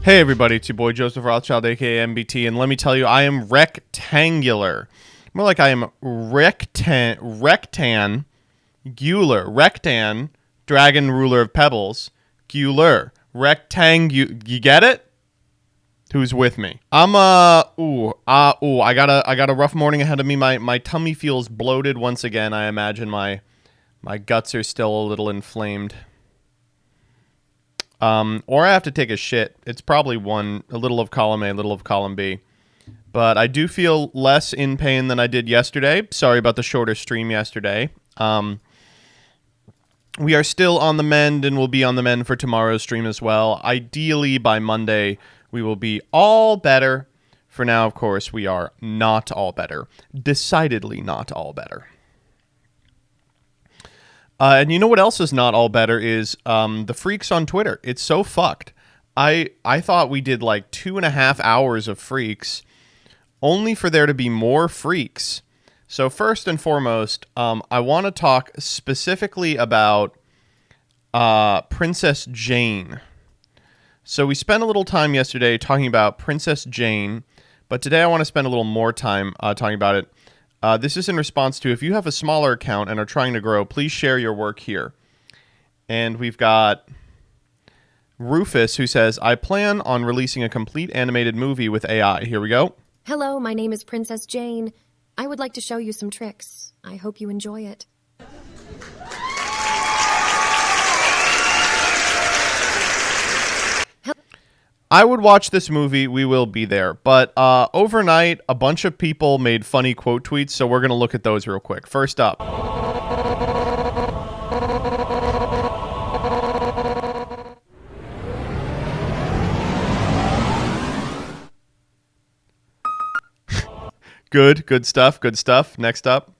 Hey everybody, it's your boy Joseph Rothschild, aka MBT, and let me tell you, I am rectangular. More like I am rectan, dragon ruler of pebbles, gular, you get it? Who's with me? I got a rough morning ahead of me. My tummy feels bloated once again. I imagine my guts are still a little inflamed. Or I have to take a shit. It's probably a little of column A, a little of column B. But I do feel less in pain than I did yesterday. Sorry about the shorter stream yesterday. We are still on the mend and will be on the mend for tomorrow's stream as well. Ideally, by Monday, we will be all better. For now, of course, we are not all better. Decidedly not all better. And you know what else is not all better is the freaks on Twitter. It's so fucked. I thought we did like 2.5 hours of freaks, only for there to be more freaks. So first and foremost, I want to talk specifically about Princess Jane. So we spent a little time yesterday talking about Princess Jane, but today I want to spend a little more time talking about it. This is in response to, if you have a smaller account and are trying to grow, please share your work here. And we've got Rufus, who says, I plan on releasing a complete animated movie with AI. Here we go. Hello, my name is Princess Jane. I would like to show you some tricks. I hope you enjoy it. I would watch this movie. We will be there. But overnight, a bunch of people made funny quote tweets, so we're going to look at those real quick. First up. Good stuff. Next up.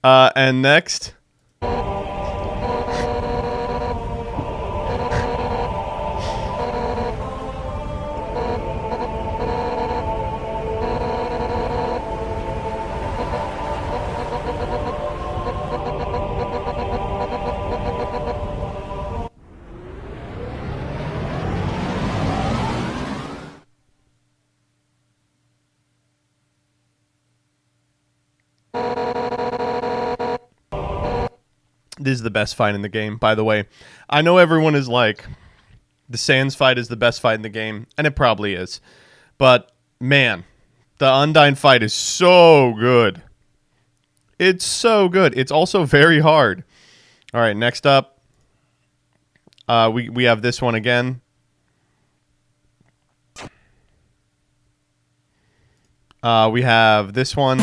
And next. This is the best fight in the game, by the way. I know everyone is like, the Sans fight is the best fight in the game, and it probably is. But, man, the Undyne fight is so good. It's so good. It's also very hard. All right, next up, we have this one again. We have this one.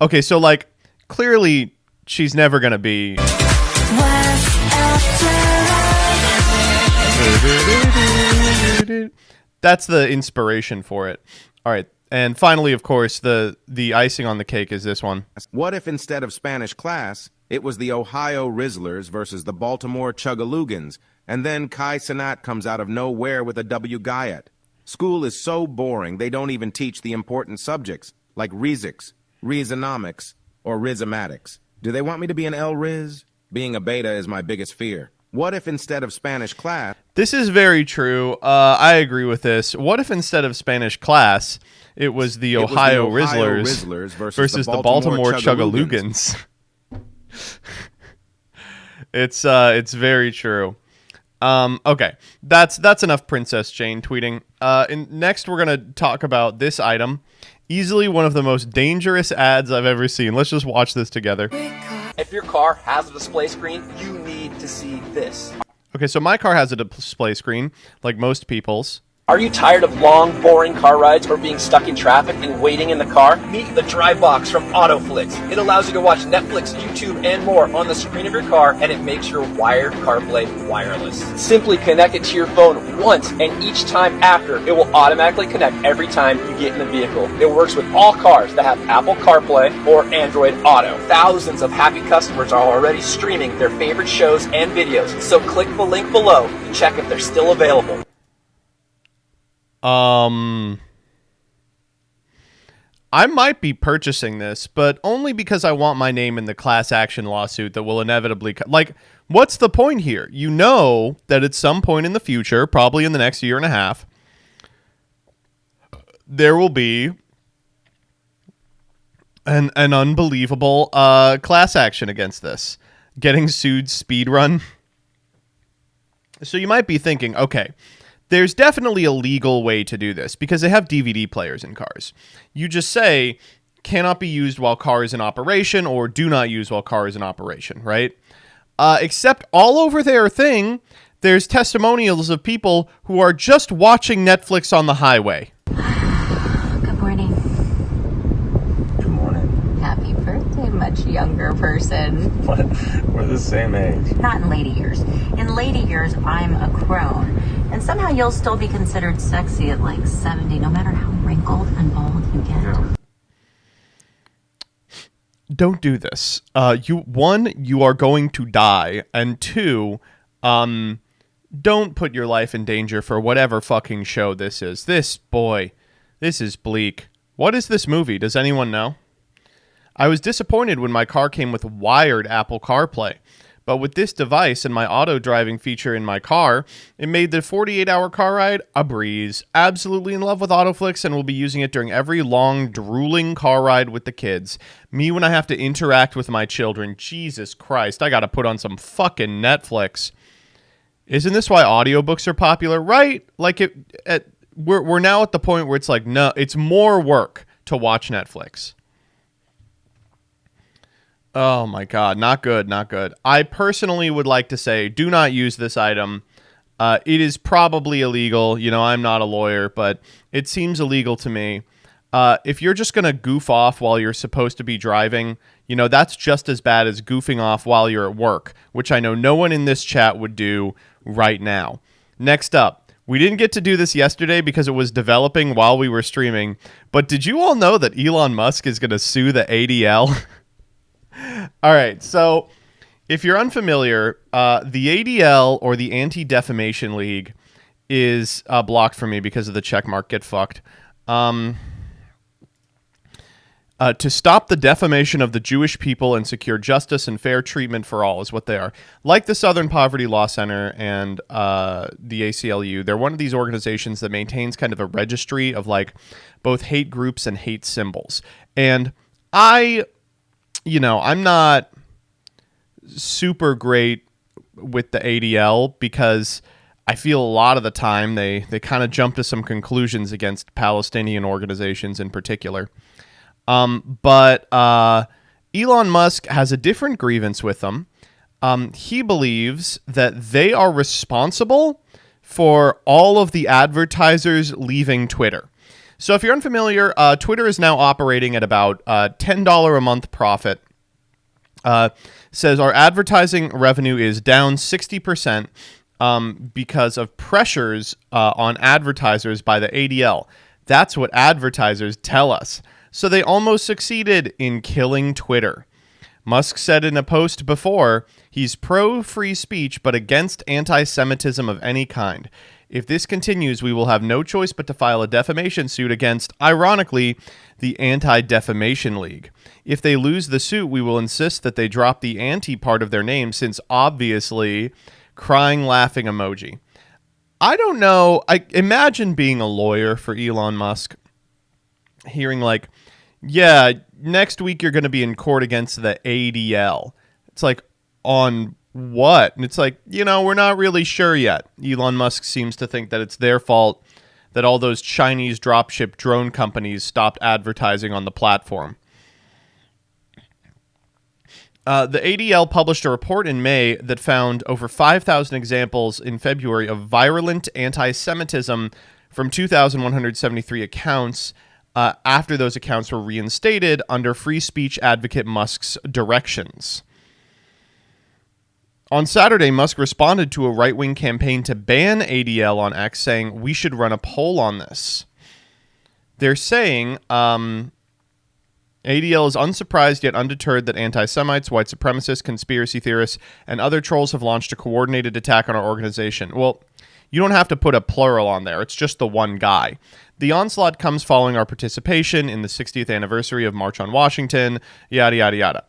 Okay, so, like, clearly she's never going to be... That's the inspiration for it. All right. And finally, of course, the icing on the cake is this one. What if instead of Spanish class, it was the Ohio Rizzlers versus the Baltimore Chuggalugans, and then Kai Cenat comes out of nowhere with a W. Guyot? School is so boring, they don't even teach the important subjects, like Rezics, Reasonomics, or Rhizomatics. Do they want me to be an L-Riz? Being a beta is my biggest fear. What if instead of Spanish class... This is very true. I agree with this. What if instead of Spanish class, it was the Ohio Rizzlers versus the Baltimore Chuggalugans? It's very true. Okay, that's enough Princess Jane tweeting. Next, we're going to talk about this item. Easily one of the most dangerous ads I've ever seen. Let's just watch this together. If your car has a display screen, you need to see this. Okay, so my car has a display screen, like most people's. Are you tired of long, boring car rides or being stuck in traffic and waiting in the car? Meet the Drive Box from Autoflix. It allows you to watch Netflix, YouTube, and more on the screen of your car, and it makes your wired CarPlay wireless. Simply connect it to your phone once, and each time after, it will automatically connect every time you get in the vehicle. It works with all cars that have Apple CarPlay or Android Auto. Thousands of happy customers are already streaming their favorite shows and videos, so click the link below to check if they're still available. I might be purchasing this, but only because I want my name in the class action lawsuit that will inevitably like, what's the point here? You know that at some point in the future, probably in the next year and a half, there will be an unbelievable class action against this. Getting sued speedrun. So you might be thinking, okay, there's definitely a legal way to do this because they have DVD players in cars. You just say, cannot be used while car is in operation or do not use while car is in operation, right? Except all over their thing, there's testimonials of people who are just watching Netflix on the highway. Good morning. Good morning. Happy birthday, much younger person. What? We're the same age. Not in later years. In later years, I'm a crone. And somehow you'll still be considered sexy at like 70, no matter how wrinkled and bald you get. Yeah. Don't do this. You are going to die, and two, don't put your life in danger for whatever fucking show this is. This is bleak. What is this movie? Does anyone know? I was disappointed when my car came with wired Apple CarPlay, but with this device and my auto driving feature in my car, it made the 48-hour car ride a breeze. Absolutely in love with Autoflix and will be using it during every long, drooling car ride with the kids. Me when I have to interact with my children. Jesus Christ, I gotta put on some fucking Netflix. Isn't this why audiobooks are popular? Right? Like, we're now at the point where it's like, no, it's more work to watch Netflix. Oh my God, not good, not good. I personally would like to say, do not use this item. It is probably illegal. You know, I'm not a lawyer, but it seems illegal to me. If you're just going to goof off while you're supposed to be driving, you know, that's just as bad as goofing off while you're at work, which I know no one in this chat would do right now. Next up, we didn't get to do this yesterday because it was developing while we were streaming, but did you all know that Elon Musk is going to sue the ADL? All right, so if you're unfamiliar, the ADL, or the Anti-Defamation League, is blocked for me because of the checkmark. Get fucked. To stop the defamation of the Jewish people and secure justice and fair treatment for all is what they are. Like the Southern Poverty Law Center and the ACLU, they're one of these organizations that maintains kind of a registry of like both hate groups and hate symbols. And I'm not super great with the ADL because I feel a lot of the time they kind of jump to some conclusions against Palestinian organizations in particular. But Elon Musk has a different grievance with them. He believes that they are responsible for all of the advertisers leaving Twitter. So if you're unfamiliar, Twitter is now operating at about $10 a month profit. Says our advertising revenue is down 60% because of pressures on advertisers by the ADL. That's what advertisers tell us. So they almost succeeded in killing Twitter. Musk said in a post before, he's pro-free speech but against anti-Semitism of any kind. If this continues, we will have no choice but to file a defamation suit against, ironically, the Anti-Defamation League. If they lose the suit, we will insist that they drop the anti part of their name, since obviously crying laughing emoji. I don't know. I imagine being a lawyer for Elon Musk, hearing like, yeah, next week you're going to be in court against the ADL. It's like, on what? And it's like, we're not really sure yet. Elon Musk seems to think that it's their fault that all those Chinese dropship drone companies stopped advertising on the platform. The ADL published a report in May that found over 5,000 examples in February of virulent anti-Semitism from 2,173 accounts after those accounts were reinstated under free speech advocate Musk's directions. On Saturday, Musk responded to a right-wing campaign to ban ADL on X, saying, we should run a poll on this. They're saying ADL is unsurprised yet undeterred that anti-Semites, white supremacists, conspiracy theorists, and other trolls have launched a coordinated attack on our organization. Well, You don't have to put a plural on there. It's just the one guy. The onslaught comes following our participation in the 60th anniversary of March on Washington, yada, yada, yada.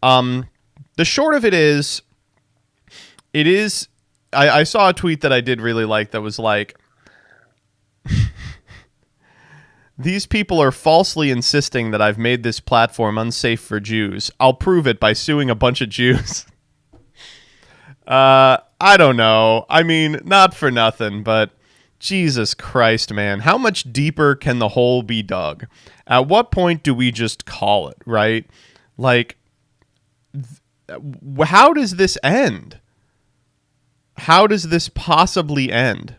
The short of it is, I saw a tweet that I did really like that was like, these people are falsely insisting that I've made this platform unsafe for Jews. I'll prove it by suing a bunch of Jews. I don't know. I mean, not for nothing, but Jesus Christ, man. How much deeper can the hole be dug? At what point do we just call it, right? Like, how does this end? How does this possibly end?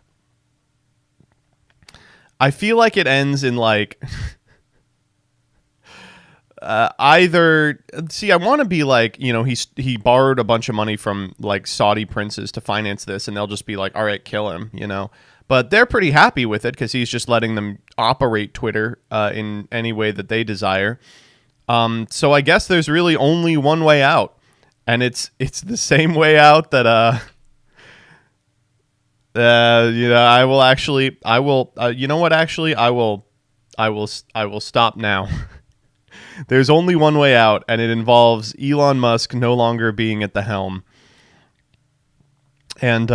I feel like it ends in like either. See, I want to be like, you know, he borrowed a bunch of money from like Saudi princes to finance this, and they'll just be like, all right, kill him, you know. But they're pretty happy with it because he's just letting them operate Twitter in any way that they desire. So I guess there's really only one way out, and it's the same way out that you know, I will stop now. There's only one way out, and it involves Elon Musk no longer being at the helm. And,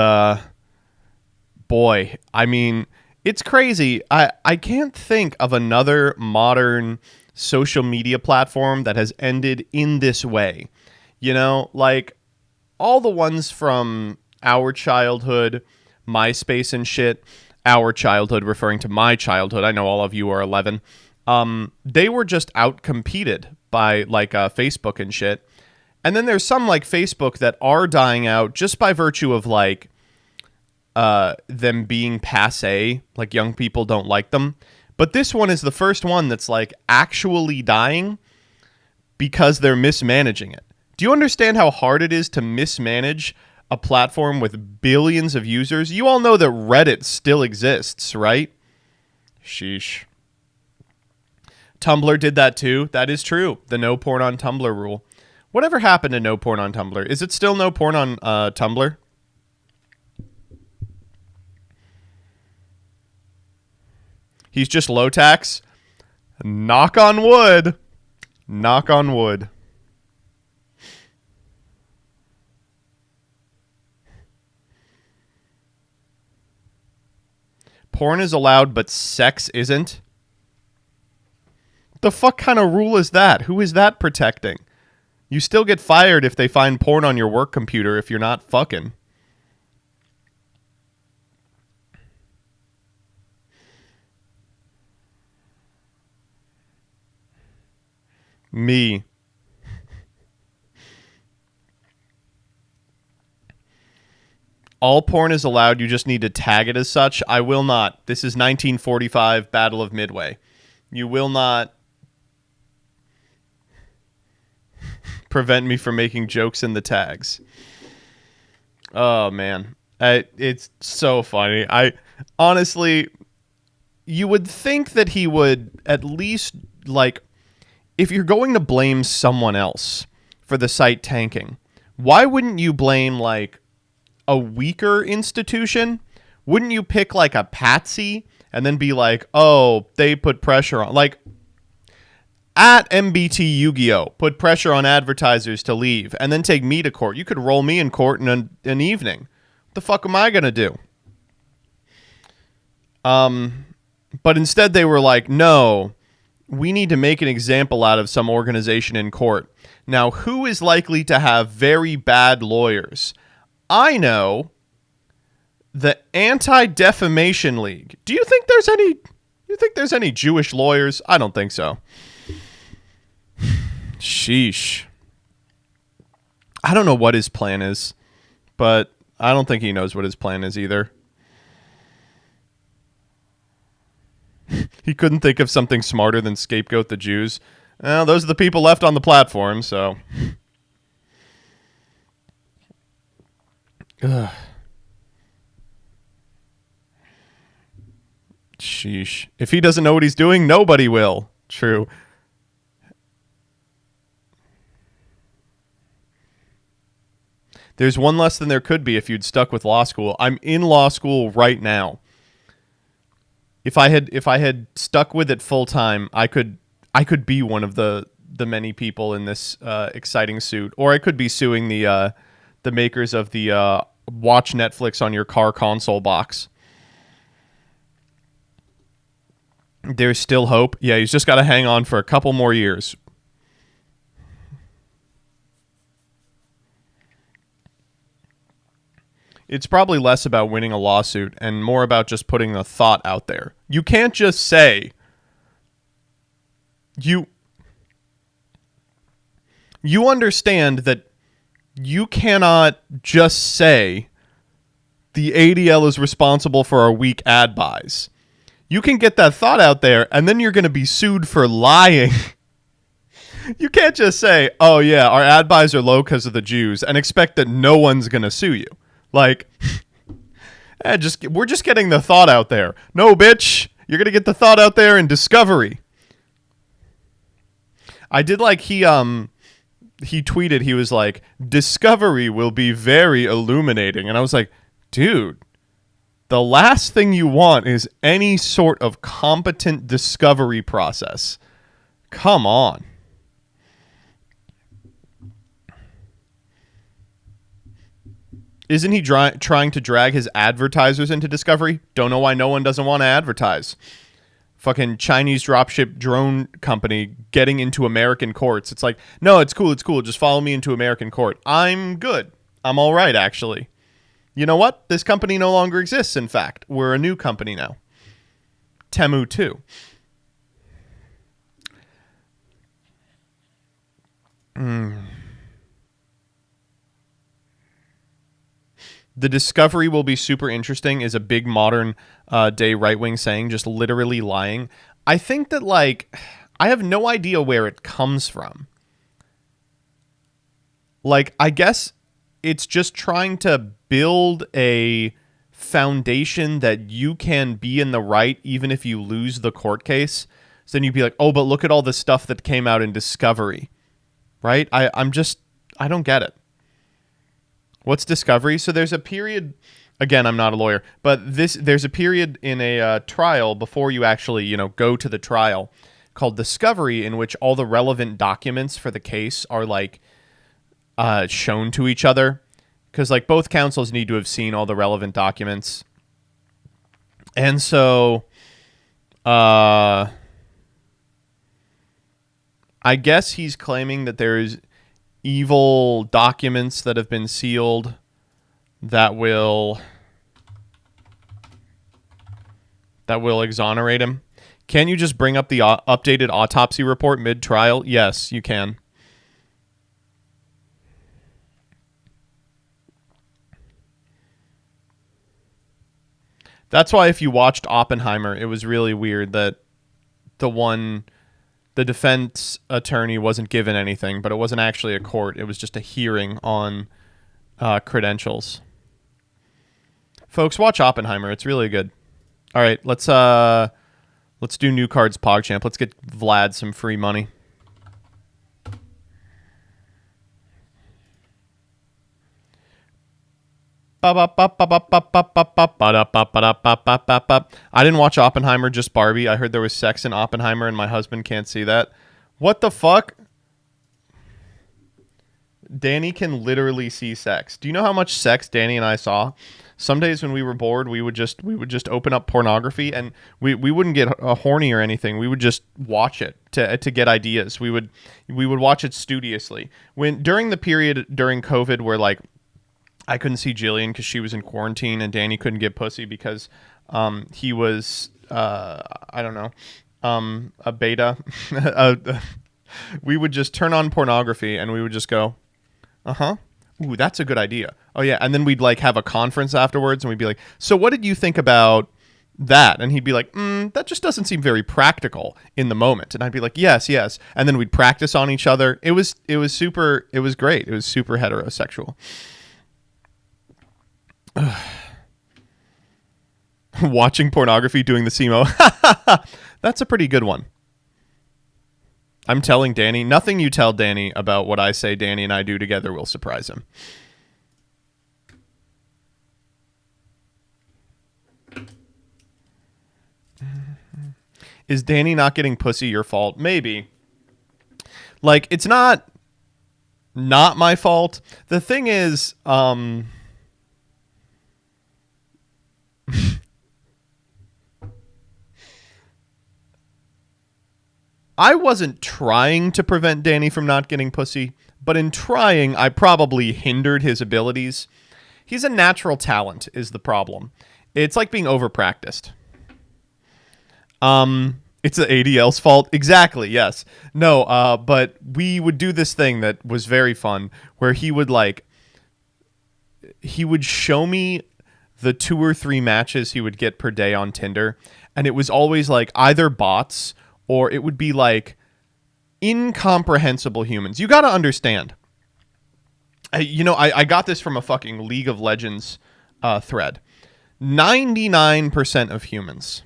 boy, I mean, it's crazy. I can't think of another modern social media platform that has ended in this way. You know, like all the ones from our childhood, MySpace and shit, our childhood referring to my childhood. I know all of you are 11. They were just out-competed by like Facebook and shit. And then there's some like Facebook that are dying out just by virtue of like them being passé, like young people don't like them. But this one is the first one that's like actually dying because they're mismanaging it. Do you understand how hard it is to mismanage a platform with billions of users? You all know that Reddit still exists, right? Sheesh. Tumblr did that too. That is true. The no porn on Tumblr rule. Whatever happened to no porn on Tumblr? Is it still no porn on Tumblr? He's just low tax. Knock on wood. Knock on wood. Porn is allowed, but sex isn't? The fuck kind of rule is that? Who is that protecting? You still get fired if they find porn on your work computer if you're not fucking. Me. All porn is allowed. You just need to tag it as such. I will not. This is 1945 Battle of Midway. You will not prevent me from making jokes in the tags. Oh, man. It's so funny. I honestly, you would think that he would at least, like, if you're going to blame someone else for the site tanking, why wouldn't you blame, like, a weaker institution? Wouldn't you pick like a patsy and then be like, oh, they put pressure on, like at MBT Yu-Gi-Oh, put pressure on advertisers to leave and then take me to court. You could roll me in court in an evening. What the fuck am I going to do? But instead they were like, no, we need to make an example out of some organization in court. Now, who is likely to have very bad lawyers? I know the Anti-Defamation League. Do you think there's any Jewish lawyers? I don't think so. Sheesh. I don't know what his plan is, but I don't think he knows what his plan is either. He couldn't think of something smarter than scapegoat the Jews. Well, those are the people left on the platform, so... Ugh. Sheesh. If he doesn't know what he's doing, nobody will. True. There's one less than there could be if you'd stuck with law school. I'm in law school right now. If I had stuck with it full time, I could be one of the many people in this exciting suit, or I could be suing the makers of the watch Netflix on your car console box. There's still hope. Yeah, he's just got to hang on for a couple more years. It's probably less about winning a lawsuit and more about just putting a thought out there. You can't just say you understand that you cannot just say the ADL is responsible for our weak ad buys. You can get that thought out there, and then you're going to be sued for lying. You can't just say, oh, yeah, our ad buys are low because of the Jews, and expect that no one's going to sue you. Like, we're just getting the thought out there. No, bitch, you're going to get the thought out there in Discovery. I did like he tweeted, he was like, Discovery will be very illuminating. And I was like, dude, the last thing you want is any sort of competent discovery process. Come on. Isn't he trying to drag his advertisers into Discovery? Don't know why no one doesn't want to advertise. Fucking Chinese dropship drone company getting into American courts. It's like, no, it's cool. Just follow me into American court. I'm good. I'm all right, actually. You know what? This company no longer exists, in fact. We're a new company now. Temu 2. The Discovery will be super interesting is a big modern day right-wing saying, just literally lying. I think that, like, I have no idea where it comes from. Like, I guess it's just trying to build a foundation that you can be in the right even if you lose the court case. So then you'd be like, oh, but look at all the stuff that came out in Discovery. Right? I don't get it. What's Discovery? So there's a period, again, I'm not a lawyer, but there's a period in a trial before you actually, go to the trial called Discovery, in which all the relevant documents for the case are like shown to each other, because like both counsels need to have seen all the relevant documents. And so I guess he's claiming that there's evil documents that have been sealed that will exonerate him. Can you just bring up the updated autopsy report mid-trial? Yes, you can. That's why if you watched Oppenheimer, it was really weird that the defense attorney wasn't given anything, but it wasn't actually a court. It was just a hearing on credentials. Folks, watch Oppenheimer. It's really good. All right, let's do New Cards PogChamp. Let's get Vlad some free money. I didn't watch Oppenheimer, just Barbie. I heard there was sex in Oppenheimer and my husband can't see that. What the fuck? Danny can literally see sex. Do you know how much sex Danny and I saw? Some days when we were bored, we would just open up pornography, and we wouldn't get horny or anything. We would just watch it to get ideas. We would watch it studiously. During the period during COVID where like I couldn't see Jillian because she was in quarantine, and Danny couldn't get pussy because he was I don't know, a beta. We would just turn on pornography and we would just go, ooh, that's a good idea. Oh yeah, and then we'd like have a conference afterwards, and we'd be like, so what did you think about that? And he'd be like, that just doesn't seem very practical in the moment. And I'd be like, yes. And then we'd practice on each other. It was great. It was super heterosexual. Watching pornography, doing the SEMO. That's a pretty good one. I'm telling Danny, nothing you tell Danny about what I say Danny and I do together will surprise him. Is Danny not getting pussy your fault? Maybe. Like, it's not my fault. The thing is, I wasn't trying to prevent Danny from not getting pussy, but in trying, I probably hindered his abilities. He's a natural talent is the problem. It's like being overpracticed. It's the ADL's fault. Exactly, yes. No, but we would do this thing that was very fun where he would show me the 2 or 3 matches he would get per day on Tinder, and it was always like either bots or it would be like incomprehensible humans. You got to understand. I got this from a fucking League of Legends thread. 99% of humans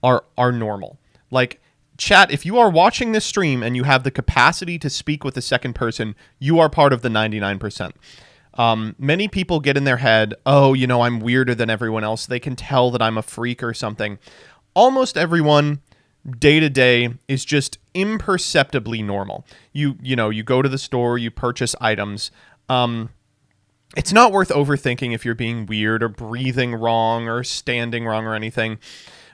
are normal. Like, chat, if you are watching this stream and you have the capacity to speak with a second person, you are part of the 99%. Many people get in their head, oh, I'm weirder than everyone else. They can tell that I'm a freak or something. Almost everyone day to day is just imperceptibly normal. You go to the store, you purchase items. It's not worth overthinking if you're being weird or breathing wrong or standing wrong or anything.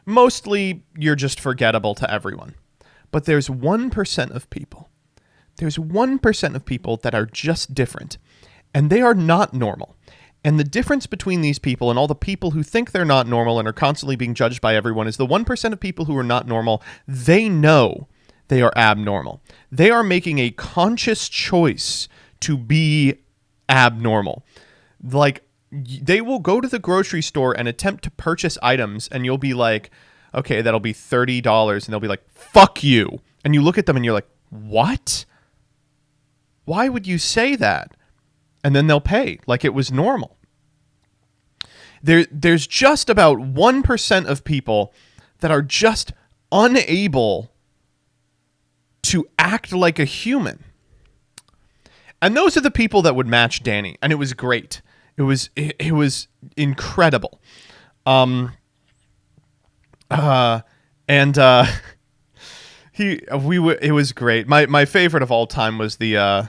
Mostly, you're just forgettable to everyone. But there's 1% of people. There's 1% of people that are just different. And they are not normal. And the difference between these people and all the people who think they're not normal and are constantly being judged by everyone is the 1% of people who are not normal, they know they are abnormal. They are making a conscious choice to be abnormal. Like, they will go to the grocery store and attempt to purchase items, and you'll be like, okay, that'll be $30. And they'll be like, fuck you. And you look at them and you're like, what? Why would you say that? And then they'll pay like it was normal. There's just about 1% of people that are just unable to act like a human. And those are the people that would match Danny. And it was great. It was incredible. It was great. My favorite of all time was the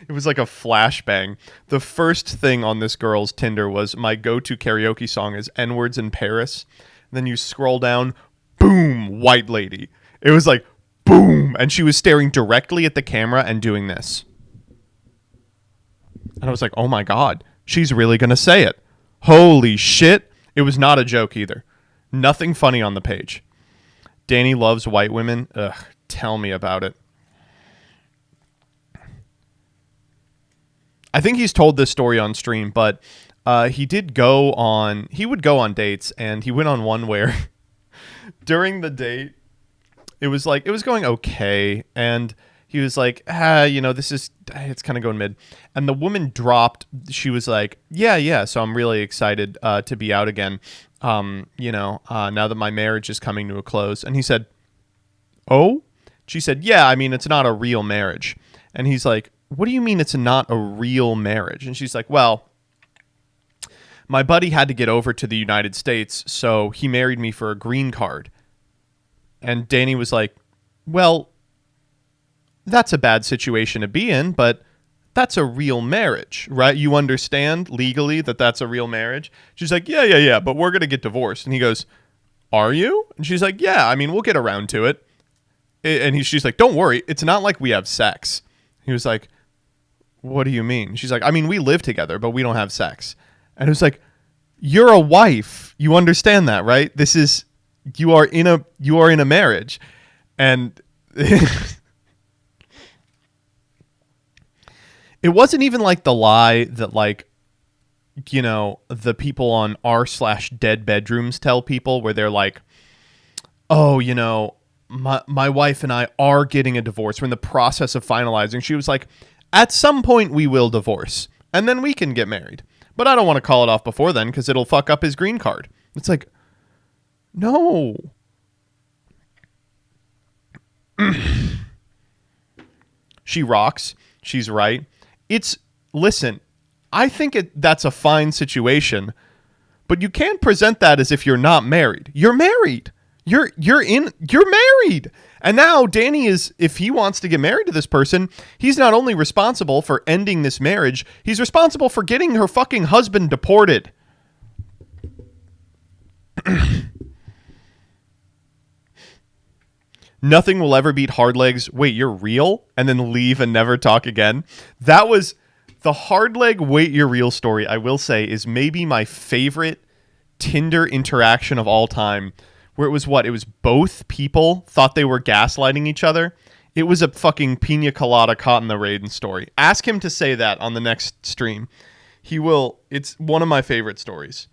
it was like a flashbang. The first thing on this girl's Tinder was my go-to karaoke song is N-Words in Paris. And then you scroll down, boom, white lady. It was like, boom. And she was staring directly at the camera and doing this. And I was like, oh my God, she's really going to say it. Holy shit. It was not a joke either. Nothing funny on the page. Danny loves white women. Ugh, tell me about it. I think he's told this story on stream, but he would go on dates, and he went on one where during the date, it was going okay, and he was like, it's kind of going mid. And the woman dropped, she was like, yeah, so I'm really excited to be out again, now that my marriage is coming to a close. And he said, oh? She said, yeah, it's not a real marriage. And he's like, what do you mean it's not a real marriage? And she's like, well, my buddy had to get over to the United States, so he married me for a green card. And Danny was like, well, that's a bad situation to be in, but that's a real marriage, right? You understand legally that that's a real marriage? She's like, yeah, but we're going to get divorced. And he goes, are you? And she's like, yeah, we'll get around to it. And she's like, don't worry, it's not like we have sex. He was like, what do you mean? She's like, we live together, but we don't have sex. And it was like, you're a wife. You understand that, right? You are in a marriage. And it wasn't even like the lie that the people on r/dead bedrooms tell people, where they're like, oh, my wife and I are getting a divorce. We're in the process of finalizing. She was like, at some point we will divorce, and then we can get married. But I don't want to call it off before then because it'll fuck up his green card. It's like, no. She rocks. She's right. Listen, I think that's a fine situation, But you can't present that as if you're not married. You're married. You're married. And now Danny is, if he wants to get married to this person, he's not only responsible for ending this marriage, he's responsible for getting her fucking husband deported. Nothing will ever beat Hard Legs. Wait, you're real? And then leave and never talk again. That was the Hard Leg Wait, you're real story, I will say, is maybe my favorite Tinder interaction of all time. Where it was what? It was both people thought they were gaslighting each other. It was a fucking pina colada caught in the rain story. Ask him to say that on the next stream. He will. It's one of my favorite stories.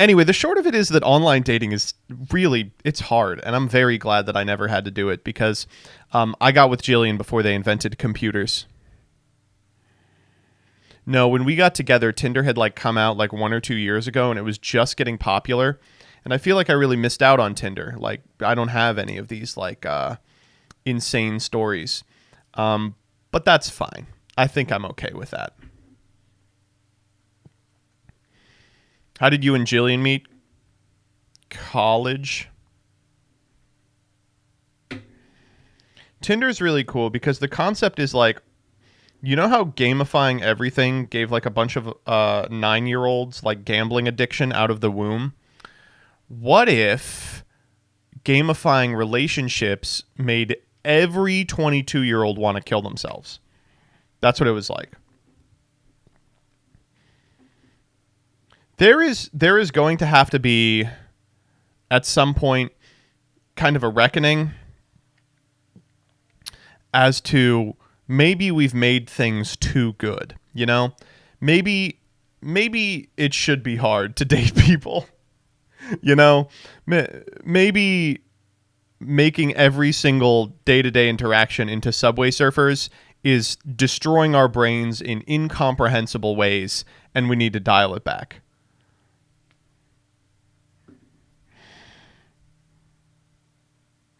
Anyway, the short of it is that online dating is really, it's hard. And I'm very glad that I never had to do it because I got with Jillian before they invented computers. No, when we got together, Tinder had like come out like 1 or 2 years ago and it was just getting popular. And I feel like I really missed out on Tinder. Like I don't have any of these like insane stories. But that's fine. I think I'm okay with that. How did you and Jillian meet? College. Tinder's really cool because the concept is like, you know how gamifying everything gave like a bunch of 9-year-olds like gambling addiction out of the womb? What if gamifying relationships made every 22-year-old want to kill themselves? That's what it was like. There is going to have to be, at some point, kind of a reckoning as to maybe we've made things too good, you know? Maybe it should be hard to date people, you know? Maybe making every single day-to-day interaction into Subway Surfers is destroying our brains in incomprehensible ways, and we need to dial it back.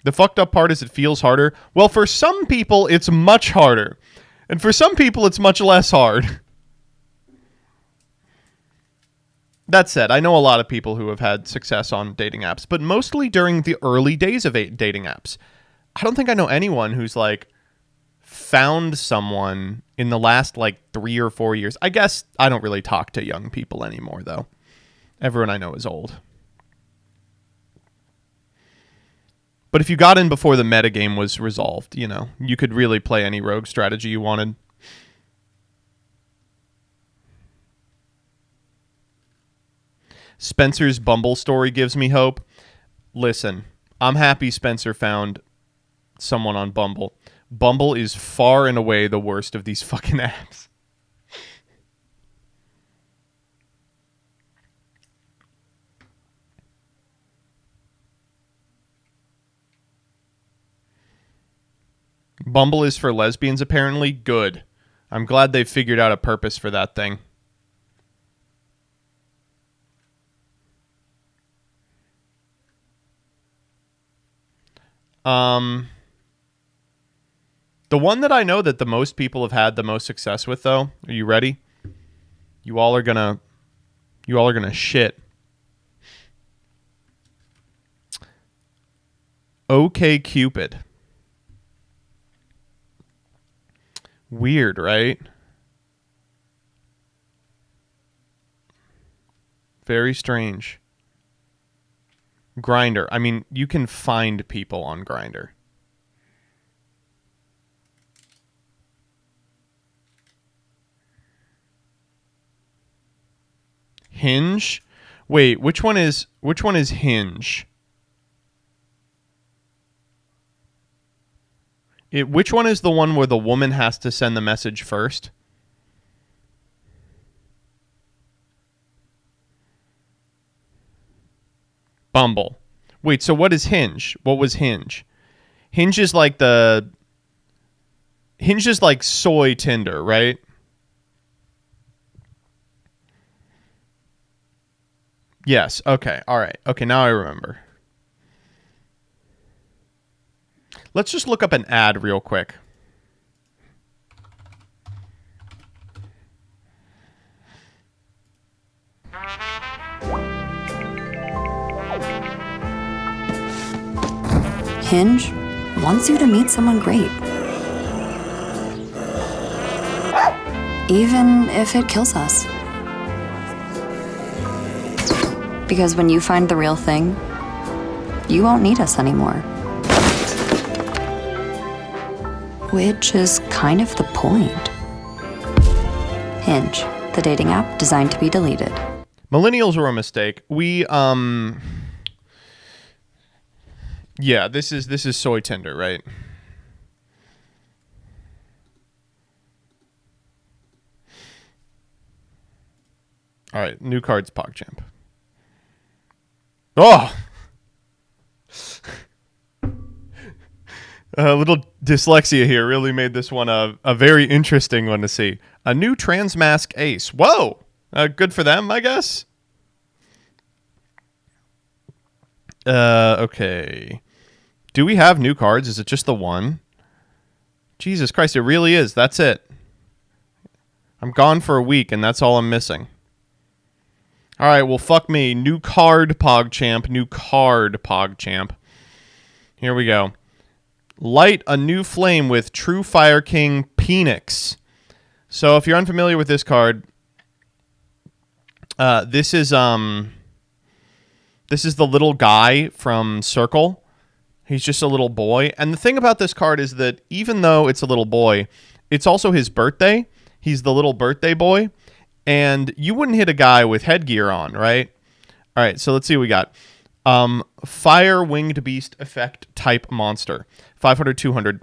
The fucked up part is it feels harder. Well, for some people, it's much harder. And for some people, it's much less hard. That said, I know a lot of people who have had success on dating apps, but mostly during the early days of dating apps. I don't think I know anyone who's like found someone in the last like 3 or 4 years. I guess I don't really talk to young people anymore, though. Everyone I know is old. But if you got in before the metagame was resolved, you know, you could really play any rogue strategy you wanted. Spencer's Bumble story gives me hope. Listen, I'm happy Spencer found someone on Bumble. Bumble is far and away the worst of these fucking apps. Bumble is for lesbians, apparently. Good. I'm glad they've figured out a purpose for that thing. The one that I know that the most people have had the most success with, though, are you ready? You all are gonna shit. OK Cupid. Weird, right? Very strange. Grindr. I mean, you can find people on Grindr. Hinge? Wait, which one is Hinge? Which one is the one where the woman has to send the message first? Bumble. Wait, so what is Hinge? What was Hinge? Hinge is like soy Tinder, right? Yes. Okay. All right. Okay, now I remember. Let's just look up an ad real quick. Hinge wants you to meet someone great. Even if it kills us. Because when you find the real thing, you won't need us anymore. Which is kind of the point. Hinge, the dating app designed to be deleted. Millennials were a mistake. Yeah, this is soy Tinder, right? All right, new cards, PogChamp. Oh! A little dyslexia here really made this one a very interesting one to see. A new Transmask Ace. Whoa! Good for them, I guess. Okay. Do we have new cards? Is it just the one? Jesus Christ, it really is. That's it. I'm gone for a week, and that's all I'm missing. All right, well, fuck me. New card, PogChamp. New card, PogChamp. Here we go. Light a new flame with True Fire King Penix. So if you're unfamiliar with this card, this is the little guy from Circle. He's just a little boy. And the thing about this card is that even though it's a little boy, it's also his birthday. He's the little birthday boy. And you wouldn't hit a guy with headgear on, right? All right, so let's see what we got. Fire Winged Beast effect type monster. 500, 200.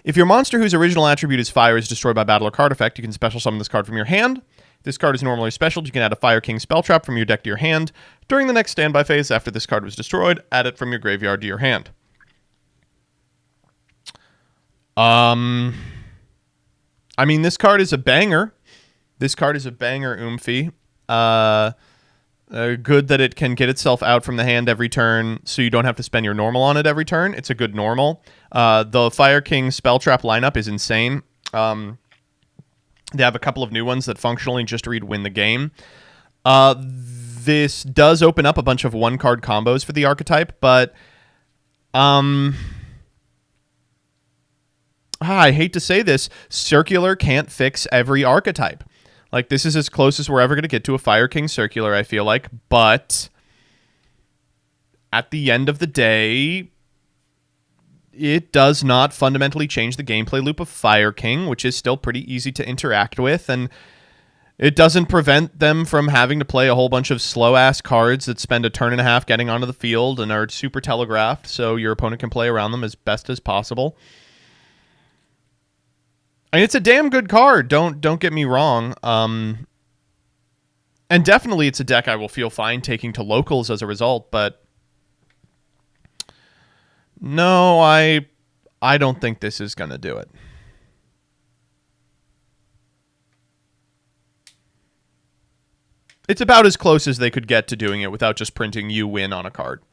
If your monster whose original attribute is fire is destroyed by battle or card effect, you can special summon this card from your hand. If this card is normally special, you can add a Fire King spell trap from your deck to your hand. During the next standby phase, after this card was destroyed, add it from your graveyard to your hand. I mean, this card is a banger. This card is a banger, Oomphy. Good that it can get itself out from the hand every turn, so you don't have to spend your normal on it every turn. It's a good normal. The Fire King spell trap lineup is insane. They have a couple of new ones that functionally just read win the game. This does open up a bunch of one-card combos for the archetype, but I hate to say this, Circular can't fix every archetype. Like, this is as close as we're ever going to get to a Fire King Circular, I feel like. But at the end of the day, it does not fundamentally change the gameplay loop of Fire King, which is still pretty easy to interact with. And it doesn't prevent them from having to play a whole bunch of slow-ass cards that spend a turn and a half getting onto the field and are super telegraphed, so your opponent can play around them as best as possible. I mean, it's a damn good card. Don't get me wrong. And definitely it's a deck I will feel fine taking to locals as a result, but no, I don't think this is going to do it. It's about as close as they could get to doing it without just printing you win on a card.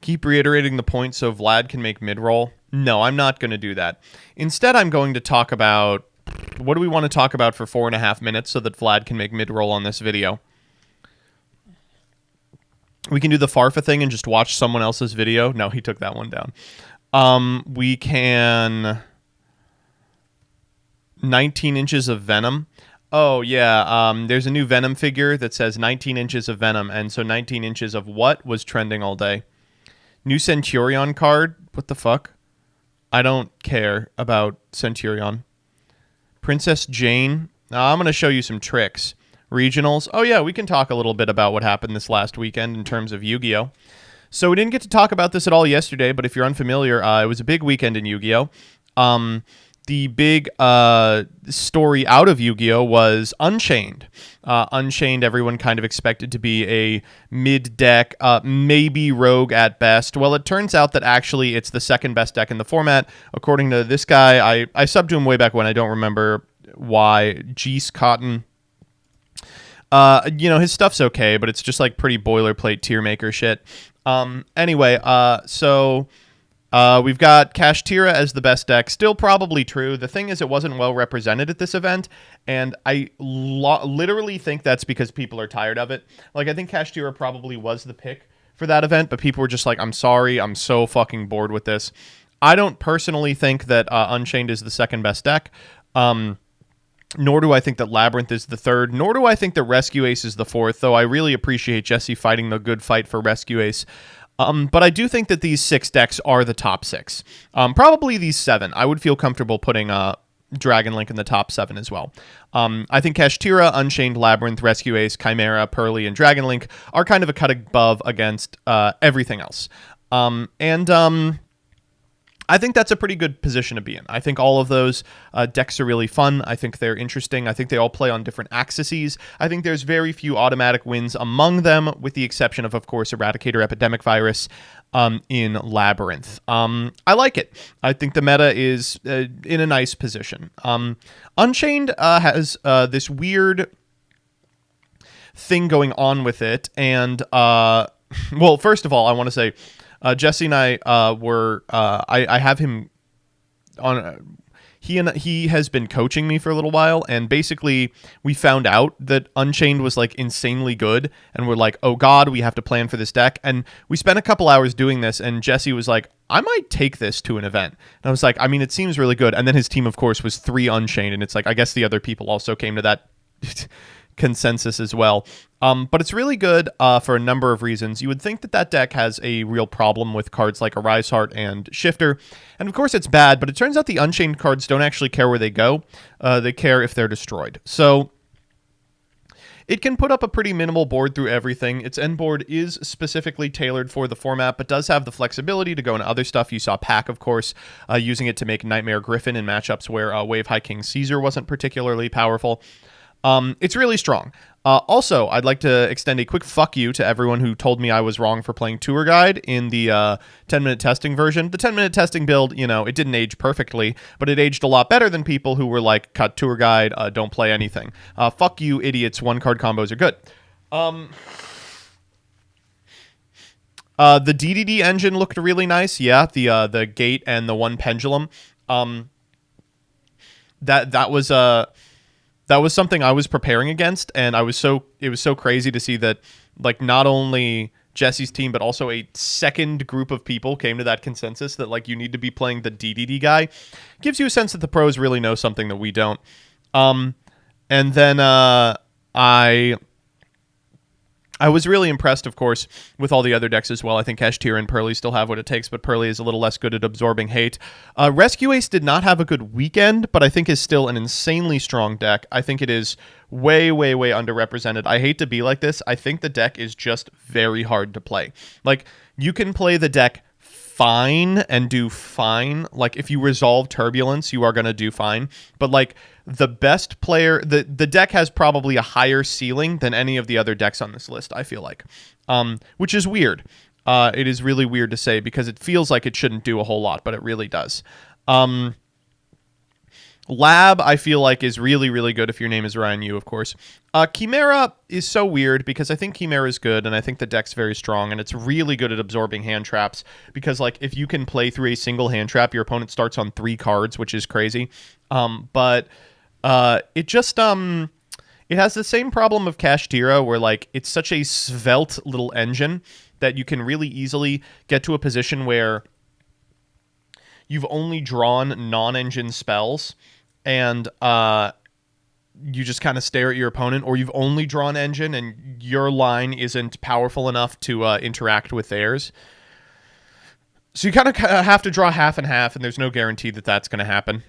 Keep reiterating the point so Vlad can make mid-roll. No, I'm not going to do that. Instead, I'm going to talk about... What do we want to talk about for 4.5 minutes so that Vlad can make mid-roll on this video? We can do the Farfa thing and just watch someone else's video. No, he took that one down. We can... 19 inches of Venom. Oh, yeah. There's a new Venom figure that says 19 inches of Venom. And so 19 inches of what was trending all day? New Centurion card? What the fuck? I don't care about Centurion. Princess Jane? I'm going to show you some tricks. Regionals? Oh yeah, we can talk a little bit about what happened this last weekend in terms of Yu-Gi-Oh! So we didn't get to talk about this at all yesterday, but if you're unfamiliar, it was a big weekend in Yu-Gi-Oh! The big story out of Yu-Gi-Oh! Was Unchained. Unchained, everyone kind of expected to be a mid-deck, maybe rogue at best. Well, it turns out that actually it's the second best deck in the format. According to this guy, I subbed to him way back when. I don't remember why. Geese Cotton. His stuff's okay, but it's just like pretty boilerplate tier maker shit. Anyway, so... We've got Kashtira as the best deck. Still probably true. The thing is, it wasn't well represented at this event, and I literally think that's because people are tired of it. Like, I think Kashtira probably was the pick for that event, but people were just like, I'm sorry, I'm so fucking bored with this. I don't personally think that Unchained is the second best deck. Nor do I think that Labyrinth is the third, nor do I think that Rescue Ace is the fourth, though I really appreciate Jesse fighting the good fight for Rescue Ace. But I do think that these 6 decks are the top 6. Probably these 7. I would feel comfortable putting Dragon Link in the top 7 as well. I think Kashtira, Unchained, Labyrinth, Rescue Ace, Chimera, Pearly, and Dragon Link are kind of a cut above against everything else. I think that's a pretty good position to be in. I think all of those decks are really fun. I think they're interesting. I think they all play on different axes. I think there's very few automatic wins among them, with the exception of course, Eradicator Epidemic Virus in Labyrinth. I like it. I think the meta is in a nice position. Unchained has this weird thing going on with it, and well, first of all, I want to say Jesse and I were I have him on. He has been coaching me for a little while, and basically we found out that Unchained was like insanely good, and we're like, oh god, we have to plan for this deck. And we spent a couple hours doing this, and Jesse was like, I might take this to an event. And I was like, I mean, it seems really good. And then his team, of course, was 3 Unchained, and it's like, I guess the other people also came to that consensus as well. But it's really good for a number of reasons. You would think that that deck has a real problem with cards like Arise Heart and Shifter, and of course it's bad, but it turns out the Unchained cards don't actually care where they go. They care if they're destroyed. So it can put up a pretty minimal board through everything. Its end board is specifically tailored for the format, but does have the flexibility to go into other stuff. You saw Pack, of course, using it to make Nightmare Griffin in matchups where Wave High King Caesar wasn't particularly powerful. It's really strong. Also, I'd like to extend a quick fuck you to everyone who told me I was wrong for playing Tour Guide in the 10-minute testing version. The 10-minute testing build, you know, it didn't age perfectly, but it aged a lot better than people who were like, cut Tour Guide, don't play anything. Fuck you, idiots. 1-card combos are good. The DDD engine looked really nice. Yeah, the gate and the 1 pendulum. That was something I was preparing against, and it was so crazy to see that, like, not only Jesse's team, but also a second group of people came to that consensus that, like, you need to be playing the DDD guy. Gives you a sense that the pros really know something that we don't. And then I was really impressed, of course, with all the other decks as well. I think Kashtira and Pearly still have what it takes, but Pearly is a little less good at absorbing hate. Rescue Ace did not have a good weekend, but I think is still an insanely strong deck. I think it is way, way, way underrepresented. I hate to be like this. I think the deck is just very hard to play. Like, you can play the deck fine and do fine. Like, if you resolve Turbulence, you are going to do fine. But, like, the best player, the deck has probably a higher ceiling than any of the other decks on this list, I feel like, which is weird. It is really weird to say because it feels like it shouldn't do a whole lot, but it really does. Lab, I feel like, is really, really good if your name is Ryan Yu, of course. Chimera is so weird because I think Chimera is good, and I think the deck's very strong, and it's really good at absorbing hand traps because, like, if you can play through a single hand trap, your opponent starts on 3 cards, which is crazy. But it just... It has the same problem of Kashtira, where, like, it's such a svelte little engine that you can really easily get to a position where you've only drawn non-engine spells, and you just kind of stare at your opponent, or you've only drawn engine, and your line isn't powerful enough to interact with theirs. So you kind of have to draw half and half, and there's no guarantee that that's going to happen.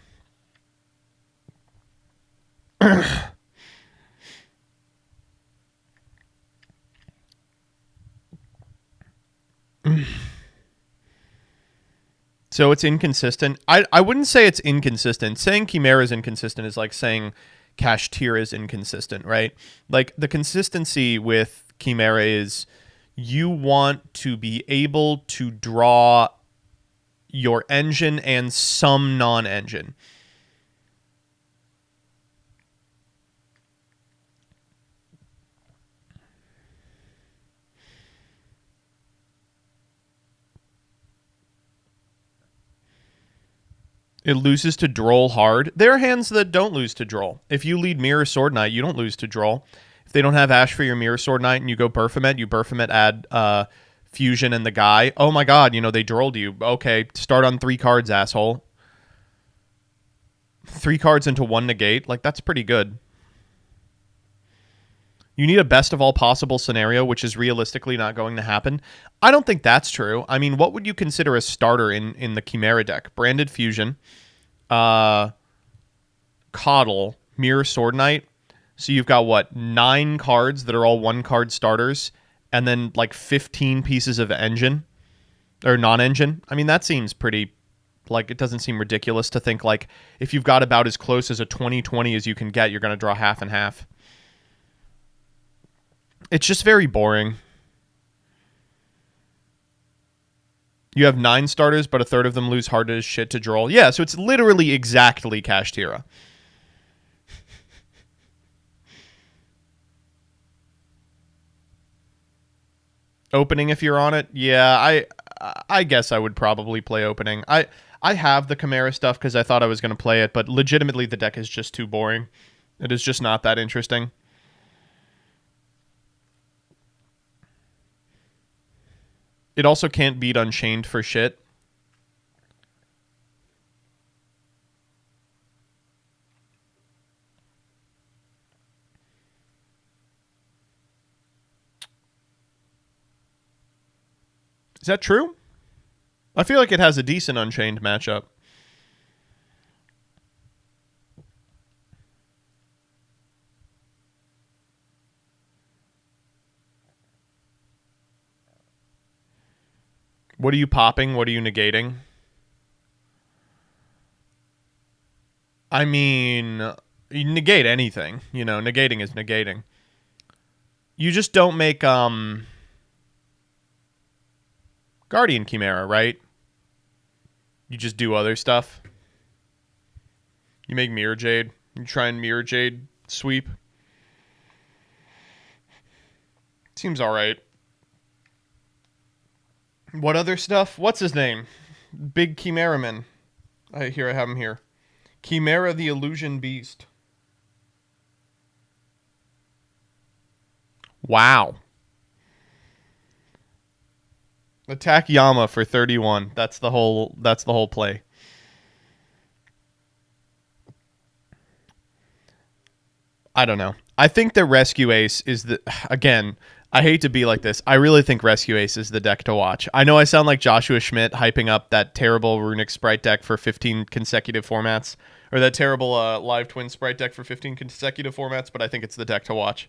So it's inconsistent. I wouldn't say it's inconsistent. Saying Chimera is inconsistent is like saying Kashtira is inconsistent, right? Like, the consistency with Chimera is you want to be able to draw your engine and some non-engine. It loses to Droll hard. There are hands that don't lose to Droll. If you lead Mirror Sword Knight, you don't lose to Droll. If they don't have Ash for your Mirror Sword Knight and you go Berfomet, you Berfomet add Fusion and the guy. Oh my god, they Drolled you. Okay, start on 3 cards, asshole. 3 cards into 1 negate. Like, that's pretty good. You need a best of all possible scenario, which is realistically not going to happen. I don't think that's true. I mean, what would you consider a starter in the Chimera deck? Branded Fusion, Coddle, Mirror Sword Knight. So you've got, what, 9 cards that are all 1-card starters, and then, like, 15 pieces of engine, or non-engine. I mean, that seems pretty, like, it doesn't seem ridiculous to think, like, if you've got about as close as a 20-20 as you can get, you're going to draw half and half. It's just very boring. You have 9 starters, but a third of them lose hard as shit to Droll. Yeah, so it's literally exactly Kashtira. Opening if you're on it? Yeah, I guess I would probably play opening. I have the Chimera stuff because I thought I was going to play it, but legitimately the deck is just too boring. It is just not that interesting. It also can't beat Unchained for shit. Is that true? I feel like it has a decent Unchained matchup. What are you popping? What are you negating? I mean, you negate anything. Negating is negating. You just don't make Guardian Chimera, right? You just do other stuff. You make Mirror Jade. You try and Mirror Jade sweep. Seems alright. What other stuff? What's his name? Big Chimera Man. I have him here. Chimera the Illusion Beast. Wow. Attack Yama for 31. That's the whole play. I don't know. I think that Rescue Ace is again, I hate to be like this. I really think Rescue Ace is the deck to watch. I know I sound like Joshua Schmidt hyping up that terrible Runic Sprite deck for 15 consecutive formats, or that terrible Live Twin Sprite deck for 15 consecutive formats, but I think it's the deck to watch.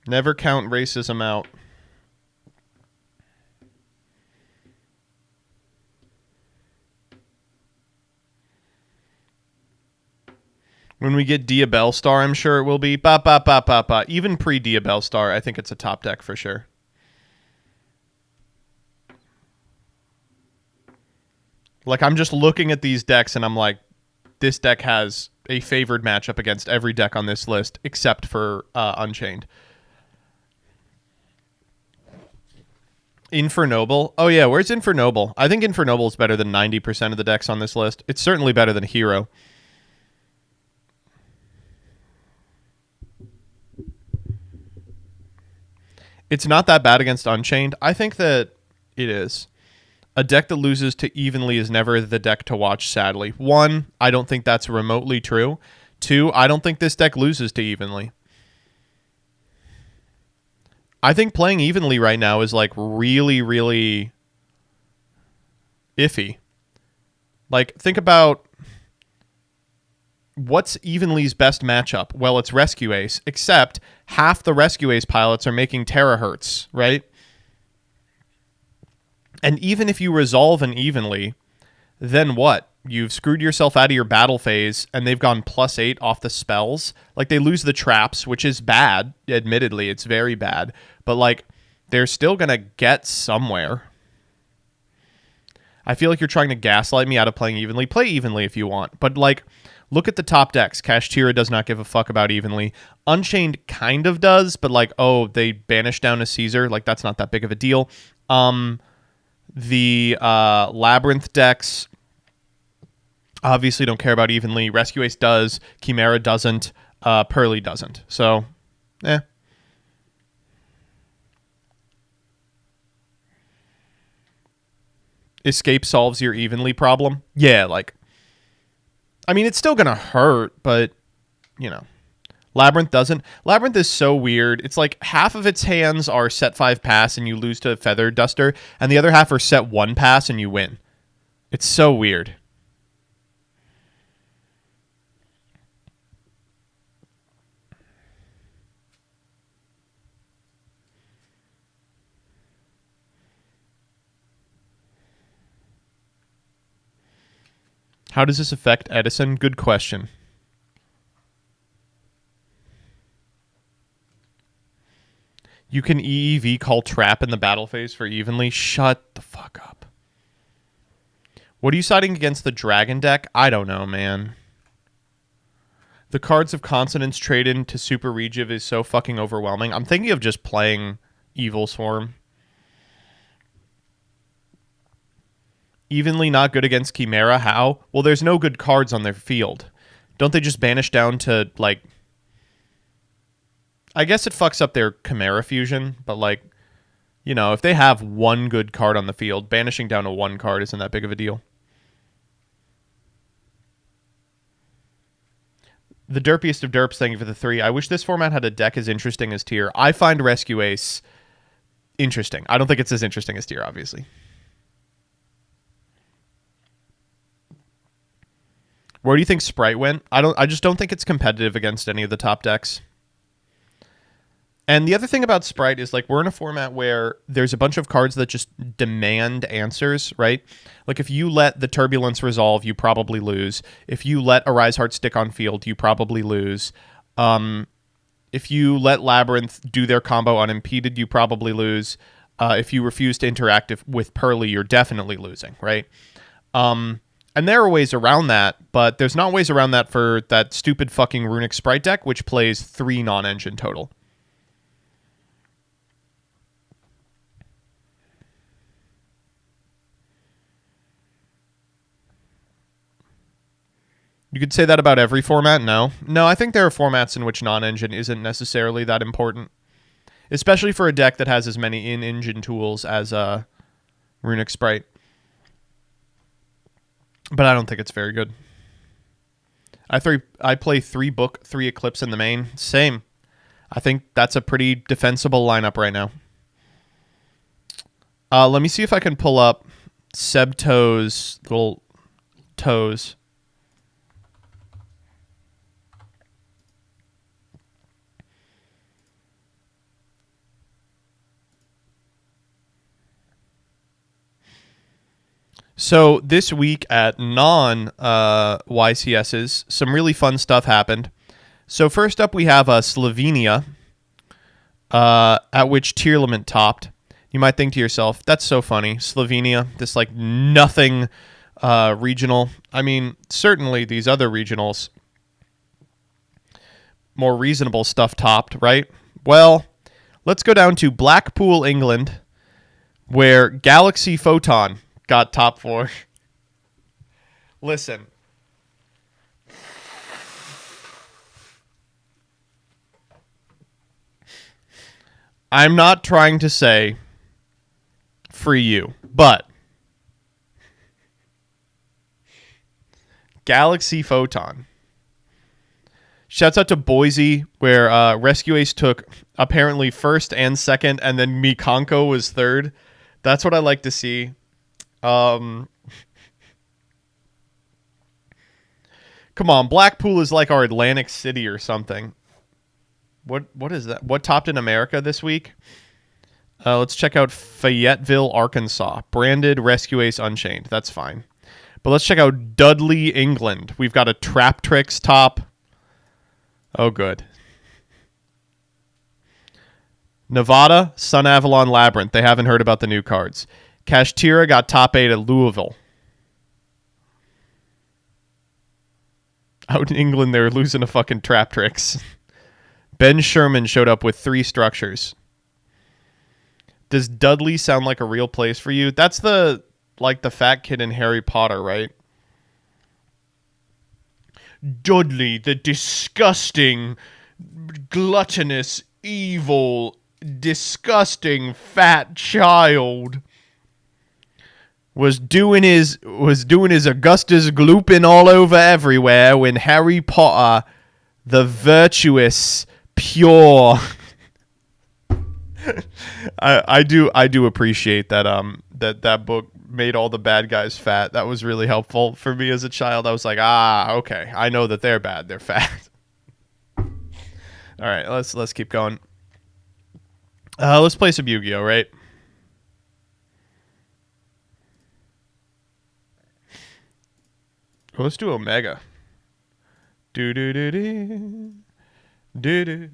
Never count racism out. When we get Diabell Star, I'm sure it will be. Even pre-Diabell Star, I think it's a top deck for sure. Like, I'm just looking at these decks and I'm like, this deck has a favored matchup against every deck on this list except for Unchained. Infernoble? Oh yeah, where's Infernoble? I think Infernoble is better than 90% of the decks on this list. It's certainly better than Hero. It's not that bad against Unchained. I think that it is. A deck that loses to evenly is never the deck to watch, sadly. 1, I don't think that's remotely true. 2, I don't think this deck loses to evenly. I think playing evenly right now is like really, really iffy. Like, think about what's Evenly's best matchup? Well, it's Rescue Ace, except half the Rescue Ace pilots are making terahertz, right? And even if you resolve an Evenly, then what? You've screwed yourself out of your battle phase, and they've gone +8 off the spells. Like, they lose the traps, which is bad. Admittedly, it's very bad. But, like, they're still going to get somewhere. I feel like you're trying to gaslight me out of playing evenly. Play evenly if you want. But, like, Look at the top decks. Kashtira does not give a fuck about Evenly. Unchained kind of does, but like, oh, they banished down a Caesar. Like, that's not that big of a deal. The Labyrinth decks obviously don't care about Evenly. Rescue Ace does. Chimera doesn't. Pearly doesn't. So, Escape solves your Evenly problem. Yeah, like, I mean, it's still going to hurt, but, you know. Labyrinth doesn't. Labyrinth is so weird. It's like half of its hands are set 5 pass and you lose to Feather Duster, and the other half are set 1 pass and you win. It's so weird. How does this affect Edison? Good question. You can EEV call trap in the battle phase for Evenly. Shut the fuck up. What are you siding against the dragon deck? I don't know, man. The cards of consonants trade into Super Regiv is so fucking overwhelming. I'm thinking of just playing Evil Swarm. Evenly not good against Chimera. How? Well, there's no good cards on their field. Don't they just banish down to, like... I guess it fucks up their Chimera fusion, but, like, you know, if they have one good card on the field, banishing down to 1 card isn't that big of a deal. The derpiest of derps, thank you for the 3. I wish this format had a deck as interesting as Tier. I find Rescue Ace interesting. I don't think it's as interesting as Tier, obviously. Where do you think Sprite went? I just don't think it's competitive against any of the top decks. And the other thing about Sprite is, like, we're in a format where there's a bunch of cards that just demand answers, right? Like, if you let the Turbulence resolve, you probably lose. If you let Arise Heart stick on field, you probably lose. If you let Labyrinth do their combo unimpeded, you probably lose. If you refuse to interact with Pearly, you're definitely losing, right? And there are ways around that, but there's not ways around that for that stupid fucking Runic Sprite deck, which plays 3 non-engine total. You could say that about every format? No, I think there are formats in which non-engine isn't necessarily that important. Especially for a deck that has as many in-engine tools as Runic Sprite. But I don't think it's very good. I play 3 Book, 3 Eclipse in the main. Same. I think that's a pretty defensible lineup right now. Let me see if I can pull up Sebto's little toes. So this week at non-YCSs, some really fun stuff happened. So first up, we have Slovenia, at which Tierlement topped. You might think to yourself, that's so funny. Slovenia, this like nothing regional. I mean, certainly these other regionals, more reasonable stuff topped, right? Well, let's go down to Blackpool, England, where Galaxy Photon got top 4. Listen. I'm not trying to say free you, but Galaxy Photon. Shouts out to Boise, where Rescue Ace took apparently first and second, and then Mikanko was third. That's what I like to see. Come on, Blackpool is like our Atlantic City or something. What is that? What topped in America this week? Let's check out Fayetteville, Arkansas. Branded Rescue Ace Unchained. That's fine. But let's check out Dudley, England. We've got a Trap Tricks top. Oh, good. Nevada, Sun Avalon Labyrinth. They haven't heard about the new cards. Kashtira got top 8 at Louisville. Out in England, they're losing to fucking trap tricks. Ben Sherman showed up with 3 structures. Does Dudley sound like a real place for you? That's the fat kid in Harry Potter, right? Dudley, the disgusting, gluttonous, evil, disgusting fat child, was doing his Augustus glooping all over everywhere when Harry Potter, the virtuous, pure. I do appreciate that that book made all the bad guys fat. That was really helpful for me as a child. I was like, okay, I know that they're bad, they're fat. All right, let's keep going. Let's play some Yu-Gi-Oh, right? Well, let's do Omega. Do do do do do do.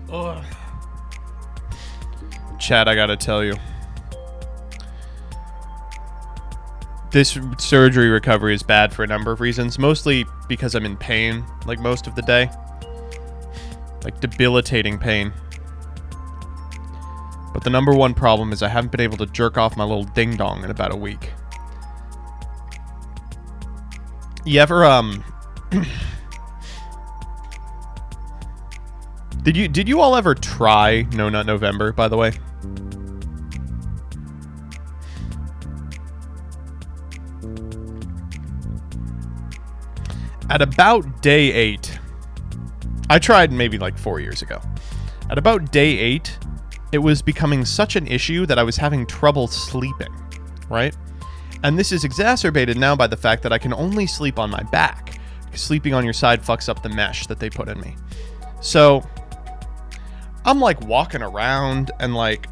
Ugh. Chad, I gotta tell you, this surgery recovery is bad for a number of reasons. Mostly because I'm in pain, like most of the day. Like debilitating pain. But the number one problem is I haven't been able to jerk off my little ding-dong in about a week. You ever, Did you all ever try No Nut November, by the way? At about day 8, I tried maybe like 4 years ago. At about day 8, it was becoming such an issue that I was having trouble sleeping, right? And this is exacerbated now by the fact that I can only sleep on my back. Sleeping on your side fucks up the mesh that they put in me. So I'm like walking around and like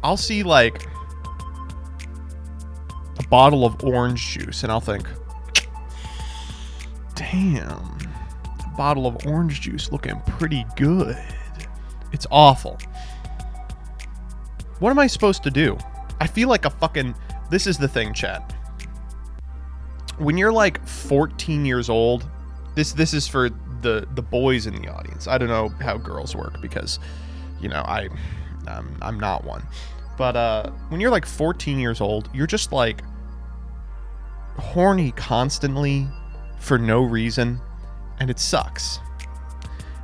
I'll see like a bottle of orange juice and I'll think, damn, a bottle of orange juice looking pretty good. It's awful. What am I supposed to do? I feel like a fucking... This is the thing, chat. When you're like 14 years old, this is for the boys in the audience. I don't know how girls work because, you know, I'm not one. But when you're like 14 years old, you're just like horny constantly for no reason, and it sucks.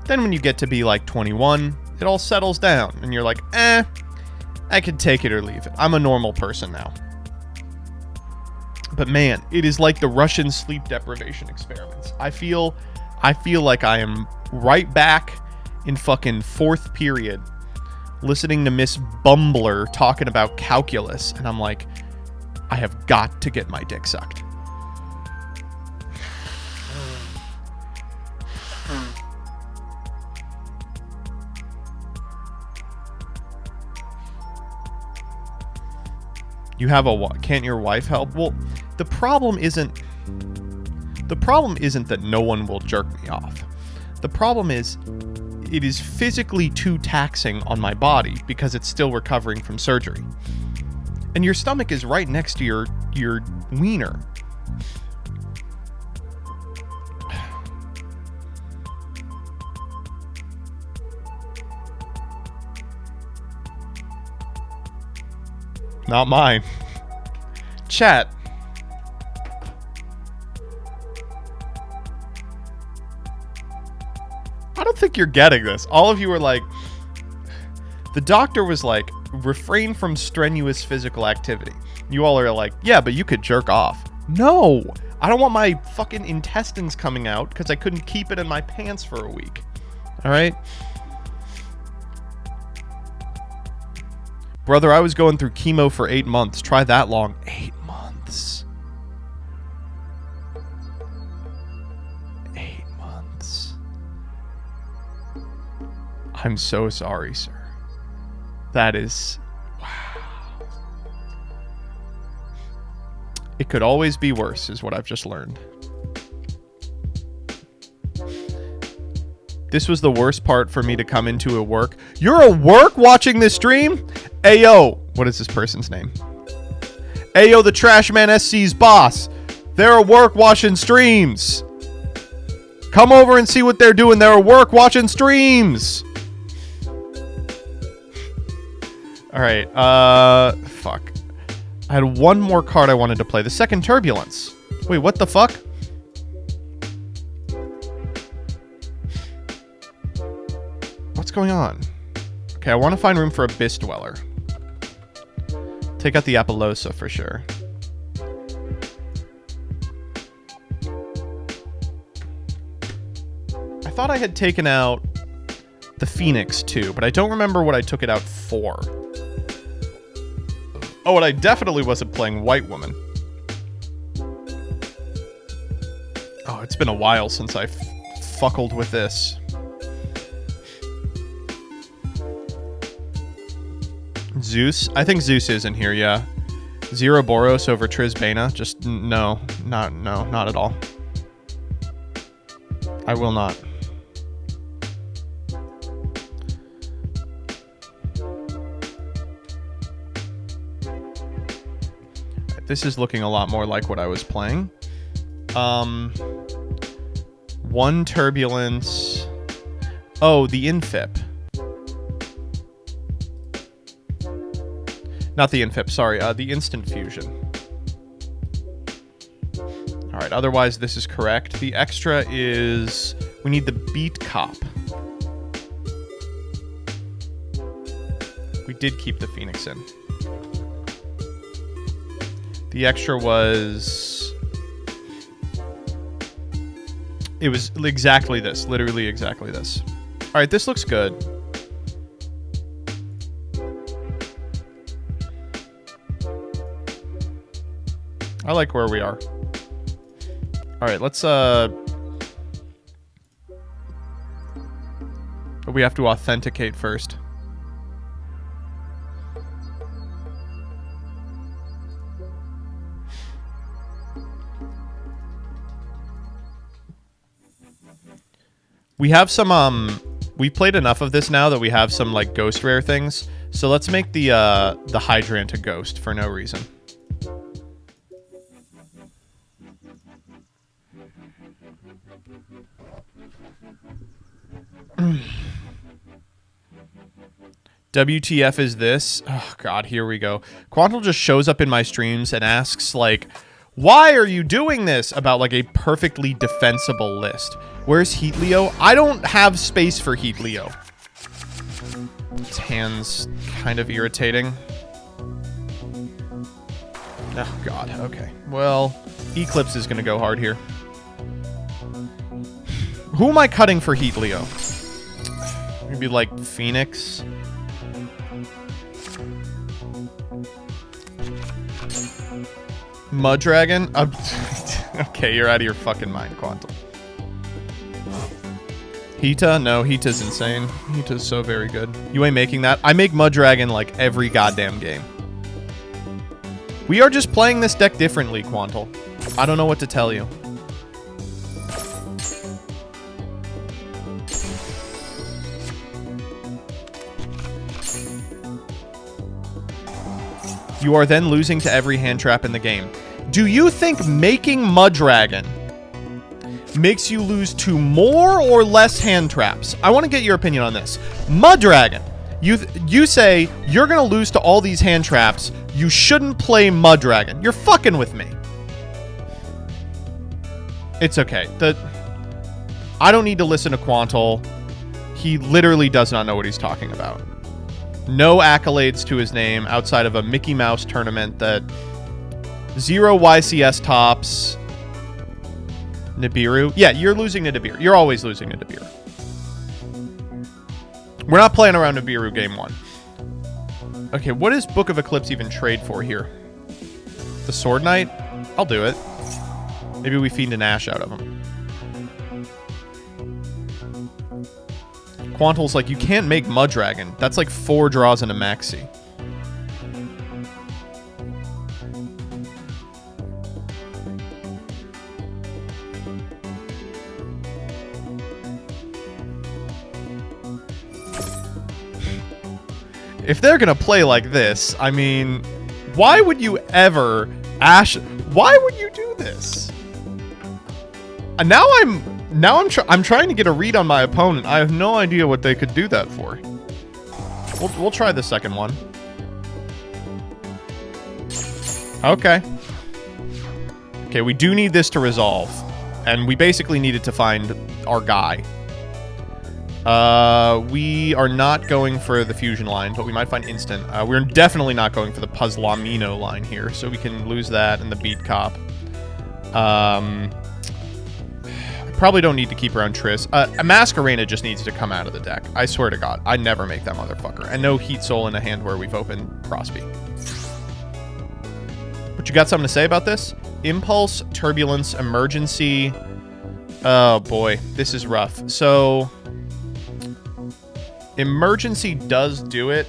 Then when you get to be like 21, it all settles down, and you're like, I can take it or leave it. I'm a normal person now. But man, it is like the Russian sleep deprivation experiments. I feel like I am right back in fucking 4th period listening to Miss Bumbler talking about calculus, and I'm like, I have got to get my dick sucked. You have a what? Can't your wife help? Well, the problem isn't that no one will jerk me off. The problem is it is physically too taxing on my body because it's still recovering from surgery. And your stomach is right next to your wiener. Not mine. Chat. I don't think you're getting this. All of you are like, the doctor was like, refrain from strenuous physical activity. You all are like, yeah, but you could jerk off. No, I don't want my fucking intestines coming out because I couldn't keep it in my pants for a week. All right? Brother, I was going through chemo for 8 months. Try that long. 8 months. 8 months. I'm so sorry, sir. That is... Wow. It could always be worse, is what I've just learned. This was the worst part for me to come into a work. You're at work watching this stream? Ayo. What is this person's name? Ayo, the Trashman SC's boss. They're at work watching streams. Come over and see what they're doing. They're at work watching streams. All right. Fuck. I had one more card I wanted to play. The second Turbulence. Wait, what the fuck? What's going on? Okay, I want to find room for Abyss Dweller. Take out the Apollosa for sure. I thought I had taken out the Phoenix too, but I don't remember what I took it out for. Oh, and I definitely wasn't playing White Woman. Oh, it's been a while since I fuckled with this. Zeus? I think Zeus is in here, yeah. Zero Boros over Trizbana. Just no, not at all. I will not. This is looking a lot more like what I was playing. One Turbulence. Oh, the Infip. Not the Infip, sorry. The Instant Fusion. Alright, otherwise this is correct. The extra is... We need the Beat Cop. We did keep the Phoenix in. The extra was... It was exactly this. Literally exactly this. Alright, this looks good. I like where we are. Alright, let's, we have to authenticate first. We have some, we've played enough of this now that we have some, like, ghost rare things. So let's make the Hydrant a ghost for no reason. WTF is this? Oh god, here we go. Quantal just shows up in my streams and asks, like, why are you doing this? About, like, a perfectly defensible list. Where's Heat Leo? I don't have space for Heat Leo. His hand's kind of irritating. Oh god, okay. Well, Eclipse is gonna go hard here. Who am I cutting for Heat Leo? Maybe, like, Phoenix? Mud Dragon? Okay, you're out of your fucking mind, Quantum. Hita? No, Hita's insane. Hita's so very good. You ain't making that. I make Mud Dragon like every goddamn game. We are just playing this deck differently, Quantal. I don't know what to tell you. You are then losing to every hand trap in the game. Do you think making Mud Dragon makes you lose to more or less hand traps? I want to get your opinion on this. Mud Dragon. You say you're going to lose to all these hand traps. You shouldn't play Mud Dragon. You're fucking with me. It's okay. I don't need to listen to Quantal. He literally does not know what he's talking about. No accolades to his name outside of a Mickey Mouse tournament that 0 YCS tops, Nibiru. Yeah, you're losing to Nibiru. You're always losing to Nibiru. We're not playing around Nibiru game 1. Okay, what does Book of Eclipse even trade for here? The Sword Knight? I'll do it. Maybe we fiend an Ash out of him. Quantal's like, you can't make Mudragon. That's like 4 draws in a maxi. If they're gonna play like this, I mean, why would you ever why would you do this? And now I'm trying to get a read on my opponent. I have no idea what they could do that for. We'll try the second one. Okay. Okay, we do need this to resolve, and we basically needed to find our guy. We are not going for the fusion line, but we might find instant. We're definitely not going for the Puzzlamino line here, so we can lose that and the beat cop. I probably don't need to keep around Triss. A Masquerena just needs to come out of the deck. I swear to God, I never make that motherfucker. And no Heat Soul in a hand where we've opened Prosby. But you got something to say about this? Impulse, Turbulence, Emergency. Oh boy, this is rough. So Emergency does do it.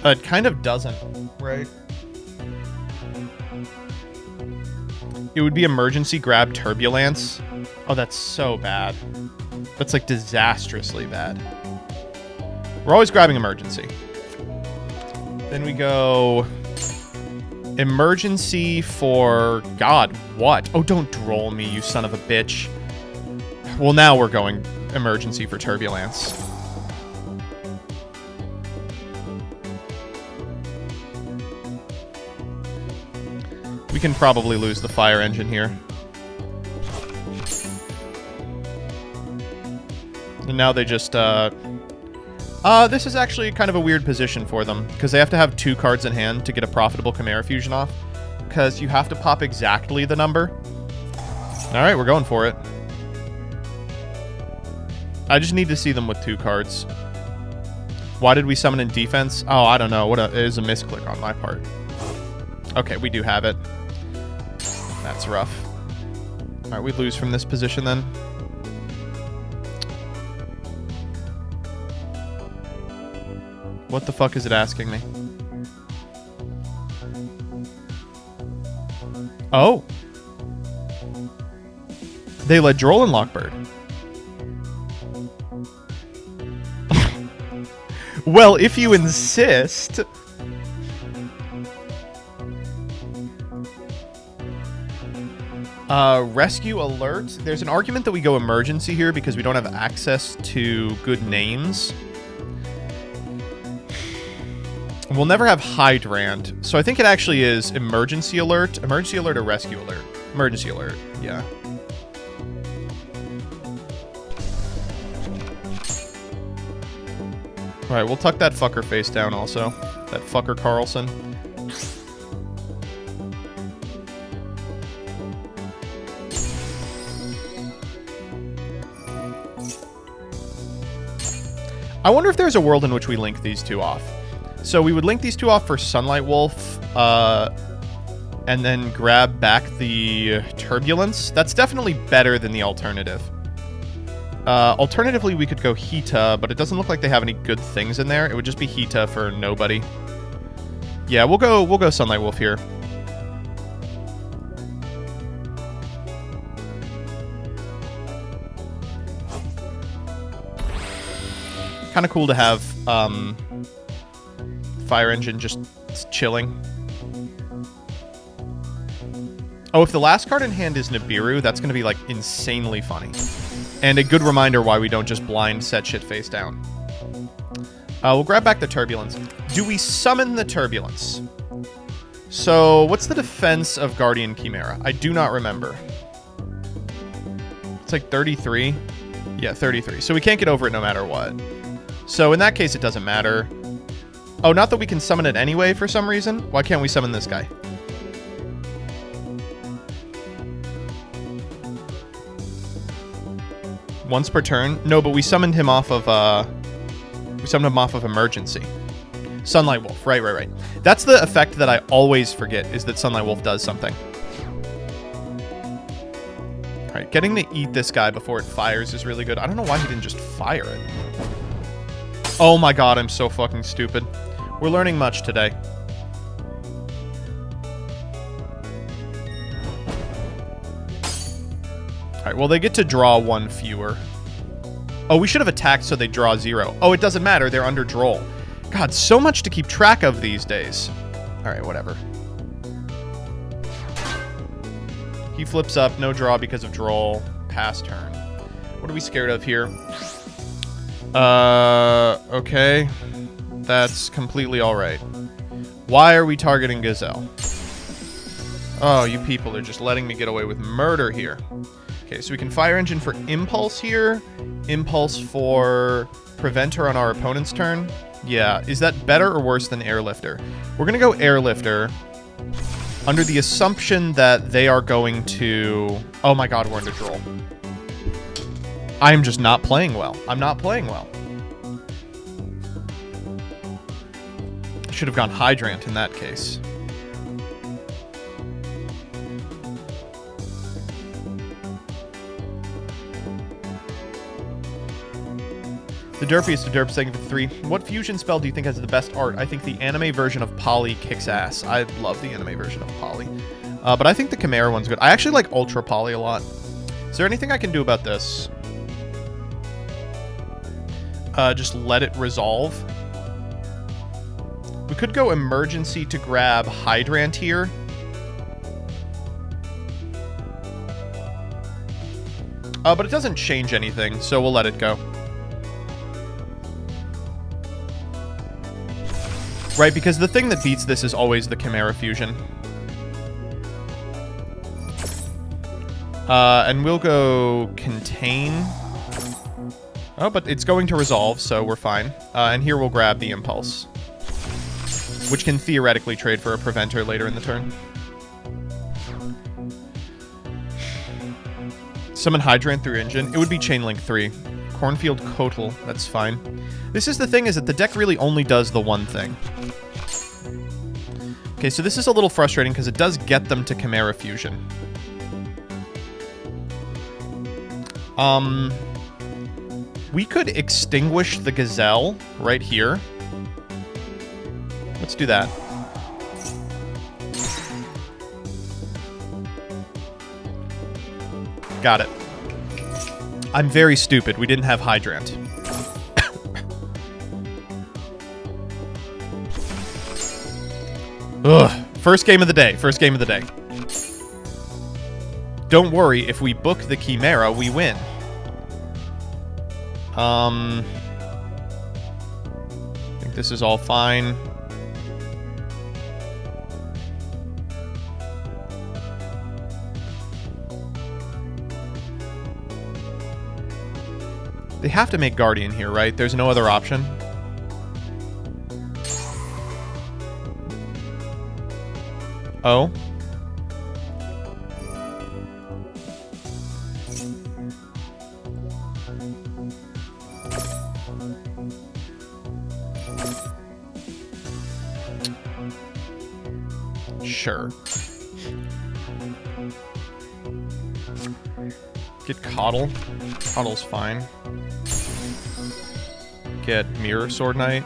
It kind of doesn't, right? It would be Emergency, grab Turbulence. Oh, that's so bad. That's like disastrously bad. We're always grabbing Emergency. Then we go Emergency for God, what? Oh, don't droll me, you son of a bitch. Well, now we're going Emergency for Turbulence. We can probably lose the fire engine here. And now they just, this is actually kind of a weird position for them, because they have to have 2 cards in hand to get a profitable Chimera Fusion off, because you have to pop exactly the number. Alright, we're going for it. I just need to see them with 2 cards. Why did we summon in defense? Oh, I don't know. It is a misclick on my part. Okay, we do have it. That's rough. Alright, we lose from this position then. What the fuck is it asking me? Oh. They let Droll and Lockbird. Well, if you insist. Rescue alert. There's an argument that we go Emergency here because we don't have access to good names. We'll never have Hydrant, so I think it actually is Emergency Alert. Emergency Alert or Rescue Alert? Emergency Alert, yeah. Alright, we'll tuck that fucker face down also. That fucker Carlson. I wonder if there's a world in which we link these 2 off. So we would link these 2 off for Sunlight Wolf, and then grab back the Turbulence. That's definitely better than the alternative. Alternatively, we could go Hita, but it doesn't look like they have any good things in there. It would just be Hita for nobody. Yeah, we'll go Sunlight Wolf here. Kind of cool to have Fire Engine just chilling. Oh, if the last card in hand is Nibiru, that's going to be, like, insanely funny. And a good reminder why we don't just blind set shit face down. We'll grab back the Turbulence. Do we summon the Turbulence? So, what's the defense of Guardian Chimera? I do not remember. It's like 33? Yeah, 33. So we can't get over it no matter what. So in that case, it doesn't matter. Oh, not that we can summon it anyway for some reason. Why can't we summon this guy? Once per turn? No, but we summoned him off of, emergency. Sunlight Wolf. Right. That's the effect that I always forget, is that Sunlight Wolf does something. Alright, getting to eat this guy before it fires is really good. I don't know why he didn't just fire it. Oh my god, I'm so fucking stupid. We're learning much today. Alright, well, they get to draw one fewer. Oh, we should have attacked so they draw 0. Oh, it doesn't matter. They're under droll. God, so much to keep track of these days. Alright, whatever. He flips up. No draw because of droll. Pass turn. What are we scared of here? Okay. That's completely alright. Why are we targeting Gazelle? Oh, you people are just letting me get away with murder here. Okay, so we can Fire Engine for Impulse here. Impulse for Preventer on our opponent's turn. Yeah, is that better or worse than Airlifter? We're going to go Airlifter under the assumption that they are going to... Oh my god, we're under droll. I'm just not playing well. I'm not playing well. Should have gone Hydrant in that case. The derpiest of derps, thank you for 3. What fusion spell do you think has the best art? I think the anime version of Polly kicks ass. I love the anime version of Polly. But I think the Chimera one's good. I actually like Ultra Polly a lot. Is there anything I can do about this? Just let it resolve. We could go Emergency to grab Hydrant here. But it doesn't change anything, so we'll let it go. Right, because the thing that beats this is always the Chimera Fusion. And we'll go Contain. Oh, but it's going to resolve, so we're fine. And here we'll grab the Impulse, which can theoretically trade for a Preventer later in the turn. Summon Hydrant through Engine. It would be Chainlink 3. Cornfield Kotal. That's fine. This is the thing, is that the deck really only does the one thing. Okay, so this is a little frustrating because it does get them to Chimera Fusion. We could extinguish the Gazelle right here. Let's do that. Got it. I'm very stupid. We didn't have Hydrant. Ugh. First game of the day. First game of the day. Don't worry. If we book the Chimera, we win. I think this is all fine. They have to make Guardian here, right? There's no other option. Oh. Sure. Get Coddle. Coddle's fine. Get Mirror Sword Knight.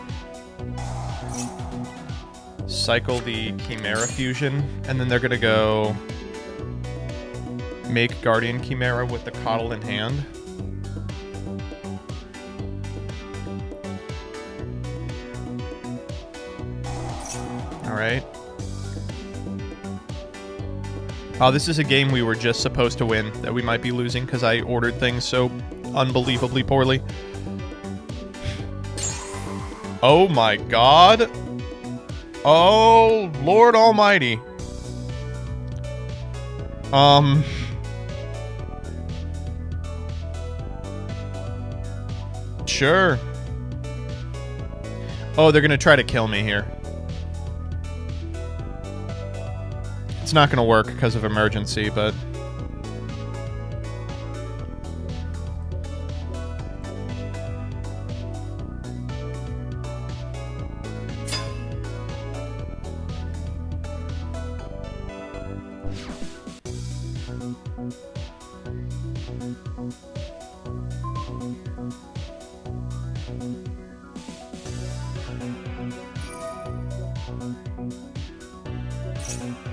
Cycle the Chimera Fusion. And then they're going to go make Guardian Chimera with the Coddle in hand. Alright. Oh, this is a game we were just supposed to win that we might be losing because I ordered things so unbelievably poorly. Oh my god. Oh, Lord Almighty. Sure. Oh, they're going to try to kill me here. It's not going to work because of emergency, but...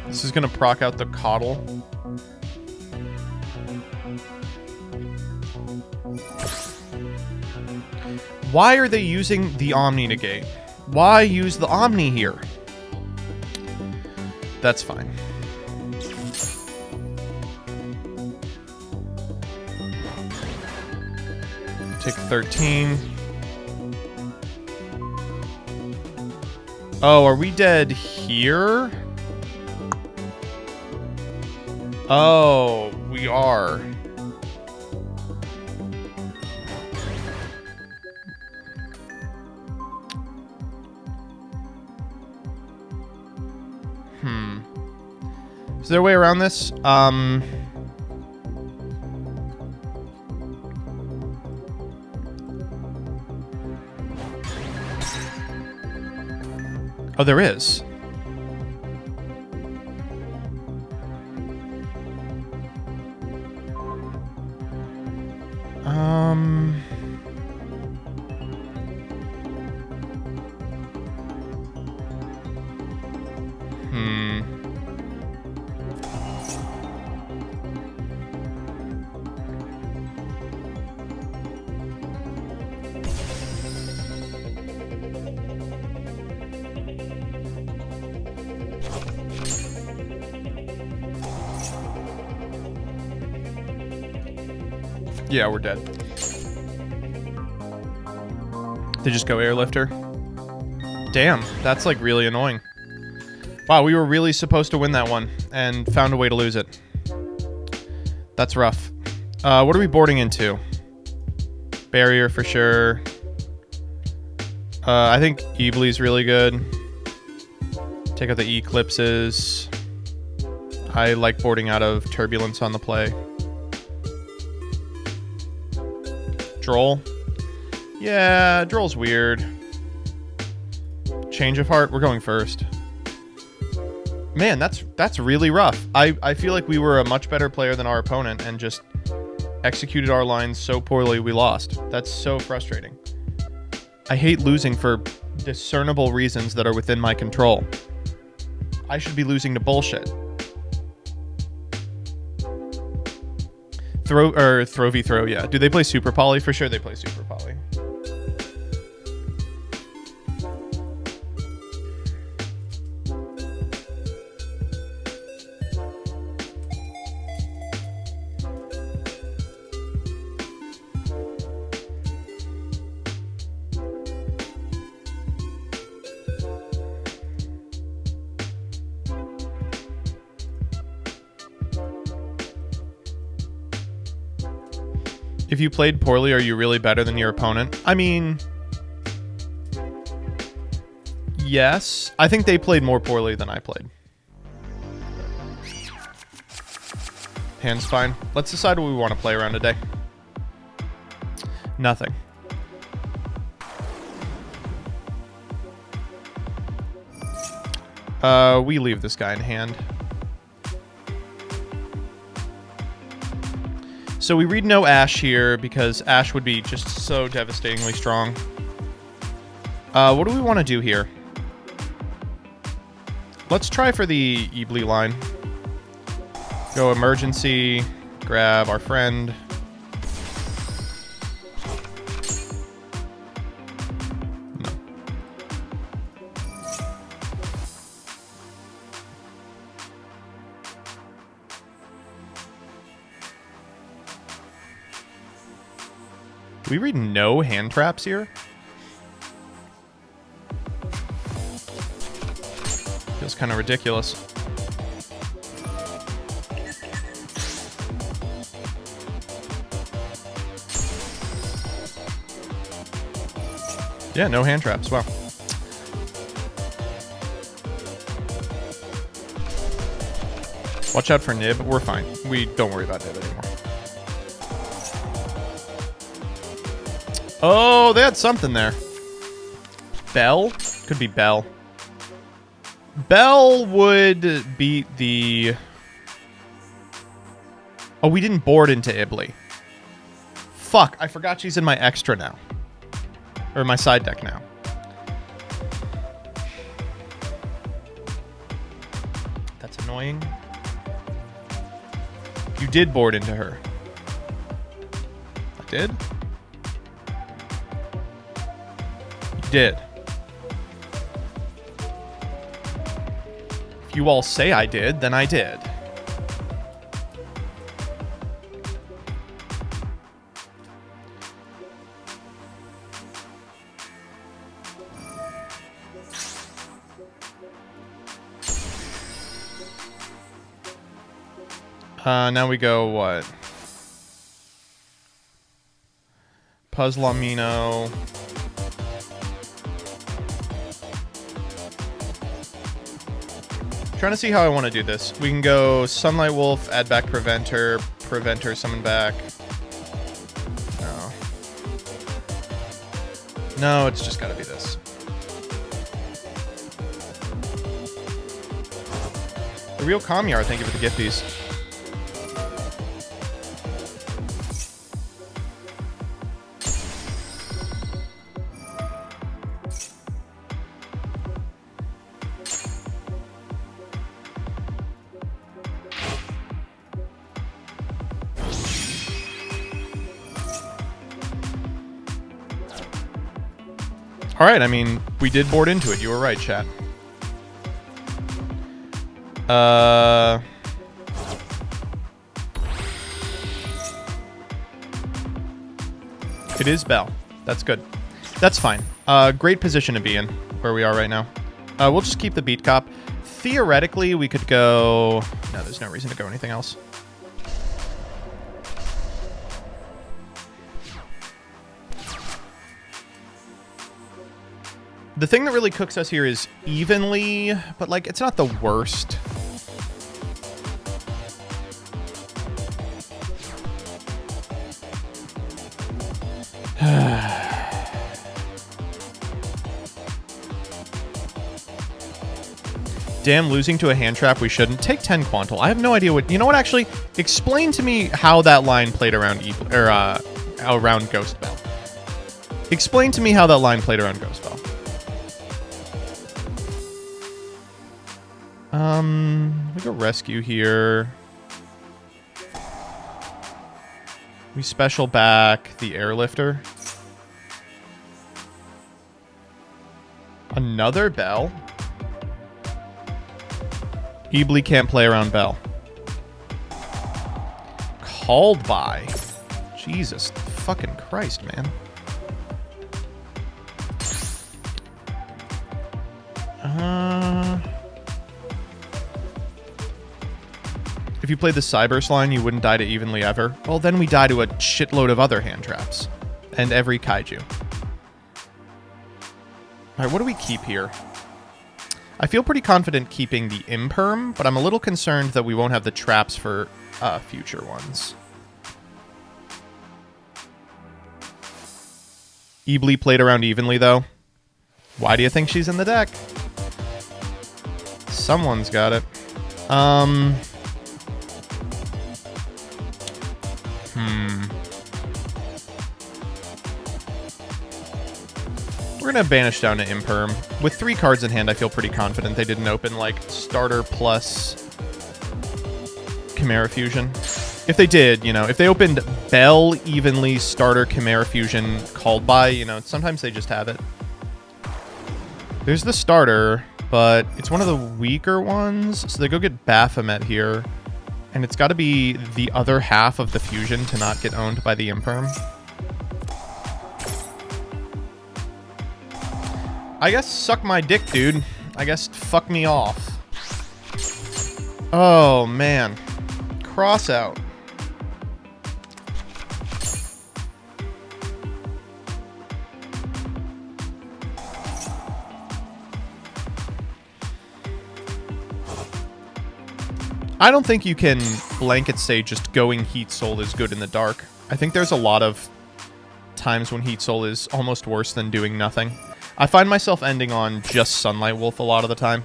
This is going to proc out the coddle. Why are they using the Omni negate? Why use the Omni here? That's fine. Take 13. Oh, are we dead here? Oh, we are. Is there a way around this? Oh, there is. Yeah, we're dead. They just go airlifter. Damn, that's like really annoying. Wow, we were really supposed to win that one and found a way to lose it. That's rough. What are we boarding into? Barrier for sure. I think Eevlee's really good. Take out the Eclipses. I like boarding out of Turbulence on the play. Droll. Yeah, Droll's weird. Change of Heart, we're going first. Man, that's really rough. I feel like we were a much better player than our opponent and just executed our lines so poorly we lost. That's so frustrating. I hate losing for discernible reasons that are within my control. I should be losing to bullshit. Throw v throw, yeah. Do they play Super Poly? For sure they play Super Poly. If you played poorly, are you really better than your opponent? I mean, yes. I think they played more poorly than I played. Hand's fine. Let's decide what we want to play around today. Nothing. We leave this guy in hand. So we read no Ash here because Ash would be just so devastatingly strong. What do we want to do here? Let's try for the Eebly line. Go emergency, grab our friend. No. Do we read no hand traps here? Feels kind of ridiculous. Yeah, no hand traps. Wow. Watch out for Nib. We're fine. We don't worry about Nib anymore. Oh, they had something there. Bell? Could be Bell. Bell would beat the... Oh, we didn't board into Ibli. Fuck, I forgot she's in my extra now. Or my side deck now. That's annoying. You did board into her. I did? You did. If you all say I did, then I did. Now we go, what? Puzzlamino. Trying to see how I want to do this. We can go Sunlight Wolf, add back Preventer, summon back. No. No, it's just got to be this. The real Kamyar, thank you for the gifties. All right, I mean, we did board into it. You were right, chat. It is Bell. That's good. That's fine. Great position to be in, where we are right now. We'll just keep the beat cop. Theoretically, we could go... No, there's no reason to go anything else. The thing that really cooks us here is evenly, but, like, it's not the worst. Damn, losing to a hand trap we shouldn't. Take 10 Quantal. I have no idea what... You know what, actually? Explain to me how that line played around around Ghost Bell. Explain to me how that line played around Ghost Bell. We go rescue here. We special back the airlifter. Another Bell? Ibli can't play around Bell. Called by. Jesus fucking Christ, man. If you played the Cyberse line, you wouldn't die to evenly ever. Well, then we die to a shitload of other hand traps. And every kaiju. Alright, what do we keep here? I feel pretty confident keeping the Imperm, but I'm a little concerned that we won't have the traps for future ones. Ibli played around evenly, though. Why do you think she's in the deck? Someone's got it. We're going to banish down to Imperm. With 3 cards in hand, I feel pretty confident they didn't open, like, starter plus Chimera Fusion. If they did, you know, if they opened Bell, evenly, starter, Chimera Fusion, called by, you know, sometimes they just have it. There's the starter, but it's one of the weaker ones, so they go get Baphomet here. And it's got to be the other half of the fusion to not get owned by the Imperm. I guess suck my dick, dude. I guess fuck me off. Oh, man. Cross out. I don't think you can blanket say just going Heat Soul is good in the dark. I think there's a lot of times when Heat Soul is almost worse than doing nothing. I find myself ending on just Sunlight Wolf a lot of the time.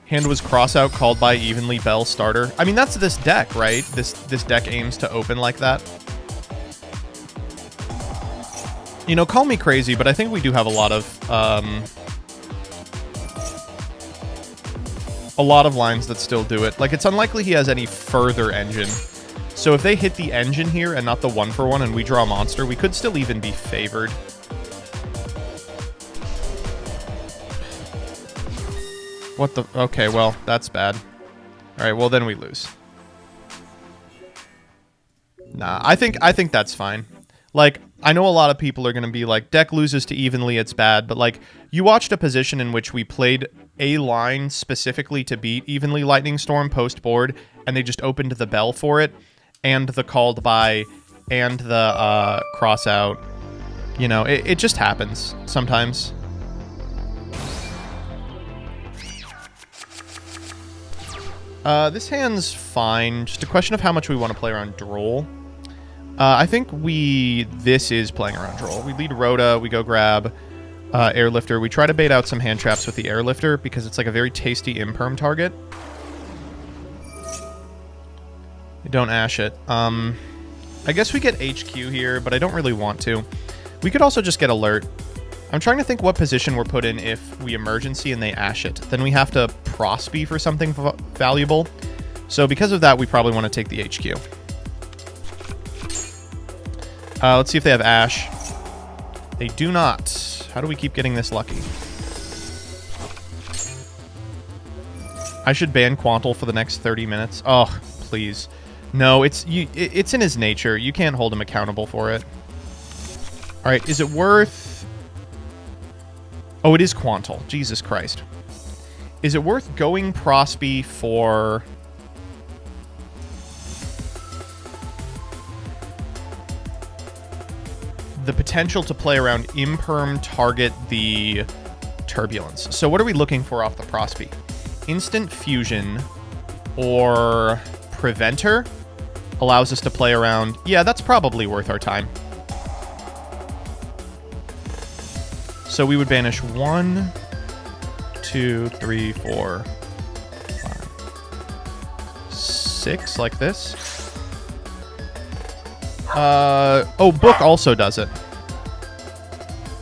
Hand was cross out, called by evenly Bell starter. I mean, that's this deck, right? This deck aims to open like that. You know, call me crazy, but I think we do have a lot of lines that still do it. Like, it's unlikely he has any further engine. So if they hit the engine here and not the 1-for-1 and we draw a monster, we could still even be favored. What the... Okay, well, that's bad. Alright, well, then we lose. Nah, I think that's fine. Like, I know a lot of people are going to be like, deck loses to evenly, it's bad. But, like, you watched a position in which we played a line specifically to beat evenly Lightning Storm post-board, and they just opened the Bell for it, and the called by, and the cross out. You know, it just happens sometimes. This hand's fine. Just a question of how much we want to play around Droll. I think this is playing around Droll. We lead Rhoda, we go grab Airlifter. We try to bait out some hand traps with the Airlifter because it's like a very tasty imperm target. We don't ash it. I guess we get HQ here, but I don't really want to. We could also just get Alert. I'm trying to think what position we're put in if we emergency and they ash it. Then we have to prosby for something valuable. So because of that, we probably want to take the HQ. Let's see if they have Ash. They do not. How do we keep getting this lucky? I should ban Quantal for the next 30 minutes. Oh, please. No, it's in his nature. You can't hold him accountable for it. All right, is it worth... Oh, it is Quantal. Jesus Christ. Is it worth going Prosby for... the potential to play around Imperm, target the Turbulence? So what are we looking for off the Prosby? Instant Fusion or Preventer allows us to play around... Yeah, that's probably worth our time. So we would banish 1, 2, 3, 4, 5, 6, like this. Oh, Book also does it.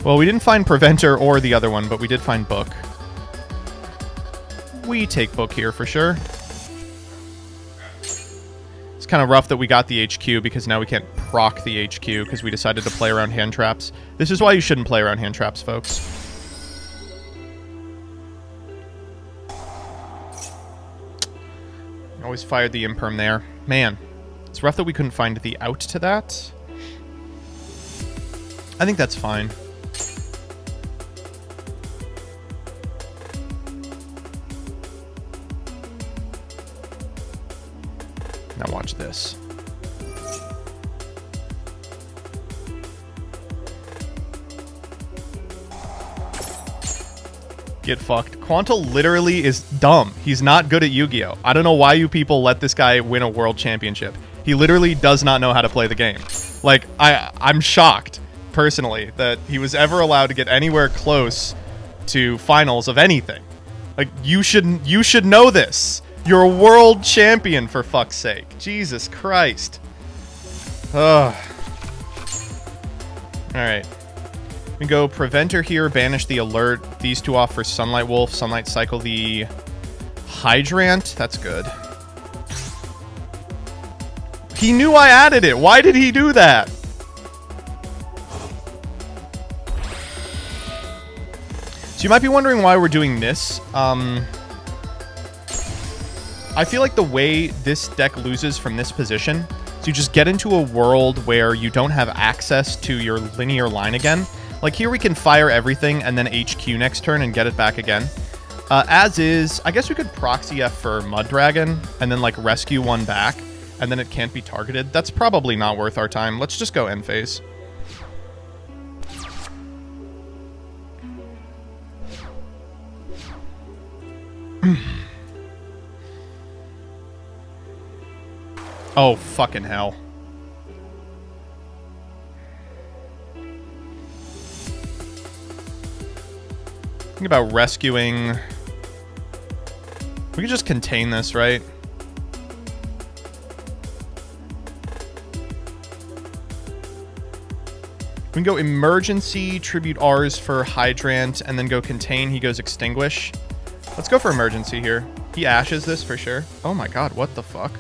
Well, we didn't find Preventer or the other one, but we did find Book. We take Book here for sure. It's kind of rough that we got the HQ because now we can't proc the HQ because we decided to play around hand traps. This is why you shouldn't play around hand traps, folks. Always fired the Imperm there. Man. It's rough that we couldn't find the out to that. I think that's fine. Now watch this. Get fucked. Quantal literally is dumb. He's not good at Yu-Gi-Oh! I don't know why you people let this guy win a world championship. He literally does not know how to play the game. Like, I'm shocked, personally, that he was ever allowed to get anywhere close to finals of anything. Like, you should know this. You're a world champion, for fuck's sake. Jesus Christ. Ugh. Alright. We go Preventer here, banish the Alert. These two off for Sunlight Wolf. Sunlight cycle the Hydrant. That's good. He knew I added it. Why did he do that? So you might be wondering why we're doing this. I feel like the way this deck loses from this position, so you just get into a world where you don't have access to your linear line again. Like here we can fire everything and then HQ next turn and get it back again. As is, I guess we could proxy F for Mud Dragon and then like rescue one back. And then it can't be targeted. That's probably not worth our time. Let's just go end phase. Oh, fucking hell. Think about rescuing. We could just contain this, right? We can go emergency, tribute R's for hydrant, and then go contain. He goes extinguish. Let's go for emergency here. He ashes this for sure. Oh my god, what the fuck?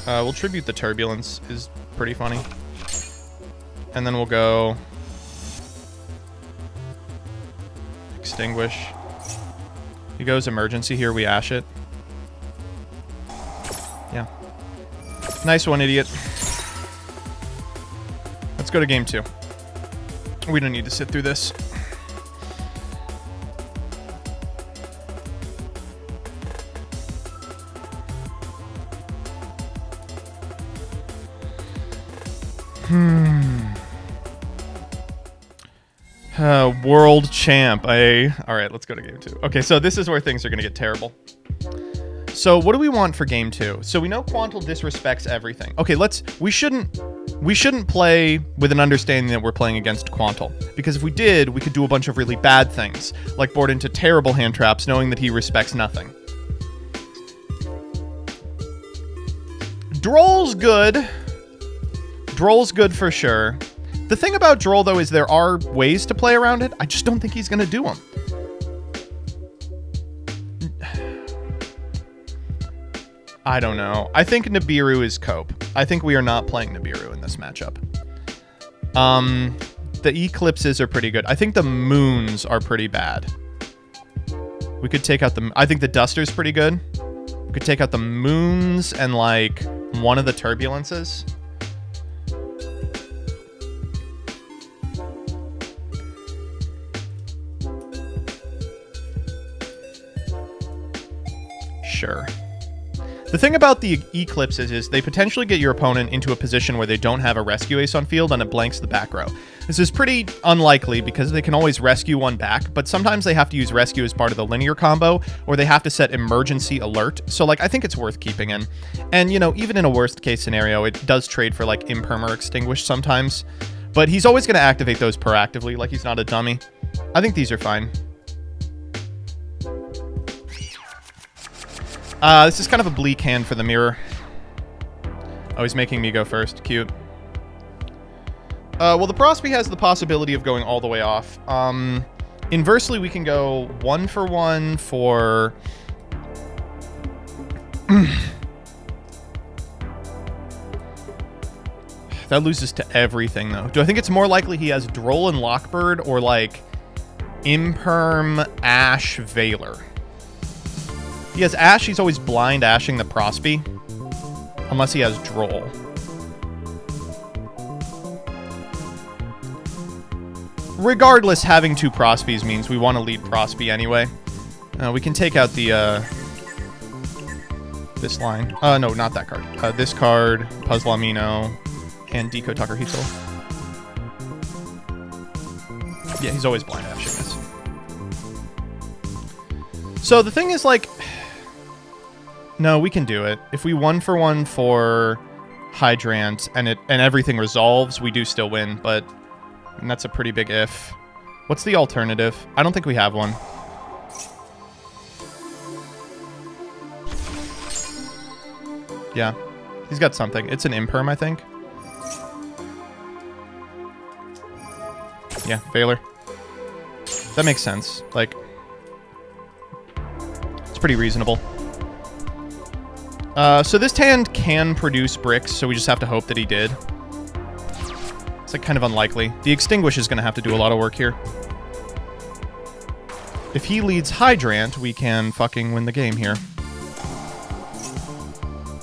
We'll tribute the turbulence, is pretty funny. And then we'll go extinguish. He goes emergency here, we ash it. Yeah. Nice one, idiot. Let's go to game 2. We don't need to sit through this. World champ. Alright, let's go to game 2. Okay, so this is where things are going to get terrible. So what do we want for game 2? So we know Quantal disrespects everything. Okay, we shouldn't play with an understanding that we're playing against Quantal. Because if we did, we could do a bunch of really bad things. Like board into terrible hand traps knowing that he respects nothing. Droll's good. Droll's good for sure. The thing about Droll, though, is there are ways to play around it. I just don't think he's going to do them. I don't know. I think Nibiru is cope. I think we are not playing Nibiru in this matchup. The eclipses are pretty good. I think the moons are pretty bad. We could take out the... I think the duster's pretty good. We could take out the moons and, like, one of the turbulences. Sure. The thing about the eclipses is they potentially get your opponent into a position where they don't have a rescue ace on field and it blanks the back row. This is pretty unlikely because they can always rescue one back, but sometimes they have to use rescue as part of the linear combo, or they have to set emergency alert. So, like, I think it's worth keeping in. And, you know, even in a worst case scenario, it does trade for, like, imperm or extinguish sometimes. But he's always going to activate those proactively, like he's not a dummy. I think these are fine. This is kind of a bleak hand for the mirror. Oh, he's making me go first. Cute. Well, the Prosby has the possibility of going all the way off. Inversely, we can go 1-for-1 for... That loses to everything, though. Do I think it's more likely he has Droll and Lockbird or, like, Imperm, Ash, Valor? He has Ash, he's always blind ashing the Prosby. Unless he has Droll. Regardless, having 2 Prosbys means we want to lead Prosby anyway. We can take out the, this line. No, not that card. This card, Puzzle Amino, and Deco Takahito. Yeah, he's always blind ashing this. So the thing is, like... No, we can do it. If we 1-for-1 for Hydrant and everything resolves, we do still win, but that's a pretty big if. What's the alternative? I don't think we have one. Yeah, he's got something. It's an imperm, I think. Yeah, Valor. That makes sense. Like, it's pretty reasonable. So this hand can produce bricks, so we just have to hope that he did. It's like kind of unlikely. The Extinguish is going to have to do a lot of work here. If he leads Hydrant, we can fucking win the game here.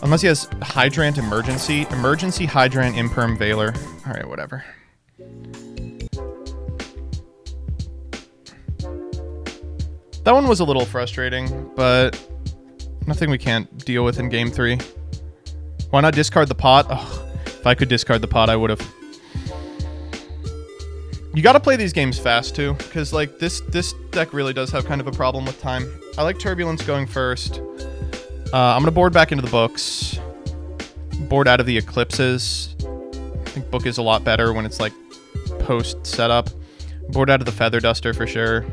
Unless he has Hydrant Emergency. Emergency, Hydrant, Imperm, Valor. Alright, whatever. That one was a little frustrating, but... nothing we can't deal with in game 3. Why not discard the pot? Oh, if I could discard the pot, I would have. You got to play these games fast too, because like this deck really does have kind of a problem with time. I like Turbulence going first. I'm gonna board back into the books. Board out of the Eclipses. I think book is a lot better when it's like post setup. Board out of the Feather Duster for sure.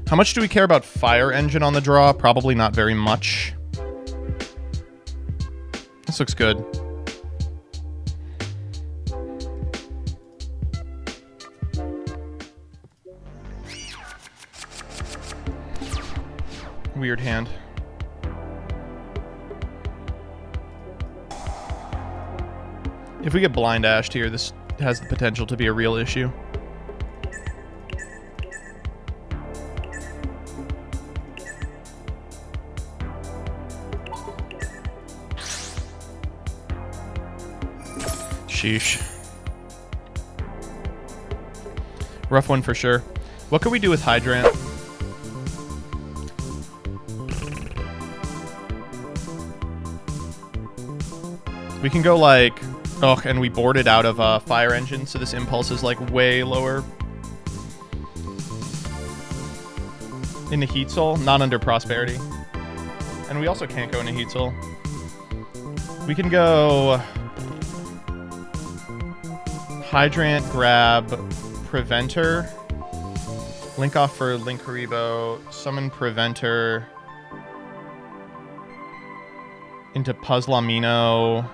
How much do we care about Fire Engine on the draw? Probably not very much. This looks good. Weird hand. If we get blind ashed here, this has the potential to be a real issue. Sheesh. Rough one for sure. What could we do with Hydrant? We can go like... Oh, and we boarded out of Fire Engine, so this Impulse is like way lower. Into Heat Soul, not under Prosperity. And we also can't go into Heat Soul. We can go... Hydrant, grab, Preventer, link off for Link Haribo, summon Preventer into Puzzlamino,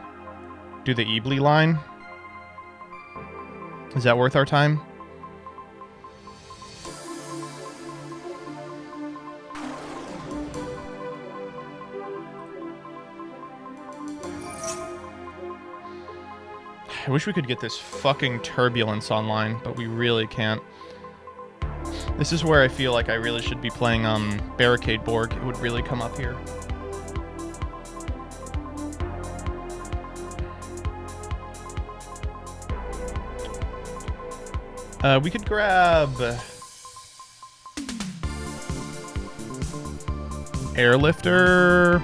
do the Eebly line. Is that worth our time? I wish we could get this fucking Turbulence online, but we really can't. This is where I feel like I really should be playing Barricade Borg. It would really come up here. We could grab... Airlifter?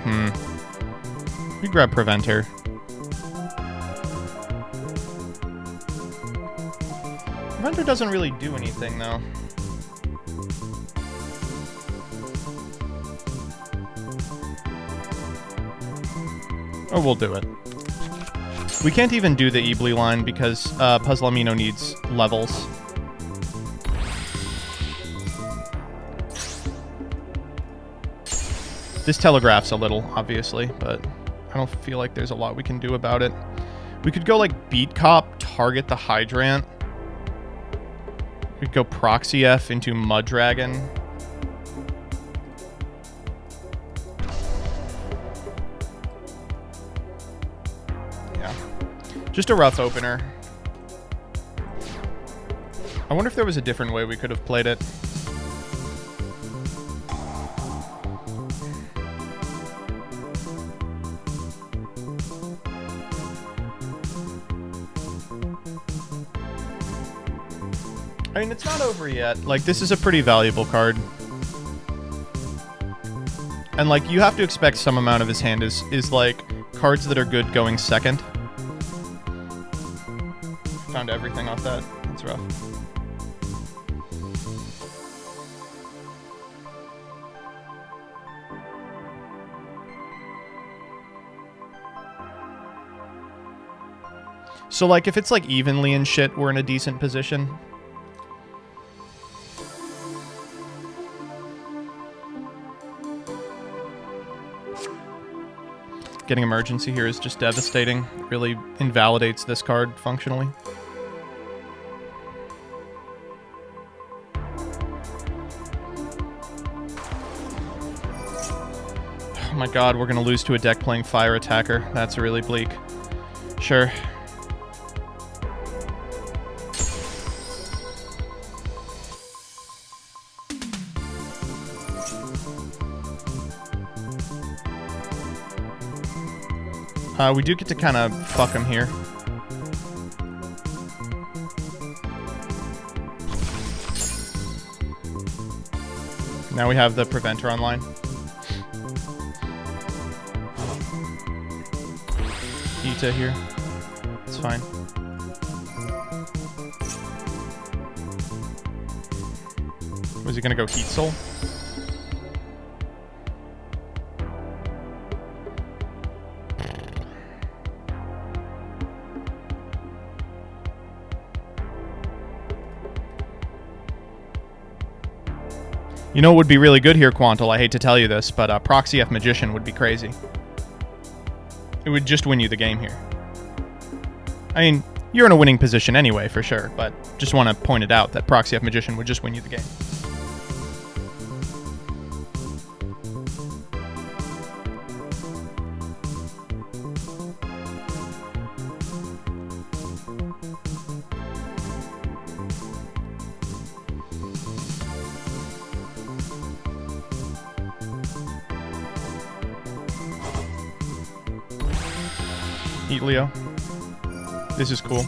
We could grab Preventer. Preventer doesn't really do anything, though. Oh, we'll do it. We can't even do the Eebly line because Puzzlamino needs levels. This telegraphs a little, obviously, but I don't feel like there's a lot we can do about it. We could go, like, Beat Cop, target the Hydrant. We could go Proxy F into Mud Dragon. Yeah. Just a rough opener. I wonder if there was a different way we could have played it. I mean, it's not over yet. Like, this is a pretty valuable card. And, like, you have to expect some amount of his hand is like, cards that are good going second. Found everything off that. That's rough. So, like, if it's, like, evenly and shit, we're in a decent position. Getting Emergency here is just devastating. It really invalidates this card functionally. Oh my god, we're gonna lose to a deck playing Fire Attacker. That's really bleak. Sure. We do get to kind of fuck him here. Now we have the Preventer online. Vegeta here. It's fine. Was he gonna go Heat Soul? You know what would be really good here, Quantal? I hate to tell you this, but Proxy F Magician would be crazy. It would just win you the game here. I mean, you're in a winning position anyway, for sure, but just want to point it out that Proxy F Magician would just win you the game. Eat Leo. This is cool.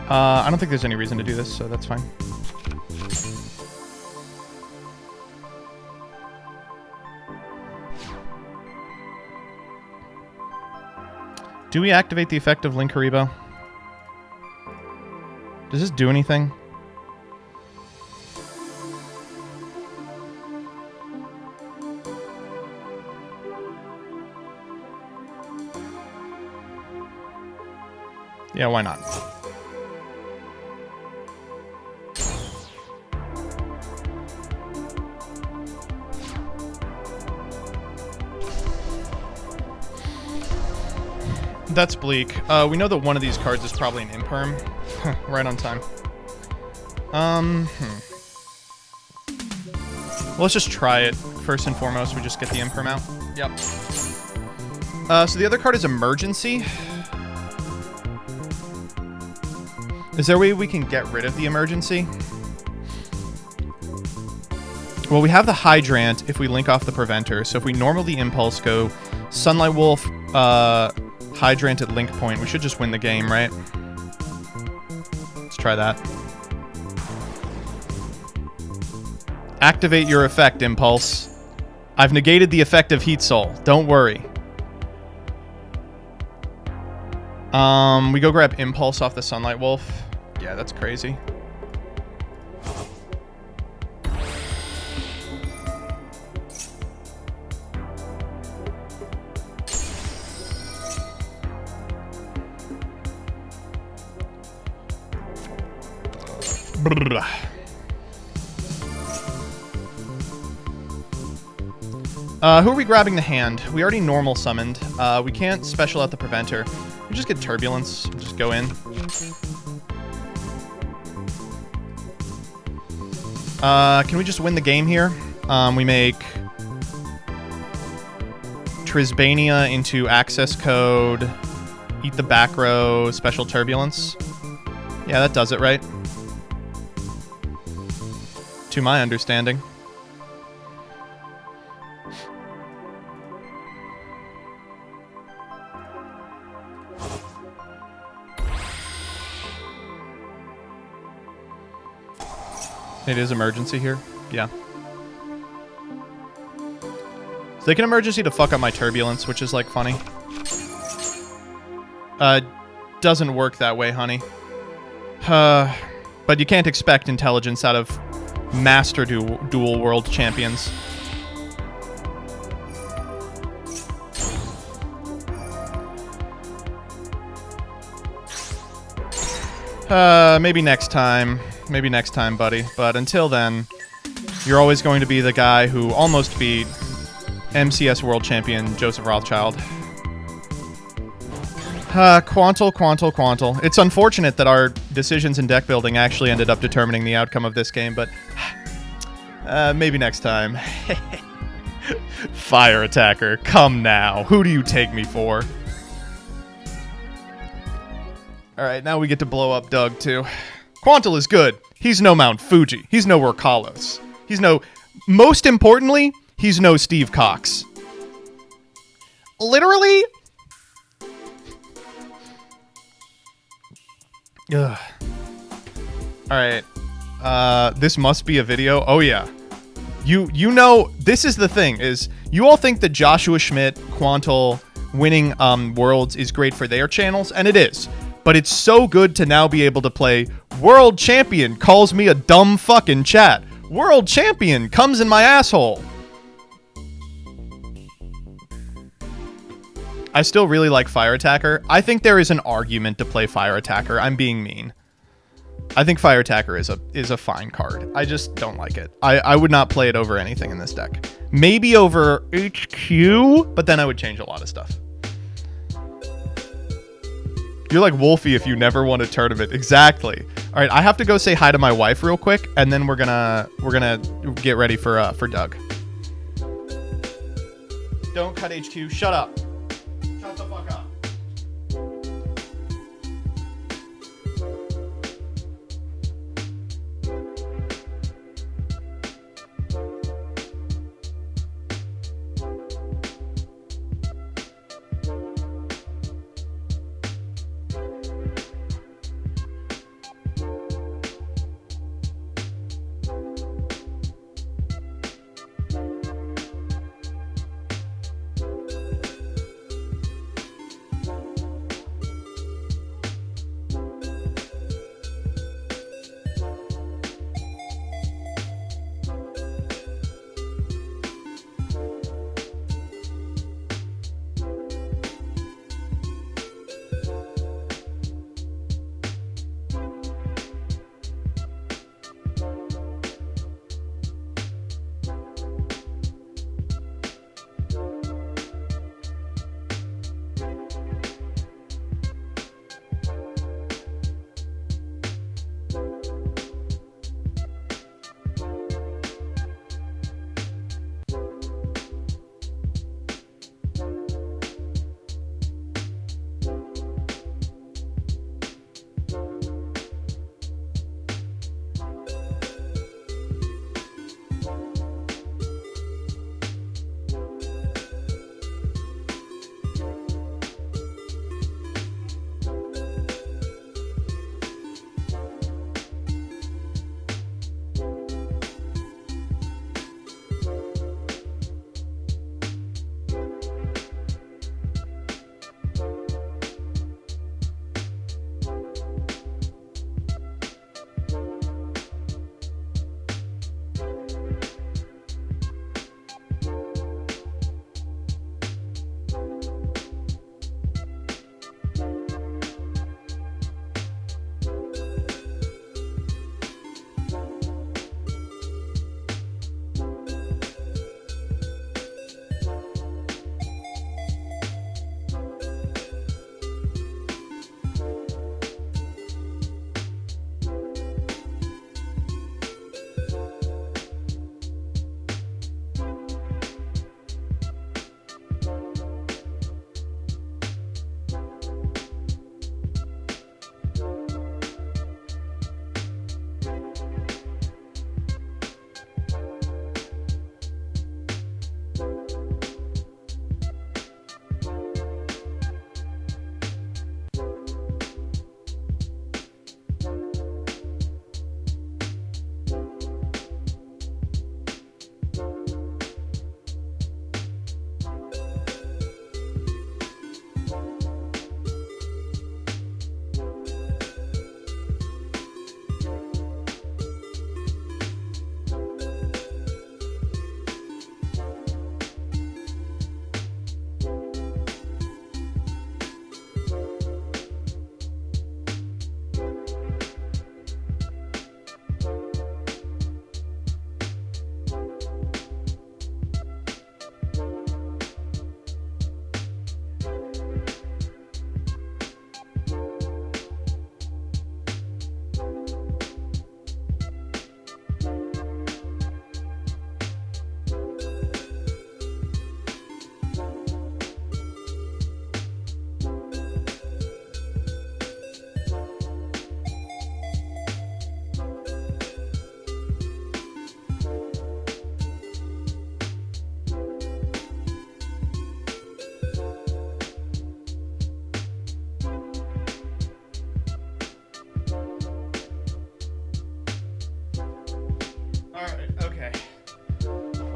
I don't think there's any reason to do this, so that's fine. Do we activate the effect of Link Haribo? Does this do anything? Yeah, why not? That's bleak. We know that one of these cards is probably an Imperm. Right on time. Well, let's just try it. First and foremost, we just get the Imperm out. Yep. So the other card is Emergency. Is there a way we can get rid of the Emergency? Well, we have the Hydrant if we link off the Preventer. So if we normally Impulse go Sunlight Wolf, Hydrant at Link Point, we should just win the game, right? Let's try that. Activate your effect, Impulse. I've negated the effect of Heat Soul. Don't worry. We go grab Impulse off the Sunlight Wolf. Yeah, that's crazy. Who are we grabbing the hand? We already normal summoned. We can't special out the Preventer. We just get Turbulence. Just go in. Can we just win the game here? We make Trisbania into access code. Eat the back row. Special Turbulence. Yeah, that does it, right? To my understanding. It is Emergency here. Yeah. So they can Emergency to fuck up my Turbulence, which is, like, funny. Doesn't work that way, honey. But you can't expect intelligence out of Master Duel World Champions. Maybe next time. Maybe next time, buddy. But until then, you're always going to be the guy who almost beat MCS World Champion Joseph Rothschild. Quantal. It's unfortunate that our decisions in deck building actually ended up determining the outcome of this game, but maybe next time. Fire Attacker, come now. Who do you take me for? Alright, now we get to blow up Doug, too. Quantal is good. He's no Mount Fuji. He's no Urkalos. He's no... Most importantly, he's no Steve Cox. Literally... Ugh. Alright. This must be a video. Oh, yeah. You know... This is the thing, is... You all think that Joshua Schmidt, Quantal, winning worlds is great for their channels, and it is. But it's so good to now be able to play World Champion calls me a dumb fucking chat. World Champion comes in my asshole. I still really like Fire Attacker. I think there is an argument to play Fire Attacker. I'm being mean. I think Fire Attacker is a fine card. I just don't like it. I would not play it over anything in this deck. Maybe over HQ, but then I would change a lot of stuff. You're like Wolfie if you never won a tournament. Exactly. All right, I have to go say hi to my wife real quick, and then we're gonna get ready for Doug. Don't cut HQ. Shut up. Shut the fuck up.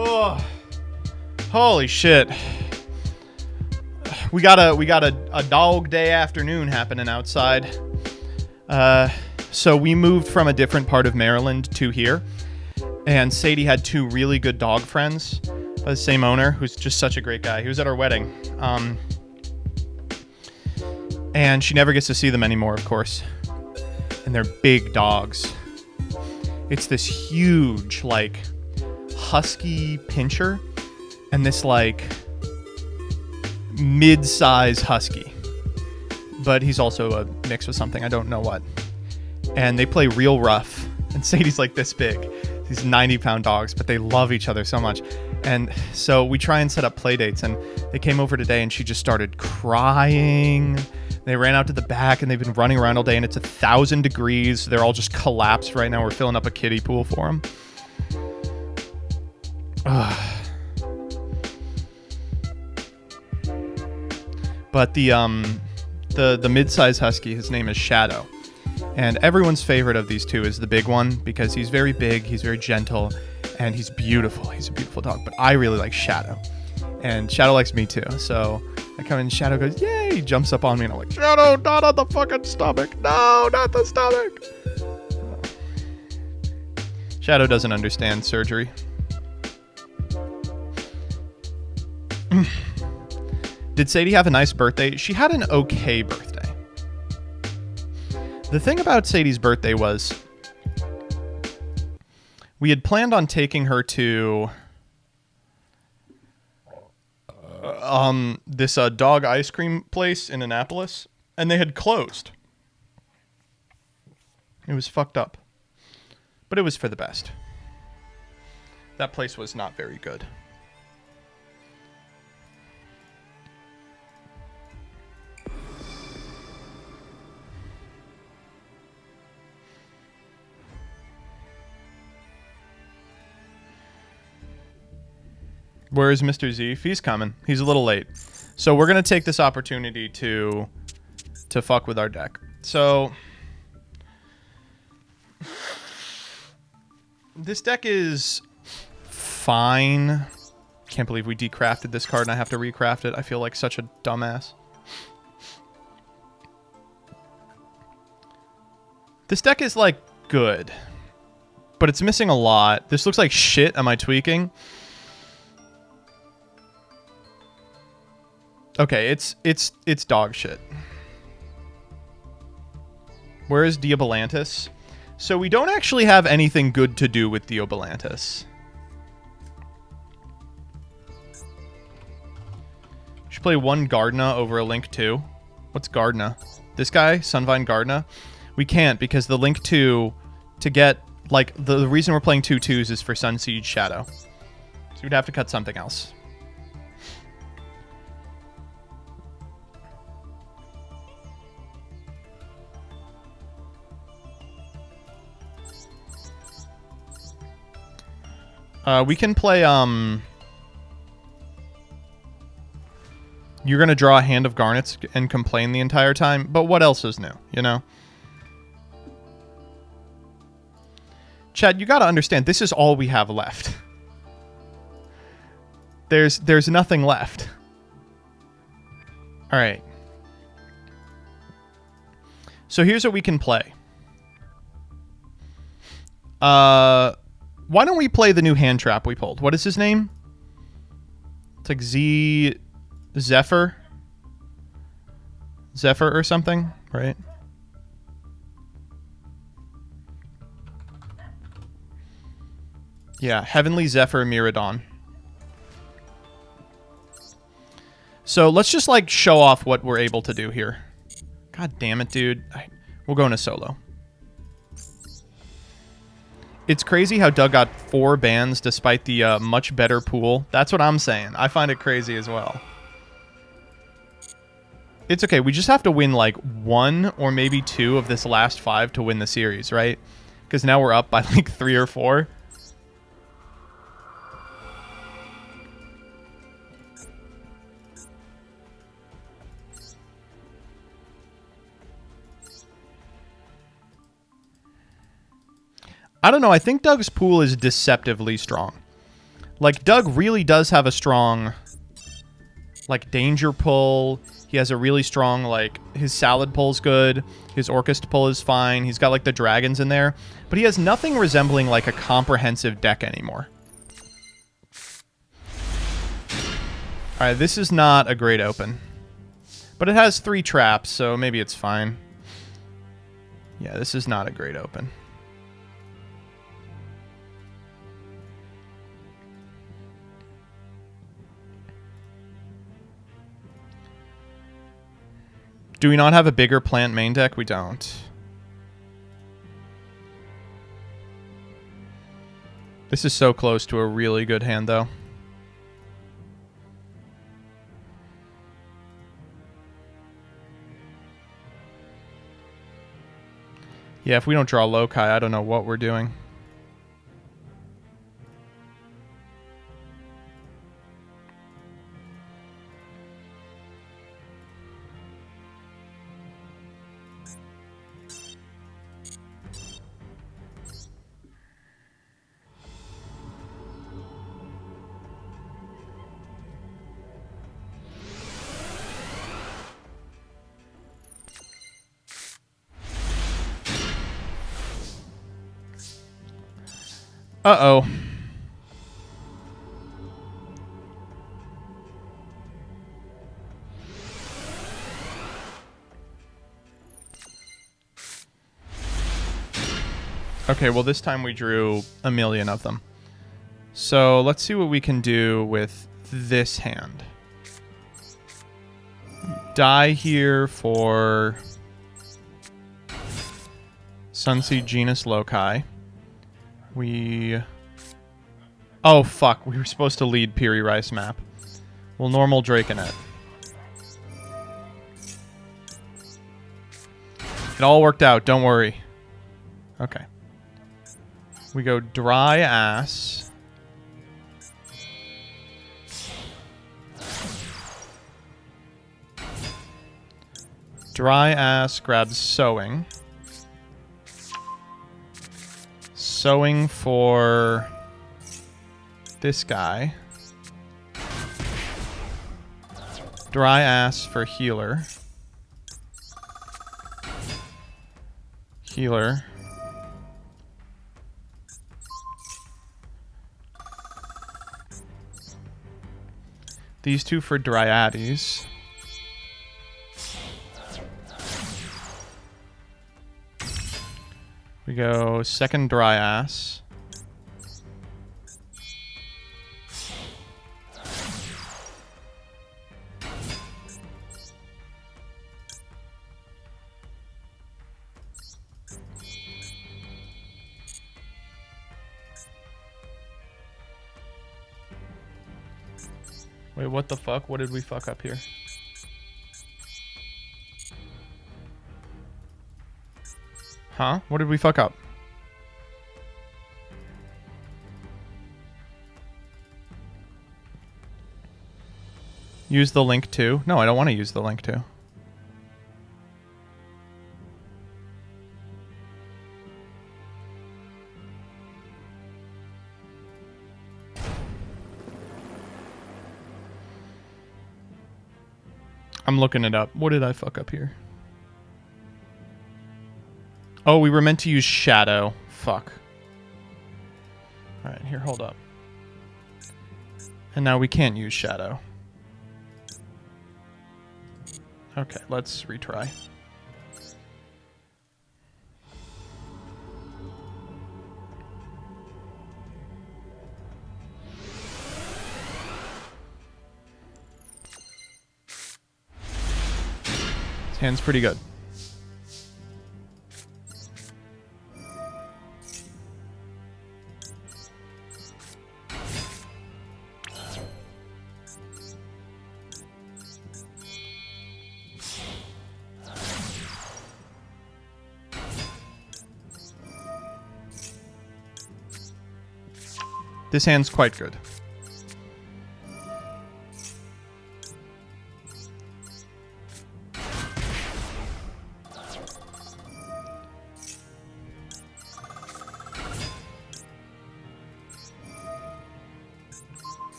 Oh, holy shit. we got a dog day afternoon happening outside. So we moved from a different part of Maryland to here, and Sadie had two really good dog friends by the same owner, who's just such a great guy. He was at our wedding, and she never gets to see them anymore, of course. And they're big dogs. It's this huge, like, husky pinscher, and this, like, mid-size husky. But he's also a mix with something, I don't know what. And they play real rough. And Sadie's like this big. These 90-pound dogs, but they love each other so much. And so we try and set up play dates, and they came over today, and she just started crying. They ran out to the back, and they've been running around all day, and it's 1,000 degrees. They're all just collapsed right now. We're filling up a kiddie pool for them. But the mid-size husky, his name is Shadow. And everyone's favorite of these two is the big one because he's very big, he's very gentle, and he's beautiful. He's a beautiful dog. But I really like Shadow. And Shadow likes me too. So I come in and Shadow goes, yay! He jumps up on me and I'm like, Shadow, not on the fucking stomach. No, not the stomach. Shadow doesn't understand surgery. Did Sadie have a nice birthday? She had an okay birthday. The thing about Sadie's birthday was we had planned on taking her to this dog ice cream place in Annapolis, and they had closed. It was fucked up. But it was for the best. That place was not very good. Where is Mr. Z? He's coming. He's a little late. So we're going to take this opportunity to fuck with our deck. So this deck is fine. Can't believe we decrafted this card and I have to recraft it. I feel like such a dumbass. This deck is like good, but it's missing a lot. This looks like shit. Am I tweaking? Okay, it's dog shit. Where is Diabolantis? So we don't actually have anything good to do with Diabolantis. Should play one Gardna over a Link 2. What's Gardna? This guy? Sunvine Gardna? We can't because the Link 2 to get, like, the reason we're playing 2/2s is for Sun Siege Shadow. So we'd have to cut something else. We can play, you're going to draw a hand of Garnets and complain the entire time, but what else is new, you know? Chad, you got to understand, this is all we have left. There's nothing left. All right. So here's what we can play. Why don't we play the new hand trap we pulled? What is his name? It's like Zephyr or something, right? Yeah, Heavenly Zephyr Miradon. So let's just like show off what we're able to do here. God damn it, dude. We'll go into solo. It's crazy how Doug got 4 bans despite the much better pool. That's what I'm saying. I find it crazy as well. It's okay. We just have to win like 1 or maybe 2 of this last 5 to win the series, right? Because now we're up by like 3 or 4. I don't know. I think Doug's pool is deceptively strong. Like, Doug really does have a strong like danger pull. He has a really strong, like, his salad pull's good. His Orchest pull is fine. He's got like the dragons in there, but he has nothing resembling like a comprehensive deck anymore. All right, this is not a great open, but it has 3 traps, so maybe it's fine. Yeah, this is not a great open. Do we not have a bigger plant main deck? We don't. This is so close to a really good hand, though. Yeah, if we don't draw Loci, I don't know what we're doing. Uh-oh. Okay, well this time we drew a million of them. So let's see what we can do with this hand. Die here for Sunseed Genus Loci. Oh, fuck. We were supposed to lead Piri Rice map. Well, normal Draconet. It all worked out. Don't worry. Okay. We go Dry Ass. Dry Ass grabs Sowing. Sowing for this guy. Dry Ass for Healer. Healer. These 2 for Dryades. We go second Dry Ass. Wait, what the fuck? What did we fuck up here? Huh? What did we fuck up? Use the link too? No, I don't want to use the link too. I'm looking it up. What did I fuck up here? Oh, we were meant to use Shadow. Fuck. Alright, here, hold up. And now we can't use Shadow. Okay, let's retry. This hand's pretty good. This hand's quite good.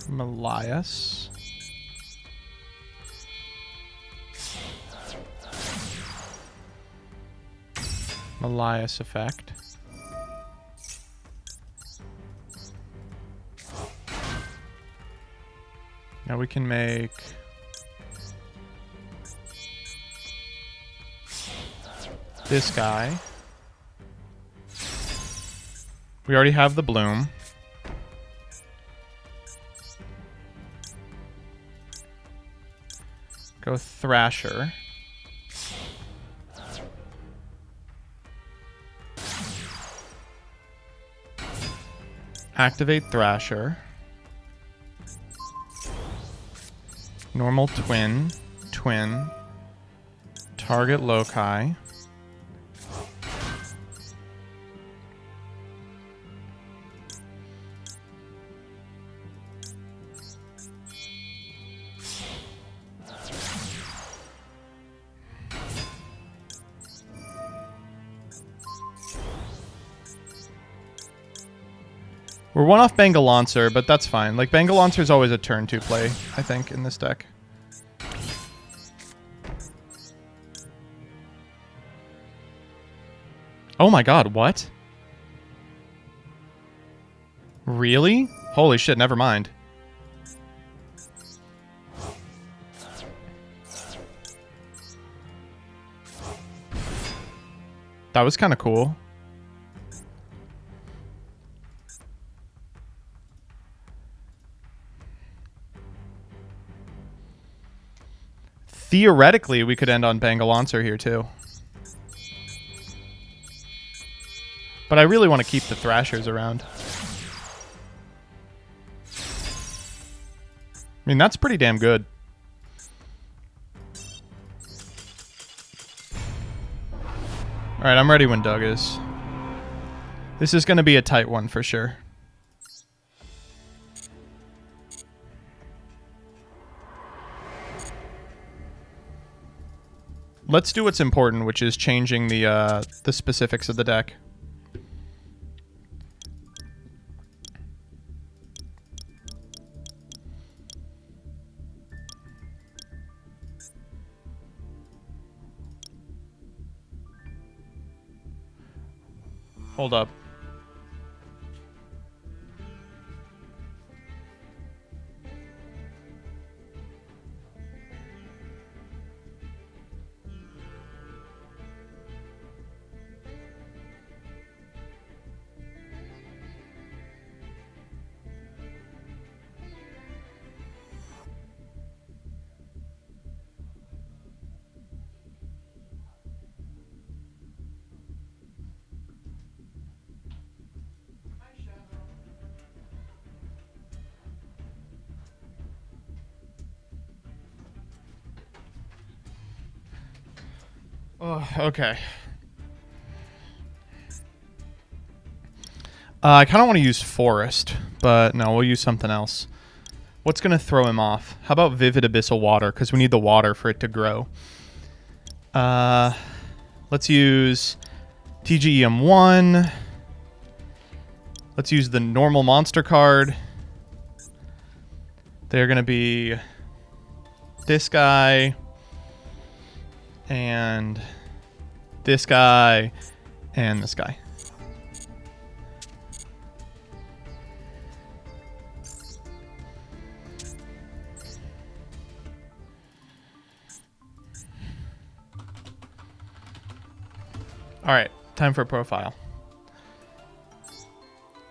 Malias. Malias effect. Now we can make this guy. We already have the bloom. Go Thrasher. Activate Thrasher. Normal twin. Twin. Target loci. We're one off Bangaloncer, but that's fine. Like, Bangaloncer is always a turn 2 play, I think, in this deck. Oh my god, what? Really? Holy shit, never mind. That was kind of cool. Theoretically, we could end on Bangaloncer here, too. But I really want to keep the Thrashers around. I mean, that's pretty damn good. Alright, I'm ready when Doug is. This is going to be a tight one for sure. Let's do what's important, which is changing the specifics of the deck. Hold up. Oh, okay. I kind of want to use Forest, but no, we'll use something else. What's going to throw him off? How about Vivid Abyssal Water? Because we need the water for it to grow. Let's use TGEM1. Let's use the normal monster card. They're going to be this guy. And this guy, and this guy. All right, time for a profile.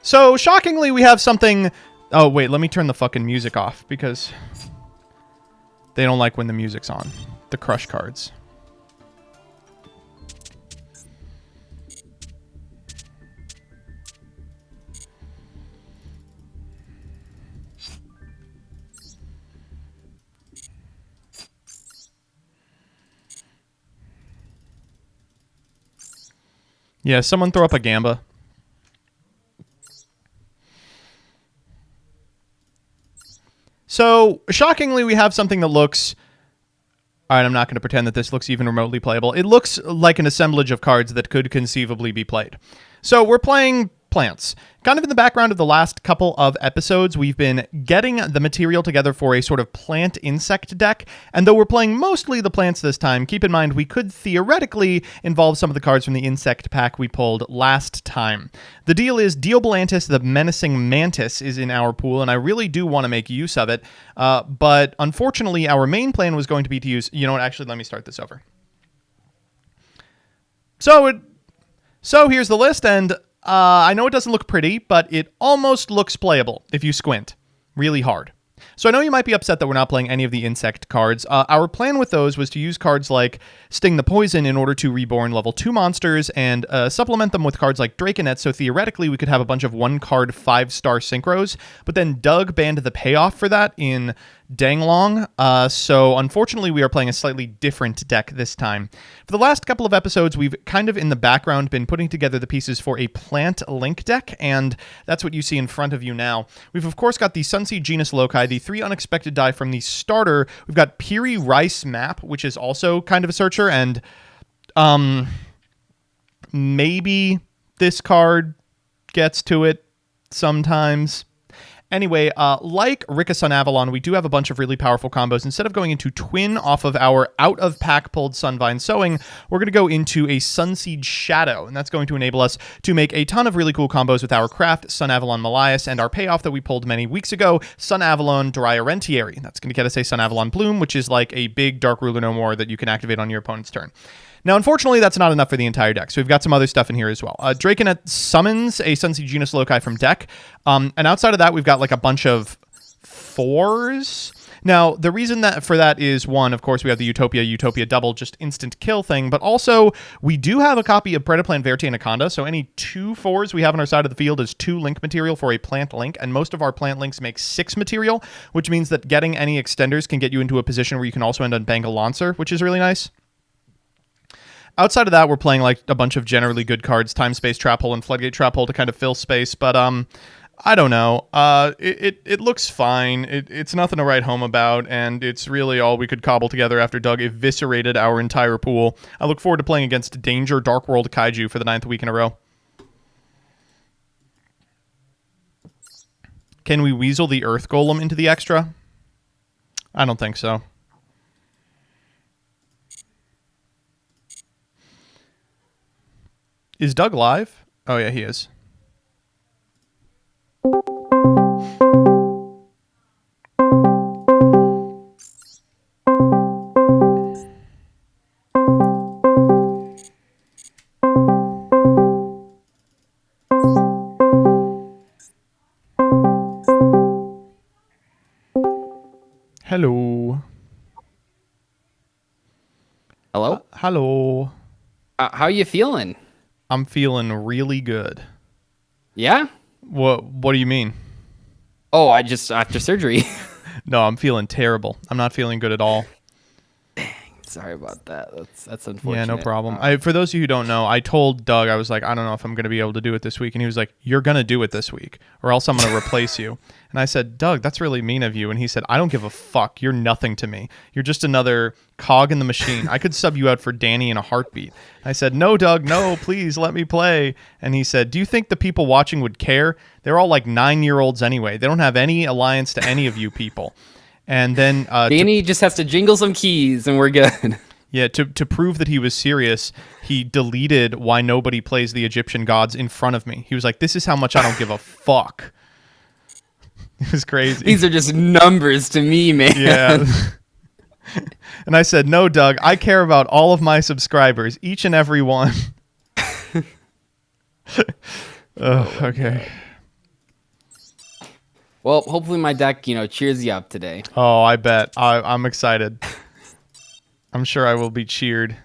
So, shockingly, we have something... Oh, wait, let me turn the fucking music off, because they don't like when the music's on. The crush cards. Yeah, someone throw up a Gamba. So, shockingly, we have something that looks... Alright, I'm not going to pretend that this looks even remotely playable. It looks like an assemblage of cards that could conceivably be played. So, we're playing plants. Kind of in the background of the last couple of episodes, we've been getting the material together for a sort of plant insect deck, and though we're playing mostly the plants this time, keep in mind we could theoretically involve some of the cards from the insect pack we pulled last time. The deal is Diobalantis, the menacing mantis, is in our pool, and I really do want to make use of it, but unfortunately our main plan was going to be to use... You know what, actually, let me start this over. So here's the list, and I know it doesn't look pretty, but it almost looks playable if you squint really hard. So I know you might be upset that we're not playing any of the insect cards. Our plan with those was to use cards like Sting the Poison in order to reborn level 2 monsters and supplement them with cards like Draconet, so theoretically we could have a bunch of 1-card 5-star synchros, but then Doug banned the payoff for that in Danglong, so unfortunately we are playing a slightly different deck this time. For the last couple of episodes, we've kind of in the background been putting together the pieces for a plant link deck, and that's what you see in front of you now. We've of course got the Sunseed Genus Loci, the 3 unexpected die from the starter. We've got Piri Rice Map, which is also kind of a searcher, and maybe this card gets to it sometimes. Anyway, like Rika Sun Avalon, we do have a bunch of really powerful combos. Instead of going into Twin off of our out-of-pack pulled Sunvine Sowing, we're going to go into a Sunseed Shadow, and that's going to enable us to make a ton of really cool combos with our craft, Sun Avalon Malias, and our payoff that we pulled many weeks ago, Sun Avalon Dryarentiary. That's going to get us a Sun Avalon Bloom, which is like a big Dark Ruler No More that you can activate on your opponent's turn. Now, unfortunately, that's not enough for the entire deck, so we've got some other stuff in here as well. Draconet summons a Sunseed Genus Loci from deck, and outside of that, we've got like a bunch of 4s. Now, the reason that for that is, one, of course, we have the Utopia double, just instant kill thing, but also we do have a copy of Predaplant Verte Anaconda, so any 2 4s we have on our side of the field is 2 link material for a plant link, and most of our plant links make 6 material, which means that getting any extenders can get you into a position where you can also end on Bengal Lancer, which is really nice. Outside of that, we're playing like a bunch of generally good cards, Time Space Trap Hole and Floodgate Trap Hole to kind of fill space, but I don't know. It looks fine. It's nothing to write home about, and it's really all we could cobble together after Doug eviscerated our entire pool. I look forward to playing against Danger Dark World Kaiju for the 9th week in a row. Can we weasel the Earth Golem into the extra? I don't think so. Is Doug live? Oh, yeah, he is. Hello. Hello? Hello. How are you feeling? I'm feeling really good. Yeah? What do you mean? Oh, I just after surgery. No, I'm feeling terrible. I'm not feeling good at all. Sorry about that. That's unfortunate. Yeah, no problem. For those of you who don't know, I told Doug, I was like, I don't know if I'm going to be able to do it this week. And he was like, you're going to do it this week, or else I'm going to replace you. And I said, Doug, that's really mean of you. And he said, I don't give a fuck. You're nothing to me. You're just another cog in the machine. I could sub you out for Danny in a heartbeat. I said, no, Doug, no, please let me play. And he said, do you think the people watching would care? They're all like 9-year-olds anyway. They don't have any alliance to any of you people. And then Danny just has to jingle some keys and we're good. Yeah, to prove that he was serious, he deleted Why Nobody Plays the Egyptian Gods in front of me. He was like, this is how much I don't give a fuck. It was crazy. These are just numbers to me, man. Yeah. And I said, no, Doug, I care about all of my subscribers, each and every one. Okay. Well, hopefully my deck, cheers you up today. Oh, I bet. I'm excited. I'm sure I will be cheered.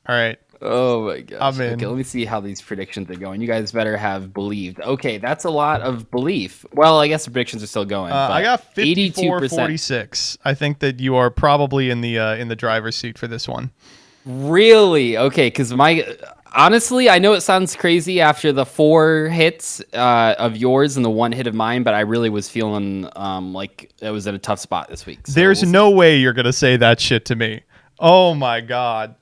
All right. Oh my gosh. I'm in. Okay, let me see how these predictions are going. You guys better have believed. Okay, that's a lot of belief. Well, I guess the predictions are still going. I got 82%. 54-46. I think that you are probably in the driver's seat for this one. Really? Okay, because honestly, I know it sounds crazy after the 4 hits of yours and the 1 hit of mine, but I really was feeling like it was in a tough spot this week. So There's no way you're going to say that shit to me. Oh my God.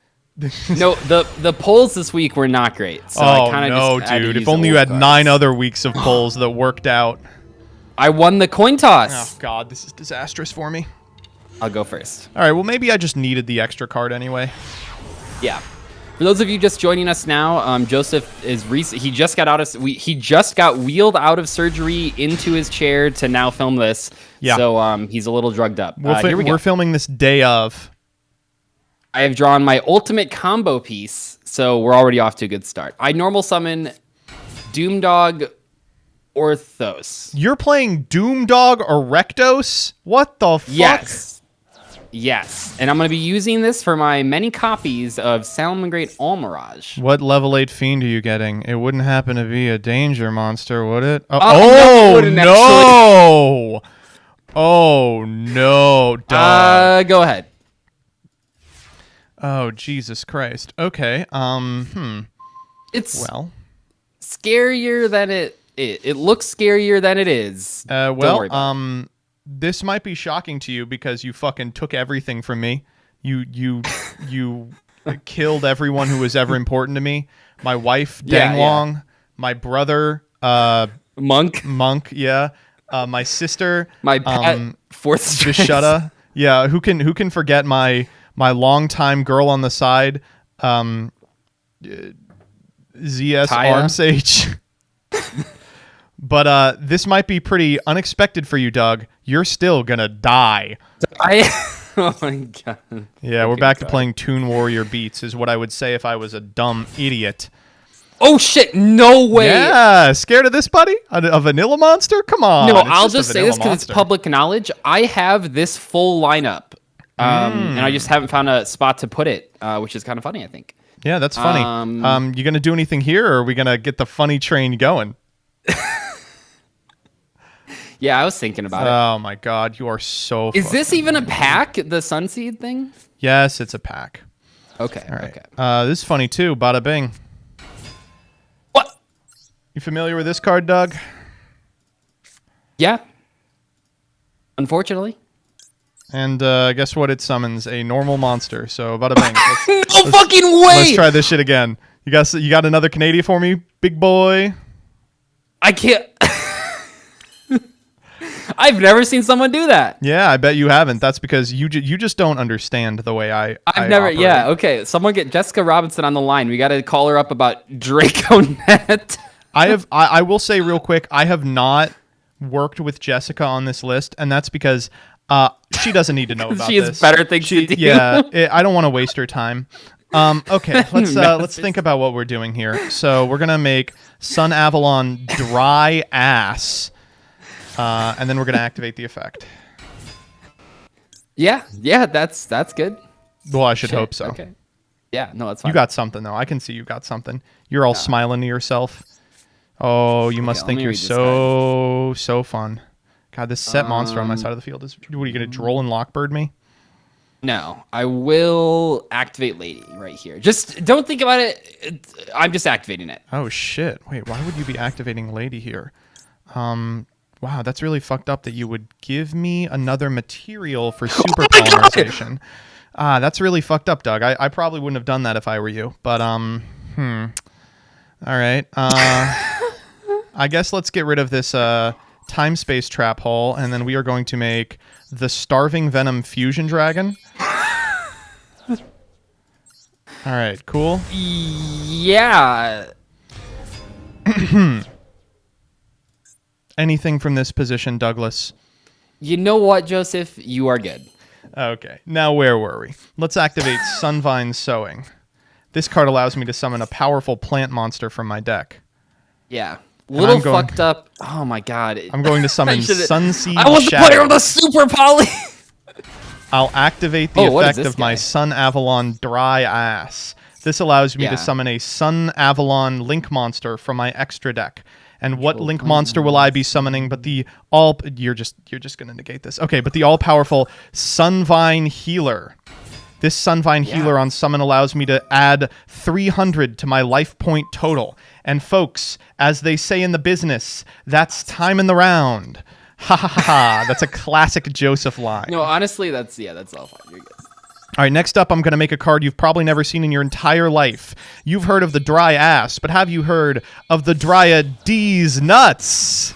No, the polls this week were not great. So I kinda no, just had to dude! use If only you old had cards. 9 other weeks of polls that worked out. I won the coin toss. Oh God, this is disastrous for me. I'll go first. All right, well maybe I just needed the extra card anyway. Yeah. For those of you just joining us now, Joseph is he just got he just got wheeled out of surgery into his chair to now film this. Yeah. So he's a little drugged up. Here we go. We're filming this day of. I have drawn my ultimate combo piece, so we're already off to a good start. I normal summon Doomdog Orthos. You're playing Doomdog Erectos? What the fuck? Yes. And I'm going to be using this for my many copies of Salamangreat Almirage. What level 8 fiend are you getting? It wouldn't happen to be a danger monster, would it? No, it wouldn't no! Oh no, dog. Go ahead. Oh Jesus Christ. Okay. It's Well. scarier than it looks scarier than it is. Don't worry about it. This might be shocking to you because you fucking took everything from me. You killed everyone who was ever important to me. My wife, Danglong, my brother, Monk, yeah. My sister, My pet, fourth strength. Vishutta. Yeah, who can forget my longtime girl on the side, ZS Taya? Arm Sage. But this might be pretty unexpected for you, Doug. You're still gonna die. Oh my god. Yeah, we're back to playing Toon Warrior beats, is what I would say if I was a dumb idiot. Oh shit! No way. Yeah, scared of this, buddy? A vanilla monster? Come on. No, it's I'll just just a say vanilla this because it's monster. public knowledge. I have this full lineup, and I just haven't found a spot to put it, which is kind of funny, I think. Yeah, that's funny. You gonna do anything here, or are we gonna get the funny train going? Yeah, I was thinking about it. Oh my god, you are so. Is this fucking even a funny. pack? The Sunseed thing? Yes, it's a pack. Okay. All right. Okay. This is funny too. Bada bing. What? You familiar with this card, Doug? Yeah. Unfortunately. And guess what? It summons a normal monster. So bada bing. No fucking way! Let's try this shit again. You got another Canadian for me, big boy? I can't. I've never seen someone do that. Yeah, I bet you haven't. That's because you just don't understand the way I Never. operate. Yeah. Okay. Someone get Jessica Robinson on the line. We got to call her up about DracoNet. I will say real quick, I have not worked with Jessica on this list, and that's because she doesn't need to know about She has this. better things to do. Yeah, I don't want to waste her time. Okay, let's think about what we're doing here. So we're gonna make Sun Avalon dry ass, and then we're gonna activate the effect. Yeah. That's good. Well, I should Shit, hope so. Okay. Yeah. No, that's fine. You got something though. I can see you got something. You're all smiling to yourself. Oh, you must let think me you're read this so fun. God, this set monster on my side of the field is. What are you gonna droll and lockbird me? No, I will activate Lady right here. Just don't think about it. I'm just activating it. Oh shit! Wait, why would you be activating Lady here? Wow, that's really fucked up that you would give me another material for super polymerization. That's really fucked up, Doug. I probably wouldn't have done that if I were you. But All right. I guess let's get rid of this time space trap hole, and then we are going to make the Starving Venom Fusion Dragon. All right, cool. Yeah. Anything from this position, Douglas? You know what, Joseph? You are good. Okay, now where were we? Let's activate Sunvine Sowing. This card allows me to summon a powerful plant monster from my deck. Yeah. Little I'm going- fucked up. Oh my god. I'm going to summon Sunseed I was the Shadow. player with a super poly. I'll activate the what is effect this of my guy? Sun Avalon Dry Ass. This allows me Yeah. to summon a Sun Avalon Link monster from my extra deck. And what Link monster will I be summoning? But the all you're just gonna negate this. Okay, but the all powerful Sunvine Healer. This Sunvine Healer on summon allows me to add 300 to my life point total. And folks, as they say in the business, that's time in the round. Ha ha ha ha. That's a classic Joseph line. No, honestly, that's all fine. You're good. All right, next up, I'm going to make a card you've probably never seen in your entire life. You've heard of the dry ass, but have you heard of the Dryades nuts?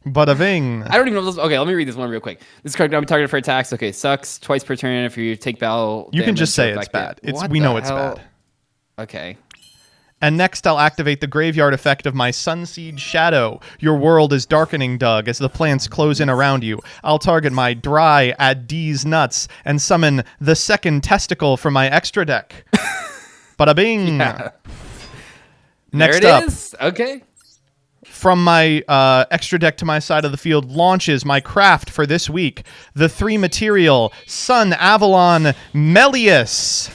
Bada bing. I don't even know this. Okay, let me read this one real quick. This card can be targeted for attacks. Okay, sucks. Twice per turn if you take battle. You can just say damage it's bad. affected. We What know the it's hell? bad. Okay. And next, I'll activate the graveyard effect of my Sunseed Shadow. Your world is darkening, Doug, as the plants close in around you. I'll target my Dryades nuts and summon the second testicle from my extra deck. Bada bing. Yeah. Next there up, it is. Okay. from my extra deck to my side of the field launches my craft for this week. The 3 material Sun Avalon Melius.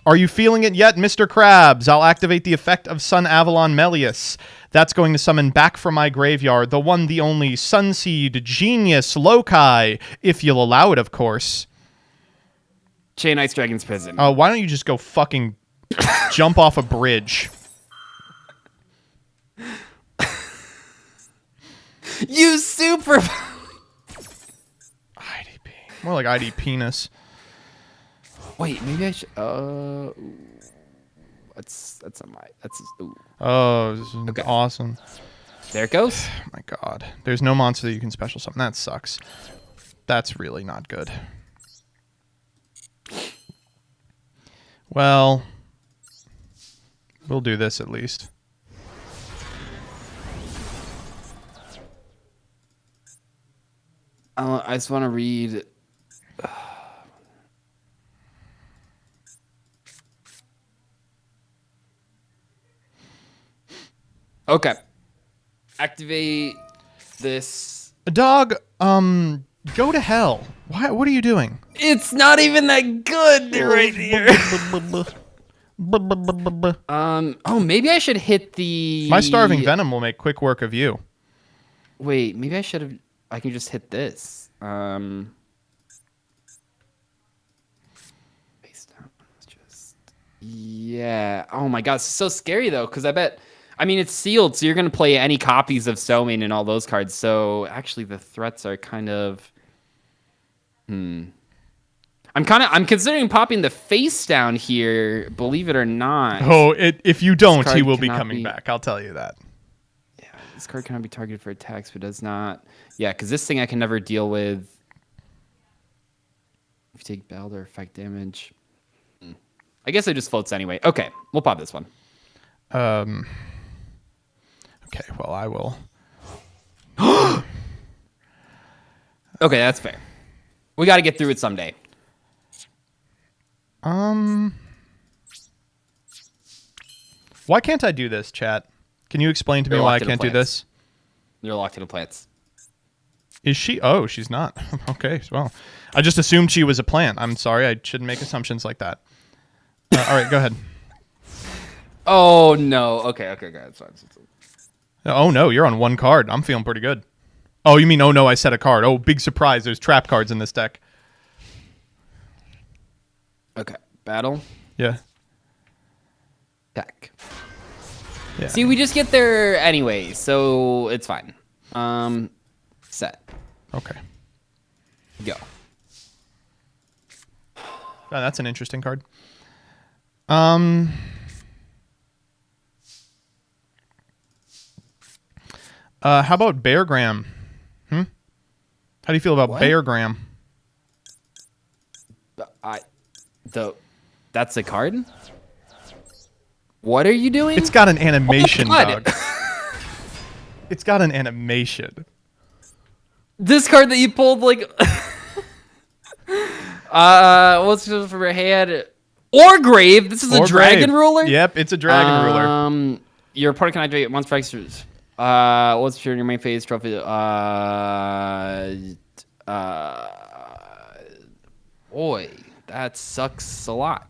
Are you feeling it yet, Mr. Krabs? I'll activate the effect of Sun Avalon Melius. That's going to summon back from my graveyard the one, the only Sunseed Genius Loci, if you'll allow it, of course. Chain Ice Dragon's Prison. Why don't you just go fucking jump off a bridge? You super. IDP. More like ID penis. Wait, maybe I should. That's on my. That's. Ooh. Oh, this is Okay. awesome. There it goes. Oh my god. There's no monster that you can special summon. That sucks. That's really not good. Well, we'll do this at least. I just want to read. Okay. Activate this. Dog, go to hell. Why? What are you doing? It's not even that good right here. Oh, maybe I should hit the. My Starving Venom will make quick work of you. Wait, maybe I should have. I can just hit this. Face down. Let's just. Yeah. Oh my god, it's so scary though, because I bet. I mean, it's sealed, so you're gonna play any copies of Somin and all those cards. So actually, the threats are kind of. I'm considering popping the face down here. Believe it or not. Oh, if you don't, he card will be cannot coming be- back. I'll tell you that. Yeah, this card cannot be targeted for attacks, but does not. Yeah, because this thing I can never deal with. If you take battle or effect damage. I guess it just floats anyway. Okay, we'll pop this one. Okay, well, I will. Okay, that's fair. We got to get through it someday. Why can't I do this, chat? Can you explain to me You're why I locked into can't do plants. this? You're locked into plants. Is she? Oh, she's not. Okay, well, I just assumed she was a plant. I'm sorry. I shouldn't make assumptions like that. All right, go ahead. Oh, no. Okay, that's fine. Oh, no, you're on 1 card. I'm feeling pretty good. Oh, you mean, oh, no, I set a card. Oh, big surprise. There's trap cards in this deck. Okay, battle. Yeah. Attack. Yeah. See, we just get there anyway, so it's fine. Set. Okay. Go. Oh, that's an interesting card. How about Bear Graham? How do you feel about What? Bear Graham? That's a card? What are you doing? It's got an animation, God. dog. It's got an animation. This card that you pulled, like, what's it for a hand? Orgrave. This is a Or dragon Grave. ruler. Yep, it's a dragon ruler. Your opponent can activate once per extras. What's your main phase trophy? Boy, that sucks a lot.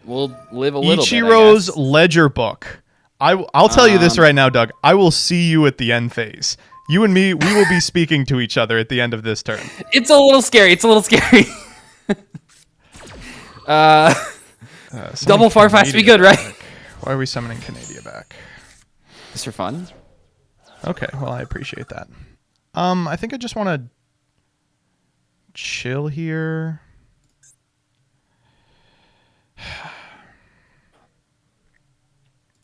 We'll live a little bit. I Ichiro's guess. ledger book. I'll tell you this right now, Doug. I will see you at the end phase. You and me, we will be speaking to each other at the end of this turn. It's a little scary. Double far fast be good, right? Back. Why are we summoning Canada back? Just for fun. Okay, well, I appreciate that. I think I just want to chill here.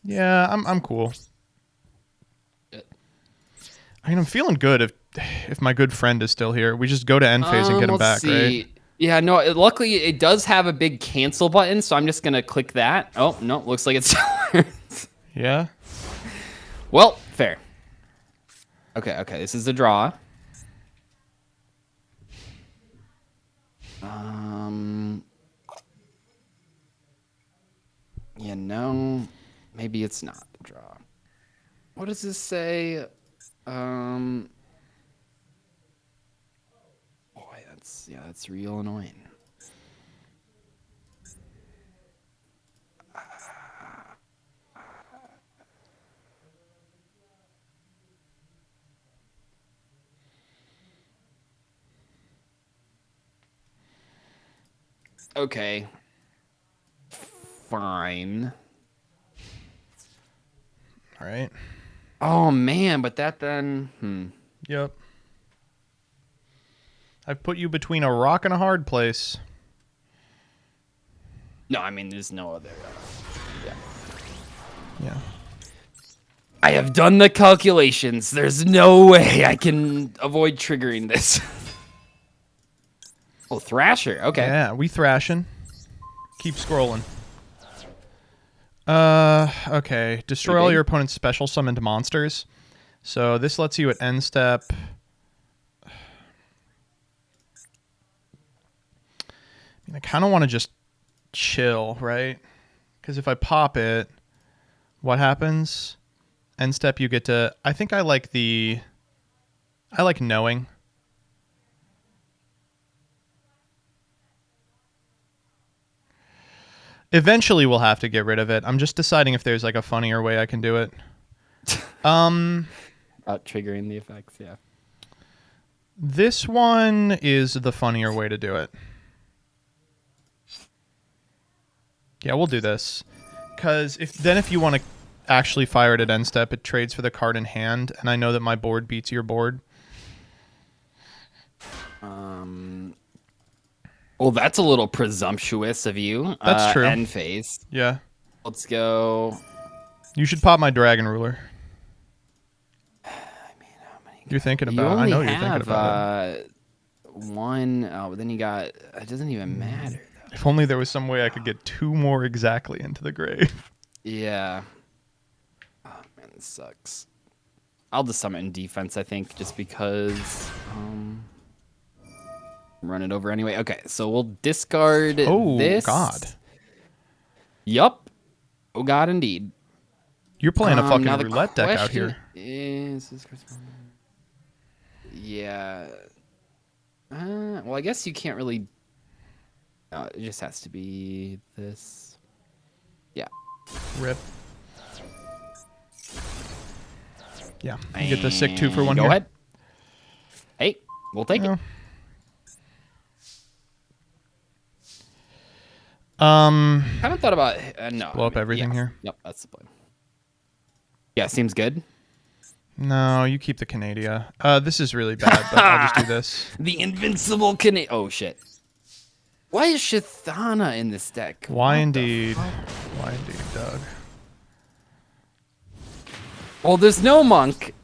Yeah, I'm cool. I mean, I'm feeling good if my good friend is still here. We just go to end phase and get him back, right? Yeah, no, luckily it does have a big cancel button, so I'm just going to click that. Oh, no, looks like it's Yeah. Well, fair. Okay, this is a draw. Yeah, no, maybe it's not a draw. What does this say? Boy, that's real annoying. Okay. Fine. All right. Oh man, but that then. Yep. I've put you between a rock and a hard place. No, I mean there's no other. Yeah. I have done the calculations. There's no way I can avoid triggering this. Oh, Thrasher. Okay. Yeah, we thrashing. Keep scrolling. Okay. Destroy all your opponent's special summoned monsters. So this lets you at end step. I mean, I kind of want to just chill, right? Because if I pop it, what happens? End step, you get to. I think I like knowing. Eventually, we'll have to get rid of it. I'm just deciding if there's like a funnier way I can do it. About triggering the effects, yeah. This one is the funnier way to do it. Yeah, we'll do this. Because if you want to actually fire it at end step, it trades for the card in hand, and I know that my board beats your board. Well, that's a little presumptuous of you. That's true. End phase. Yeah. Let's go. You should pop my dragon ruler. You're thinking about it. I know you're thinking about it. One. Oh, but then you got. It doesn't even matter. Though. If only there was some way I could get 2 more exactly into the grave. Yeah. Oh man, this sucks. I'll just summon in defense, I think, just because. Run it over anyway. Okay, so we'll discard this. Oh God. Yup. Oh God, indeed. You're playing a fucking now the roulette deck out here. Yeah. Well, I guess you can't really. No, it just has to be this. Yeah. Rip. Yeah. You get the sick 2 for 1 Go here. ahead. Hey, we'll take it. Haven't thought about no. Blow up everything here. Yep, that's the plan. Yeah, seems good. No, you keep the Canada. This is really bad, but I'll just do this. The invincible Canada. Oh shit. Why is Shithana in this deck? Why indeed, Doug? Well, there's no monk.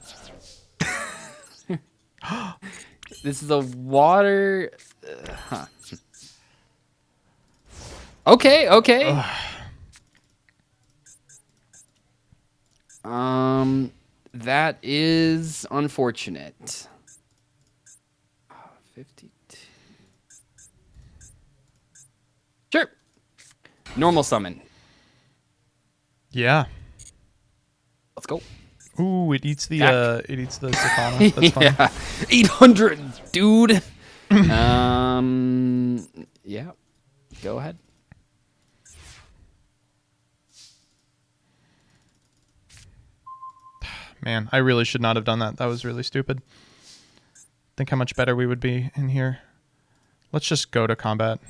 This is a water. Huh. Okay. That is unfortunate. 52. Sure. Normal summon. Yeah. Let's go. Ooh, it eats the Sakana. That's fun. Yeah. 800, dude. Yeah. Go ahead. Man, I really should not have done that. That was really stupid. Think how much better we would be in here. Let's just go to combat.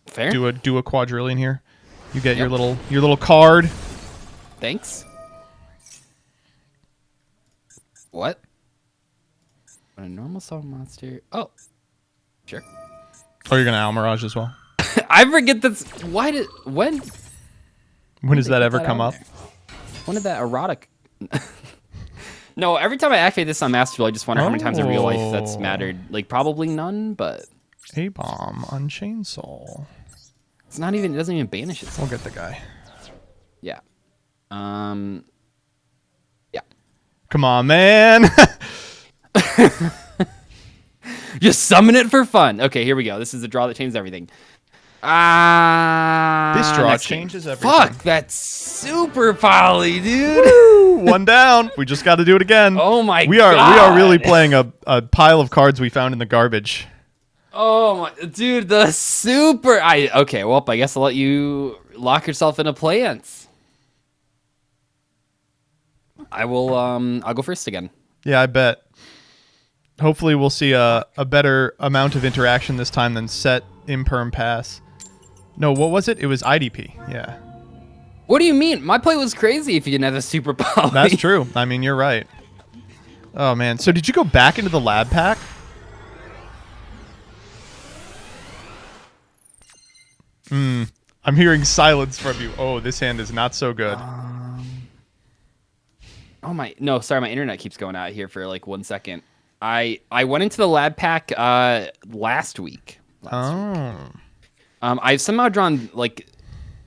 Fair. Do a quadrillion here. You get your little card. Thanks. What? A normal summon monster. Oh. Sure. Oh, you're gonna Almirage as well. I forget this. When Does did that they ever put come on up? there? When did that erotic? No, every time I activate this on Master Duel, I just wonder how many times in real life that's mattered. Like probably none, but A-bomb on Chainsaw. it's not even. It doesn't even banish itself. We'll get the guy. Yeah. Yeah. Come on, man. Just summon it for fun. Okay, here we go. This is the draw that changes everything. This draw next game. changes everything. Fuck, that's super poly, dude. Woo, one down. We just got to do it again. Oh my We god. are really playing a pile of cards we found in the garbage. Oh my, dude, the super. Okay, well, I guess I'll let you lock yourself into plants. I will. I'll go first again. Yeah, I bet. Hopefully, we'll see a better amount of interaction this time than set imperm pass. No, what was it? It was IDP. Yeah. What do you mean? My play was crazy if you didn't have a super poly. That's true. I mean, you're right. Oh, man. So did you go back into the lab pack? I'm hearing silence from you. Oh, this hand is not so good. Oh my, no, sorry, my internet keeps going out here for like 1 second. I went into the lab pack last week. I've somehow drawn like,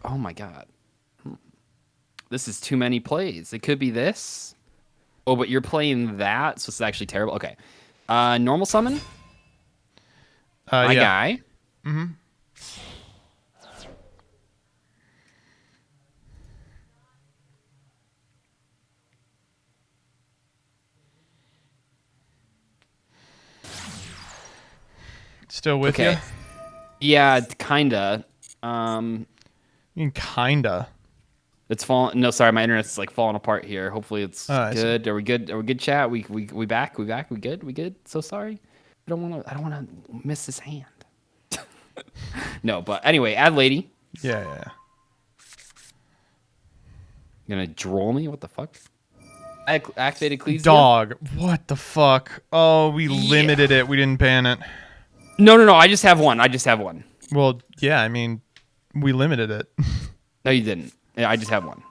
oh my god, this is too many plays. It could be this. Oh, but you're playing that, so it's actually terrible. Okay, normal summon. My yeah. guy. Mm-hmm. Still with you? Yeah, kinda. You mean kinda? It's falling. No, sorry, my internet's like falling apart here. Hopefully, it's I see. good. Are we good? Are we good? Chat. We back. We back. We good. We good. So sorry. I don't want to miss this hand. No, but anyway, add lady. Yeah. You gonna droll me? What the fuck? I activated Ecclesia. Dog. What the fuck? Oh, we limited it. We didn't ban it. No. I just have one. Well, yeah. I mean, we limited it. No, you didn't. Yeah, I just have one.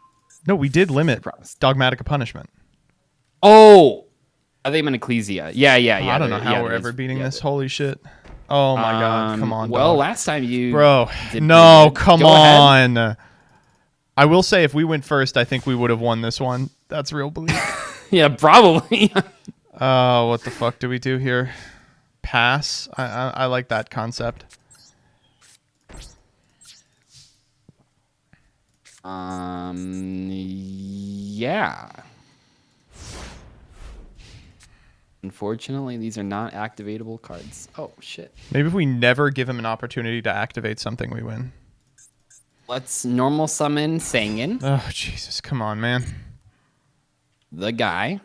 No, we did limit Dogmatic Punishment. Oh, I think I'm in Ecclesia. Yeah. I don't know how we're ever beating this. Holy shit. Oh my god. Come on, well, dog. last time you... Bro, did no, pretty good. come Go ahead. on. I will say, if we went first, I think we would have won this one. That's real belief. Yeah, probably. What the fuck do we do here? Pass? I like that concept. Yeah. Unfortunately, these are not activatable cards. Oh, shit. Maybe if we never give him an opportunity to activate something, we win. Let's normal summon Sangan. Oh, Jesus. Come on, man. The guy.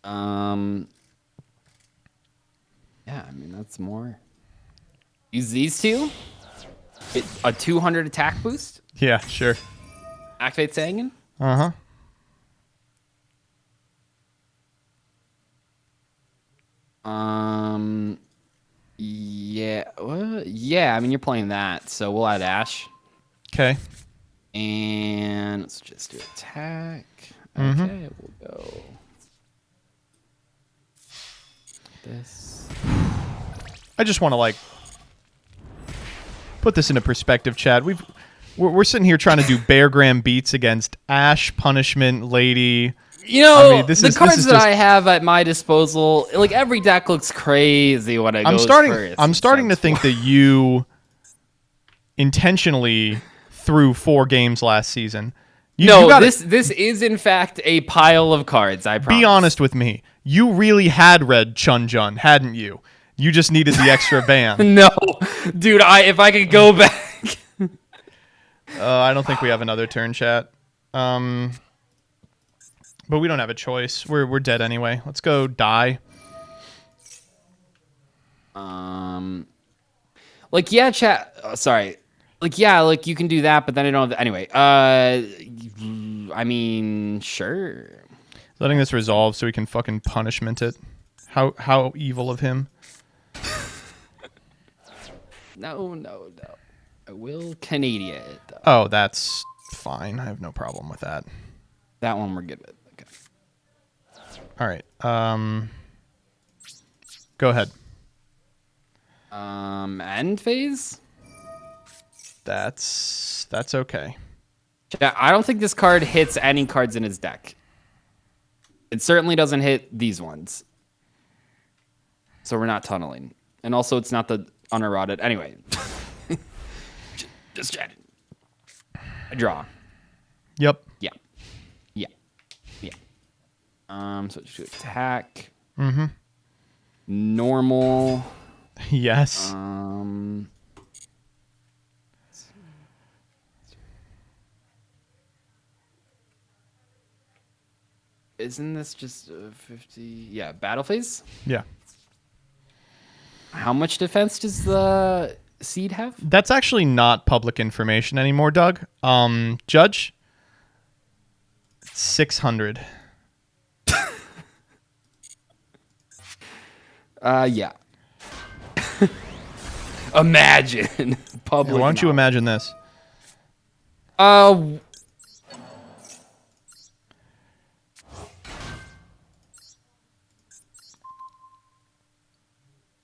Yeah, I mean, that's more. Use these two. A 200 attack boost. Yeah, sure. Activate Sangan. Uh-huh. Yeah. Yeah, I mean, you're playing that, so we'll add Ash. Okay. And let's just do attack. Okay, we'll go. This. I just want to, like, put this into perspective, Chad. We're sitting here trying to do Bear Graham beats against Ash, Punishment, Lady. You know, I mean, the cards that I have at my disposal, like every deck looks crazy when I go first. I'm starting to think that you intentionally threw 4 games last season. This is in fact a pile of cards. I promise. Be honest with me. You really had read Chun Jun, hadn't you? You just needed the extra ban. No, dude. If I could go back. I don't think we have another turn, chat. But we don't have a choice. We're dead anyway. Let's go die. Like yeah, chat. Sorry. Like yeah, like you can do that, but then I don't have anyway. I mean, sure. Letting this resolve so we can fucking punishment it. How evil of him. No. I will Canada it, though. Oh, that's fine. I have no problem with that. That one we're good with. Okay. All right. Go ahead. End phase? That's okay. Yeah, I don't think this card hits any cards in his deck. It certainly doesn't hit these ones. So we're not tunneling. And also, it's not the uneroded. Anyway. Just chatting. A draw. Yep. Yeah. Switch to attack. Mm-hmm. Normal. Yes. Isn't this just 50? Yeah, battle phase? Yeah. How much defense does the seed have? That's actually not public information anymore, Doug. Judge? 600. Yeah. Imagine. Public. Why don't you knowledge. imagine this?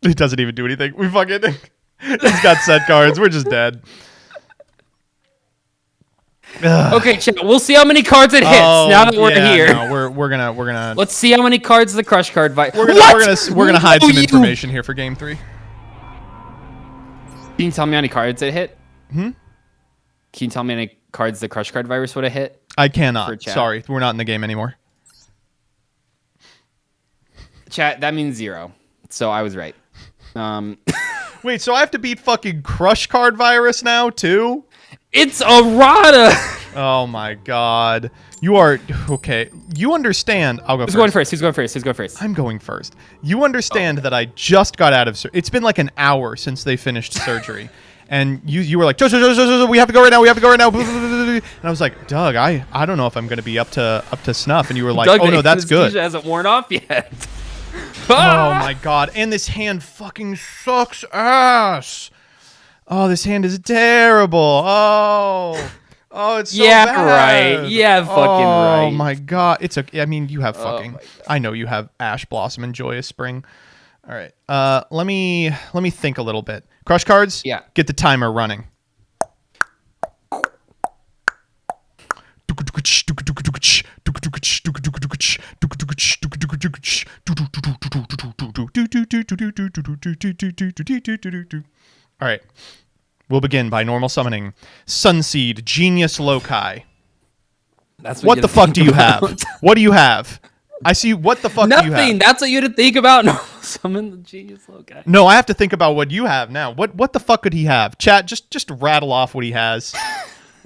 It doesn't even do anything. We fucking he's got set cards. We're just dead. Okay, chat. We'll see how many cards it hits now that we're here. No, we're gonna Let's see how many cards the crush card. we're gonna hide some information here for game 3. Can you tell me how many cards it hit? Hmm? Can you tell me how many cards the crush card virus would have hit? I For cannot. chat. Sorry, we're not in the game anymore. Chat, that means 0. So I was right. Wait, so I have to beat fucking Crush Card Virus now too? It's errata. Oh my god. You are okay. You understand. I'll go Who's first. going first? Who's going first? I'm going first. You understand that I just got out of surgery. It's been like an hour since they finished surgery. And you were like, we have to go right now. And I was like, Doug, I don't know if I'm going to be up to snuff. And you were like, Doug, oh no, that's good. Anesthesia hasn't worn off yet. Oh my god. And this hand fucking sucks ass. Oh, this hand is terrible. Oh, it's so bad. Right. Yeah, fucking right. Oh my god. It's okay. I mean, you have Oh fucking my God. I know you have Ash Blossom and Joyous Spring. All right. Let me think a little bit. Crush cards? Yeah. Get the timer running. All right. We'll begin by normal summoning Sunseed Genius Loci. That's What you the had to fuck think do you about. have? What do you have? I see. What the fuck do you Nothing. have? That's what you had to think about. No, summon the genius little guy. No, I have to think about what you have now. What the fuck could he have? Chat, just rattle off what he has.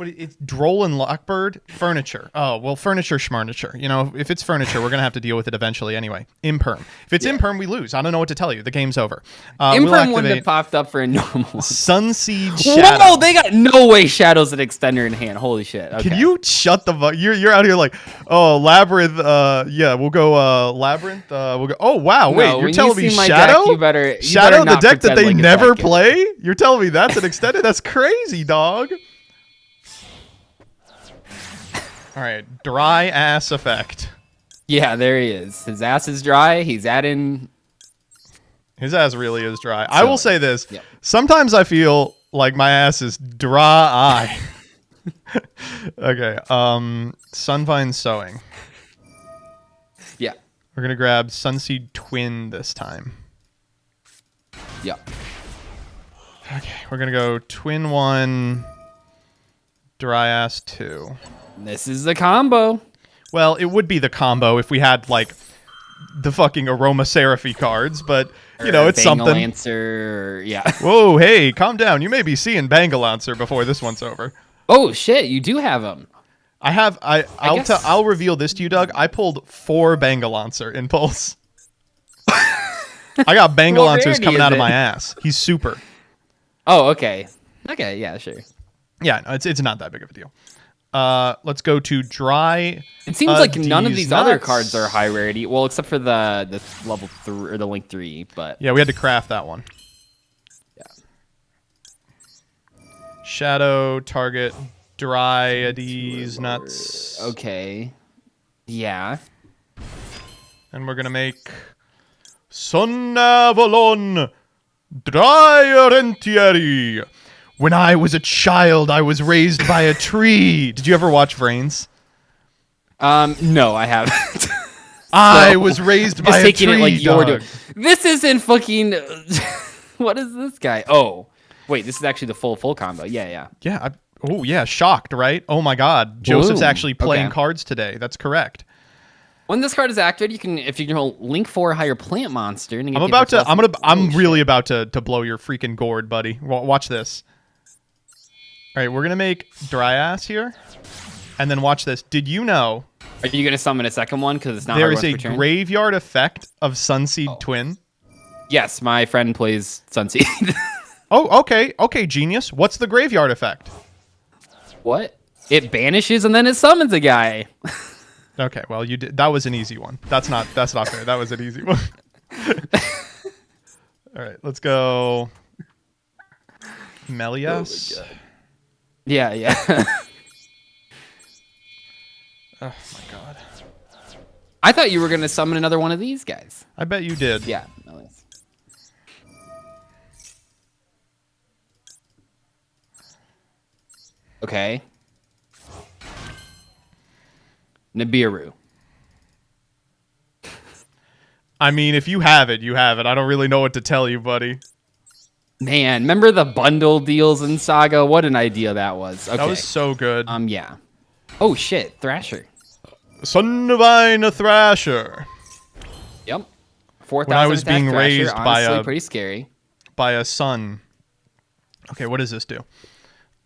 It's Droll and Lockbird? Furniture. Oh, well, furniture schmarniture. You know, if it's furniture, we're going to have to deal with it eventually anyway. Imperm. If it's imperm, we lose. I don't know what to tell you. The game's over. We'll Imperm wouldn't have activate popped up for a normal one. Sunseed Shadow. Whoa, they got no way Shadow's an extender in hand. Holy shit. Okay. Can you shut the fuck? You're out here like, oh, Labyrinth. Yeah, we'll go Labyrinth. We'll go. Oh wow, wait, No, you're when telling you me see my Shadow? deck, you better Shadow, the not deck that pretend they like it's never that good. play. You're telling me that's an extended? That's crazy, dog. All right, dry ass effect. Yeah, there he is. His ass is dry. He's adding. His ass really is dry. I will say this. Yep. Sometimes I feel like my ass is dry. Okay. Sunvine Sowing. Yeah. We're gonna grab Sunseed Twin this time. Yep. Okay, we're gonna go Twin 1, Dry Ass 2. This is the combo. Well, it would be the combo if we had like the fucking Aromaseraphy cards, but you know, it's something. Lancer, yeah. Whoa, hey, calm down. You may be seeing Bangalancer before this one's over. Oh shit, you do have him. I'll reveal this to you, Doug. I pulled 4 Bangalancer in Pulse. I got Bangalancers rarity coming is out of it? my ass. He's super. Oh, okay. Okay, yeah, sure. Yeah, no, it's not that big of a deal. Let's go to Dry. It seems like none of D's these other nuts. cards are high rarity. Well, except for the level 3 or the link 3, but Yeah, we had to craft that one. Shadow, target, Dryades, nuts. Okay. Yeah. And we're going to make Sun Avalon Dryarentieri. When I was a child, I was raised by a tree. Did you ever watch Brains? No, I haven't. I was raised by a tree, it like you're dog. doing. This isn't fucking. What is this guy? Oh, wait, this is actually the full combo. Yeah. Yeah. Oh, yeah. Shocked, right? Oh, my God. Joseph's Boom. actually playing Okay. cards today. That's correct. When this card is activated, you can, if you can link 4 higher plant monster. And I'm really about to blow your freaking gourd, buddy. Watch this. All right, we're gonna make Dryas here, and then watch this. Did you know Are you gonna summon a second one because it's not? there hard is a once per turn? graveyard effect of Sunseed Twin? Yes, my friend plays Sunseed. Oh, okay, genius. What's the graveyard effect? What? It banishes and then it summons a guy. Okay, well you did. That was an easy one. That's not fair. That was an easy one. All right, let's go. Melias. Oh my God. Yeah. Oh my God. I thought you were gonna summon another one of these guys. I bet you did. Yeah. Nice. Okay. Nibiru. I mean, if you have it, you have it. I don't really know what to tell you, buddy. Man, remember the bundle deals in Saga? What an idea that was. Okay. That was so good. Yeah. Oh shit, Thrasher. Sunvine Thrasher. Yep. 4,000 When I was attack being Thrasher, raised by honestly, a pretty scary. by a sun. Okay, what does this do?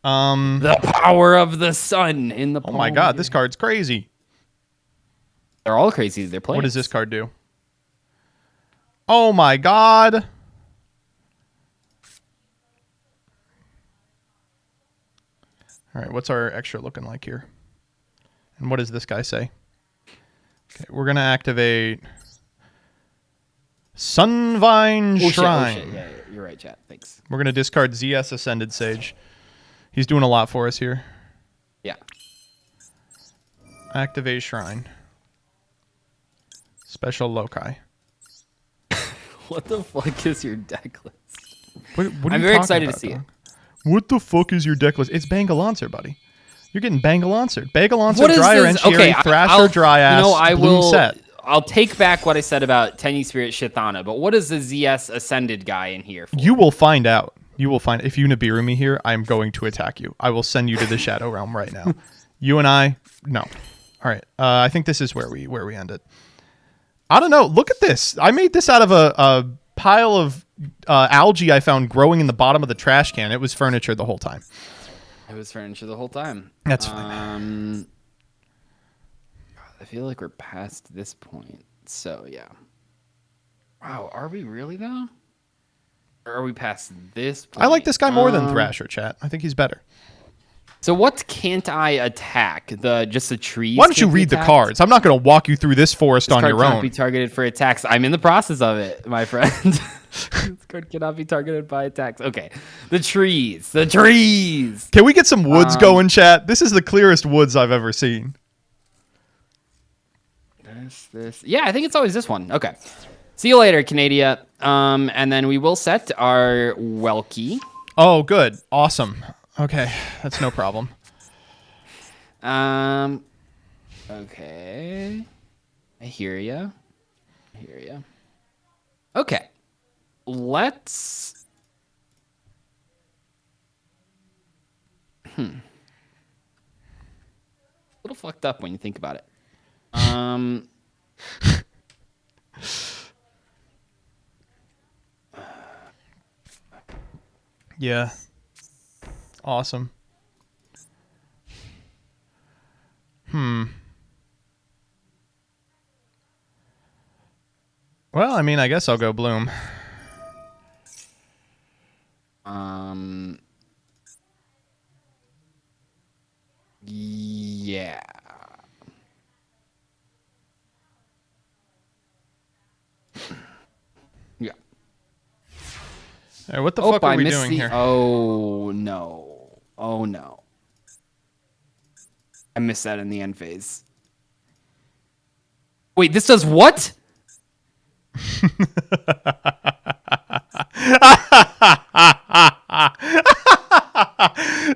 The power of the sun in the Oh my God, this card's crazy. They're all crazy. They're playing. What does this card do? Oh my God. All right, what's our extra looking like here? And what does this guy say? Okay, we're going to activate Sunvine Shrine. Shit. Yeah, you're right, chat. Thanks. We're going to discard ZS Ascended Sage. He's doing a lot for us here. Yeah. Activate Shrine. Special Loci. What the fuck is your deck list? What are you I'm very talking excited about, to see dog? it. What the fuck is your deck list? It's Bangaloncer, buddy. You're getting Bangaloncer. Bangaloncer, What is Dryer, this? Entieri, Okay, Thrasher, Dryas, I Bloom will. set. I'll take back what I said about Tenyi Spirit Shithana, but what is the ZS Ascended guy in here for? You will find out. You will find. If you Nibiru me here, I am going to attack you. I will send you to the Shadow Realm right now. You and I, no. All right. I think this is where we end it. I don't know. Look at this. I made this out of a pile of algae I found growing in the bottom of the trash can. It was furniture the whole time. It was furniture the whole time. That's fine. I feel like we're past this point. So yeah. Wow, are we really though? Or are we past this point? I like this guy more than Thrasher, chat. I think he's better. So what can't I attack? Just the trees? Why don't you can't be read the attacked? cards? I'm not going to walk you through this forest This on card your cannot own. be targeted for attacks. I'm in the process of it, my friend. This card cannot be targeted by attacks. Okay. The trees. The trees. Can we get some woods going, chat? This is the clearest woods I've ever seen. This. Yeah, I think it's always this one. Okay. See you later, Canadia. And then we will set our Welky. Oh, good. Awesome. Okay. That's no problem. Okay. I hear ya. Okay. Let's... A little fucked up when you think about it. Yeah. Awesome. Well, I mean, I guess I'll go Bloom. Yeah. Yeah. All right, what the fuck are I we missed doing the... here? Oh, no. Oh no. I missed that in the end phase. Wait, this does what?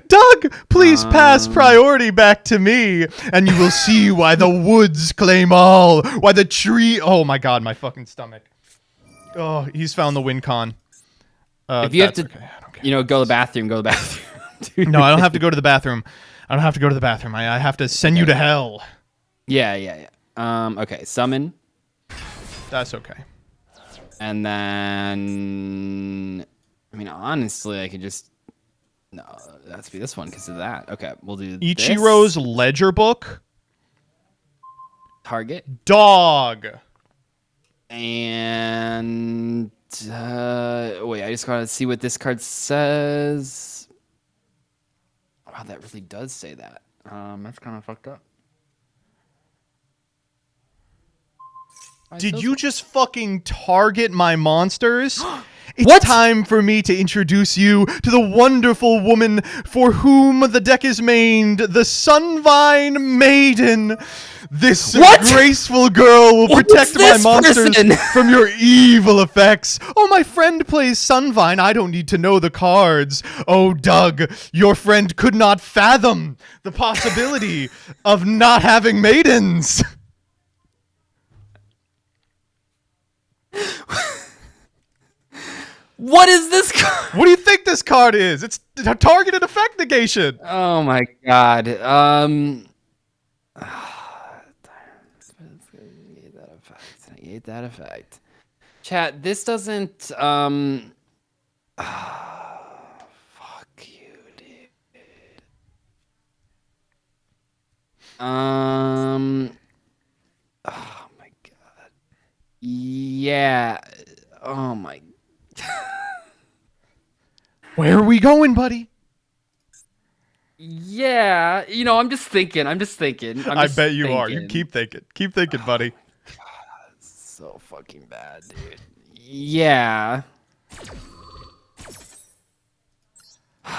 Doug, please pass priority back to me, and you will see why the woods claim all. Why the tree. Oh my god, my fucking stomach. Oh, he's found the win con. If you have to, okay. I don't care. go to the bathroom, go to the bathroom. Dude. No, I don't have to go to the bathroom. I don't have to go to the bathroom. I have to send you to hell. Yeah. Okay, summon. That's okay. And then, I mean, honestly, I could just, no, it has to be this one because of that. Okay, we'll do Ichiro's this. ledger book. Target. Dog. And, wait, I just gotta see what this card says. Wow, that really does say that. That's kind of fucked up. Did you just fucking target my monsters? It's What? time for me to introduce you to the wonderful woman for whom the deck is named the Sunvine Maiden. This What? graceful girl will What's protect my this monsters person? from your evil effects. Oh, my friend plays Sunvine. I don't need to know the cards. Oh, Doug, your friend could not fathom the possibility of not having maidens. What is this card? What do you think this card is? It's a targeted effect negation. Oh my god. Negate that effect. Chat, this doesn't fuck you, dude. Oh my god. Yeah. Oh my. Where are we going, buddy? Yeah, I'm just thinking. I bet you are. You keep thinking. Keep thinking, buddy. So fucking bad, dude. Yeah. All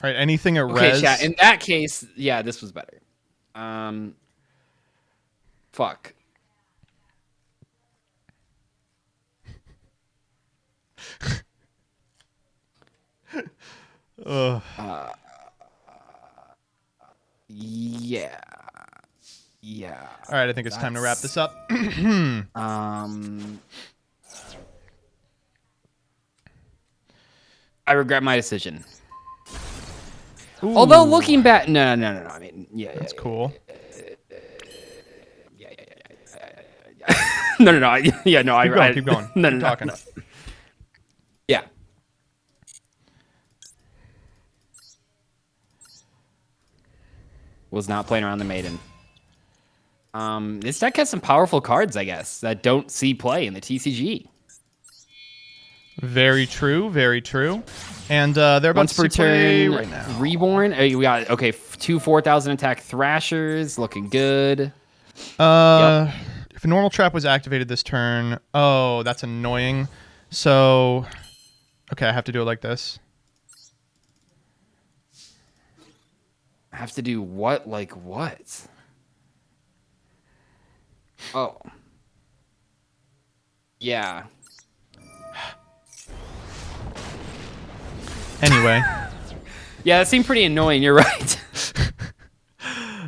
right, anything at Okay, res? chat. In that case, yeah, this was better. Fuck. Yeah. All right, I think it's time to wrap this up. I regret my decision. Although looking back, no. I mean, yeah, That's cool. Yeah. No. Yeah, no. Keep going. No. Keep talking. Yeah. Was not playing around the maiden. This deck has some powerful cards, I guess, that don't see play in the TCG. Very true. Very true. And they're about Once to per see play turn, right now. Reborn. We got two 4,000 attack Thrashers, looking good. If a normal trap was activated this turn, oh, that's annoying. So, okay, I have to do it like this. I have to do what? Like what? Oh. Yeah. Anyway. Yeah, that seemed pretty annoying. You're right.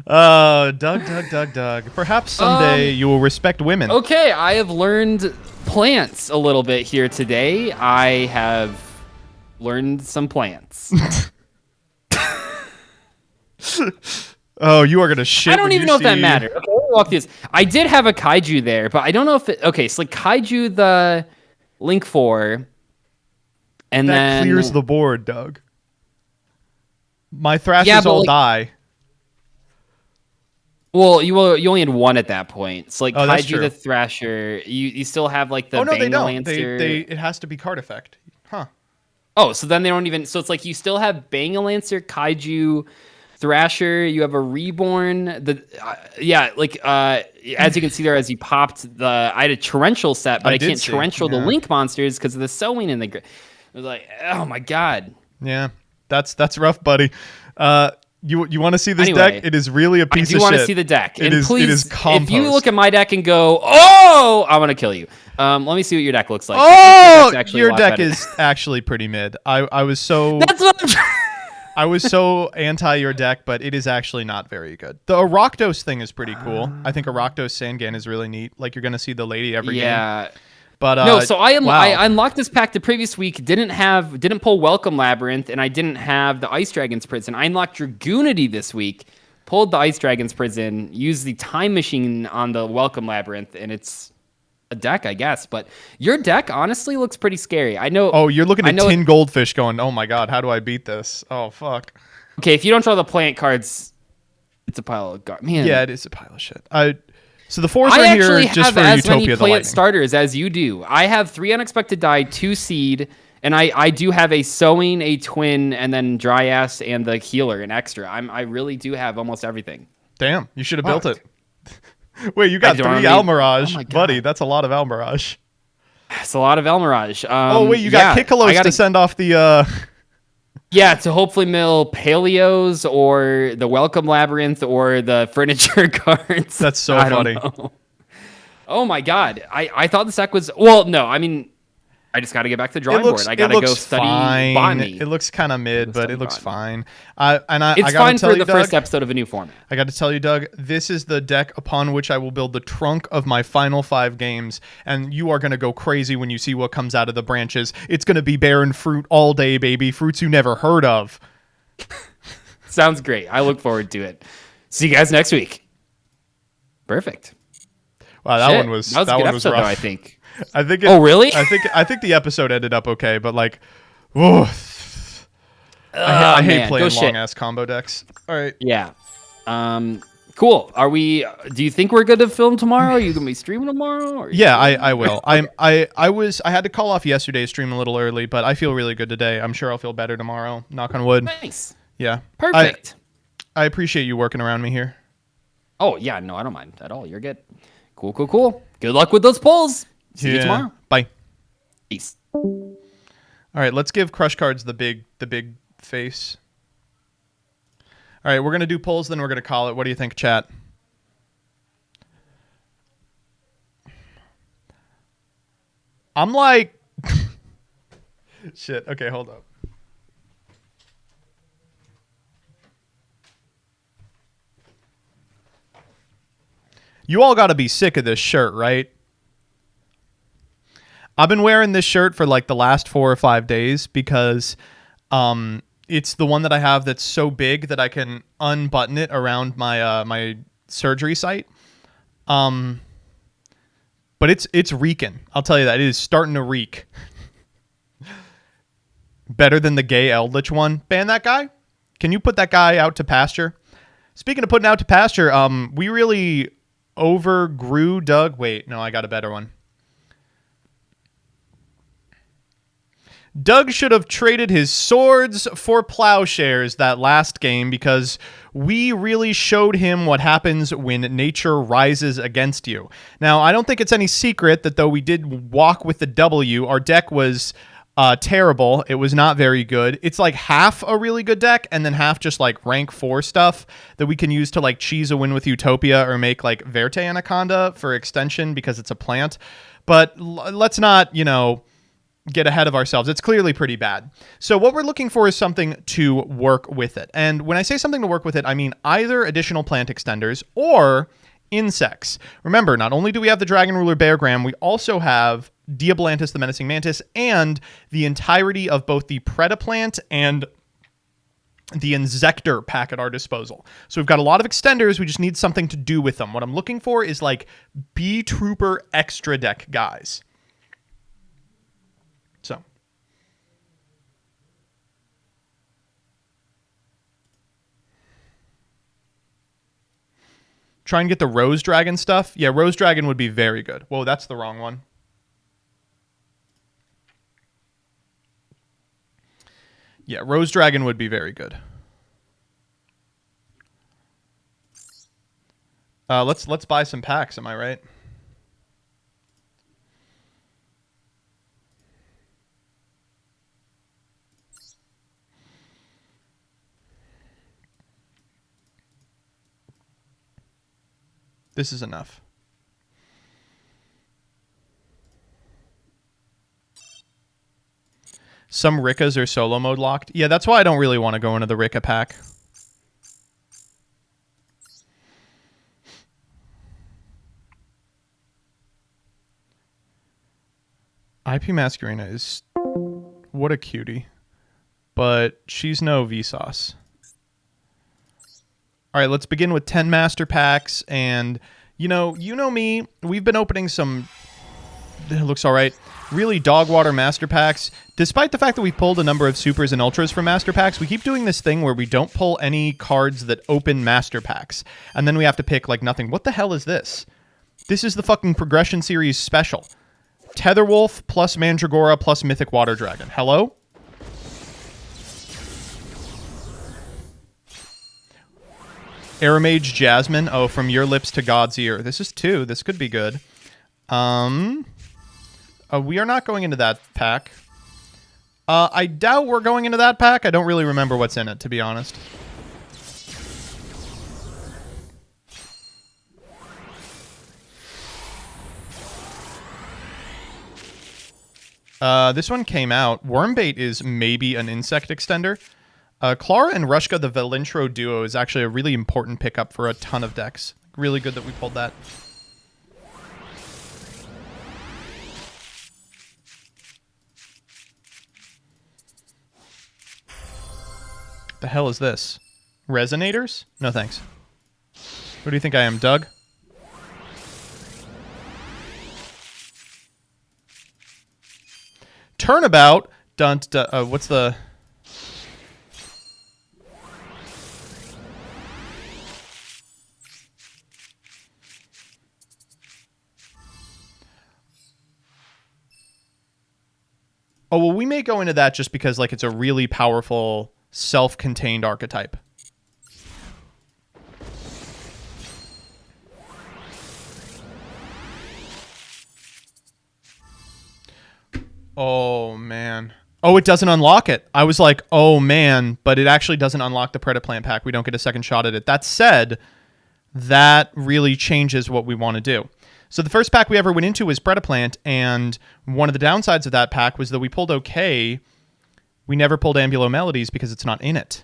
Doug. Perhaps someday you will respect women. Okay, I have learned plants a little bit here today. I have learned some plants. Oh, you are gonna shit. I don't when even you know if that see- mattered. Okay, let me walk through this. I did have a kaiju there, but I don't know if it. Okay, so like kaiju the Link 4, and That then clears the board, Doug. My Thrashers Yeah, but all like- die. Well, you only had one at that point. So like Oh, that's kaiju true. the Thrasher, you still have like the Oh no, they Bang don't. Lancer. It has to be card effect. Huh. Oh, so then they don't even. So it's like you still have Bang Lancer, kaiju, Thrasher. You have a Reborn. As you can see there, as you popped I had a Torrential set, but I I did can't see, Torrential the yeah. Link monsters because of the sewing in the. It was like, oh my god. Yeah, that's rough, buddy. You want to see this Anyway, deck? It is really a piece of shit. I do want to see the deck. It And is, please, it is compost. if you look at my deck and go, oh, I'm going to kill you. Let me see what your deck looks like. Oh, your deck is actually pretty mid. I was so... That's what I'm trying. I was so anti your deck, but it is actually not very good. The Arachdos thing is pretty cool. I think Arachdos Sangan is really neat. Like, you're going to see the lady every game. But, no, so I wow. unlocked this pack the previous week. Didn't pull Welcome Labyrinth, and I didn't have the Ice Dragon's Prison. I unlocked Dragoonity this week, pulled the Ice Dragon's Prison, used the Time Machine on the Welcome Labyrinth, and it's a deck, I guess. But your deck honestly looks pretty scary. I know. Oh, you're looking at Tin Goldfish going, oh my god, how do I beat this? Oh, fuck. Okay, if you don't draw the plant cards, it's a pile of garbage. Man. Yeah, it is a pile of shit. So the fours are here just for I actually have as Utopia many the Lightning. starters as you do. I have 3 Unexpected Die, 2 Seed, and I do have a Sowing, a Twin, and then Dryas and the Healer, an extra. I really do have almost everything. Damn, you should have built it. Wait, you got 3 Almirage. Oh buddy, that's a lot of Almirage. It's a lot of Almirage. Oh, wait, you got Kikalos to send off the... Yeah, to hopefully mill Paleos or the Welcome Labyrinth or the furniture cards. That's so funny. Oh my god. I thought this deck was... Well, no, I mean... I just got to get back to the drawing board. I got to go study botany. It looks kind of mid, but it looks fine. It's fine for the first episode of a new format. I got to tell you, Doug, this is the deck upon which I will build the trunk of my final 5 games, and you are going to go crazy when you see what comes out of the branches. It's going to be barren fruit all day, baby. Fruits you never heard of. Sounds great. I look forward to it. See you guys next week. Perfect. Wow, that one was a good episode, rough. though, I think. Oh, really? I think the episode ended up okay, but like, whoa. I hate playing long ass combo decks. All right. Yeah. Cool. Do you think we're good to film tomorrow? Are you gonna be streaming tomorrow? Yeah, I will. Okay. I had to call off yesterday's stream a little early, but I feel really good today. I'm sure I'll feel better tomorrow. Knock on wood. Nice. Yeah. Perfect. I appreciate you working around me here. Oh yeah, no, I don't mind at all. You're good. Cool. Good luck with those polls. See you tomorrow. Bye. Peace. All right, let's give Crush Cards the big face. All right, we're going to do polls, then we're going to call it. What do you think, chat? I'm like... Shit, okay, hold up. You all got to be sick of this shirt, right? I've been wearing this shirt for like the last 4 or 5 days because it's the one that I have that's so big that I can unbutton it around my my surgery site. But it's reeking. I'll tell you that. It is starting to reek. Better than the gay Eldritch one. Ban that guy? Can you put that guy out to pasture? Speaking of putting out to pasture, we really overgrew Doug. Wait, no, I got a better one. Doug should have traded his swords for plowshares that last game because we really showed him what happens when nature rises against you. Now, I don't think it's any secret that though we did walk with the W, our deck was terrible. It was not very good. It's like half a really good deck and then half just like rank 4 stuff that we can use to like cheese a win with Utopia or make like Verte Anaconda for extension because it's a plant. But let's not, get ahead of ourselves. It's clearly pretty bad. So what we're looking for is something to work with it. And when I say something to work with it, I mean either additional plant extenders or insects. Remember, not only do we have the Dragon Ruler Beargram, we also have Diablantis the Menacing Mantis and the entirety of both the Predaplant and the Insector pack at our disposal. So we've got a lot of extenders. We just need something to do with them. What I'm looking for is like B-Trooper extra deck guys. So, try and get the Rose Dragon stuff. Yeah, Rose Dragon would be very good. Whoa, that's the wrong one. Yeah, Rose Dragon would be very good. Let's buy some packs, am I right? This is enough. Some Rikkas are solo mode locked. Yeah, that's why I don't really want to go into the Rikka pack. IP Masquerena is... What a cutie. But she's no Vsauce. All right, let's begin with 10 master packs. And, you know me. We've been opening some... It looks all right. Really dog water master packs. Despite the fact that we pulled a number of supers and ultras from master packs, we keep doing this thing where we don't pull any cards that open master packs. And then we have to pick, like, nothing. What the hell is this? This is the fucking Progression Series special. Tetherwolf plus Mandragora plus Mythic Water Dragon. Hello? Aramage Jasmine. Oh, from your lips to God's ear. This is 2. This could be good. We are not going into that pack. I doubt we're going into that pack. I don't really remember what's in it, to be honest. This one came out. Wormbait is maybe an insect extender. Clara and Rushka, the Valintro duo, is actually a really important pickup for a ton of decks. Really good that we pulled that. The hell is this? Resonators? No thanks. What do you think I am, Doug? Turnabout. What's the... Oh, well, we may go into that just because, like, it's a really powerful, self-contained archetype. Oh, man. Oh, it doesn't unlock it. I was like, oh, man, but it actually doesn't unlock the Predaplant pack. We don't get a second shot at it. That said, that really changes what we want to do. So the first pack we ever went into was Predaplant, and one of the downsides of that pack was that we pulled okay. We never pulled Ambulo Melodies because it's not in it.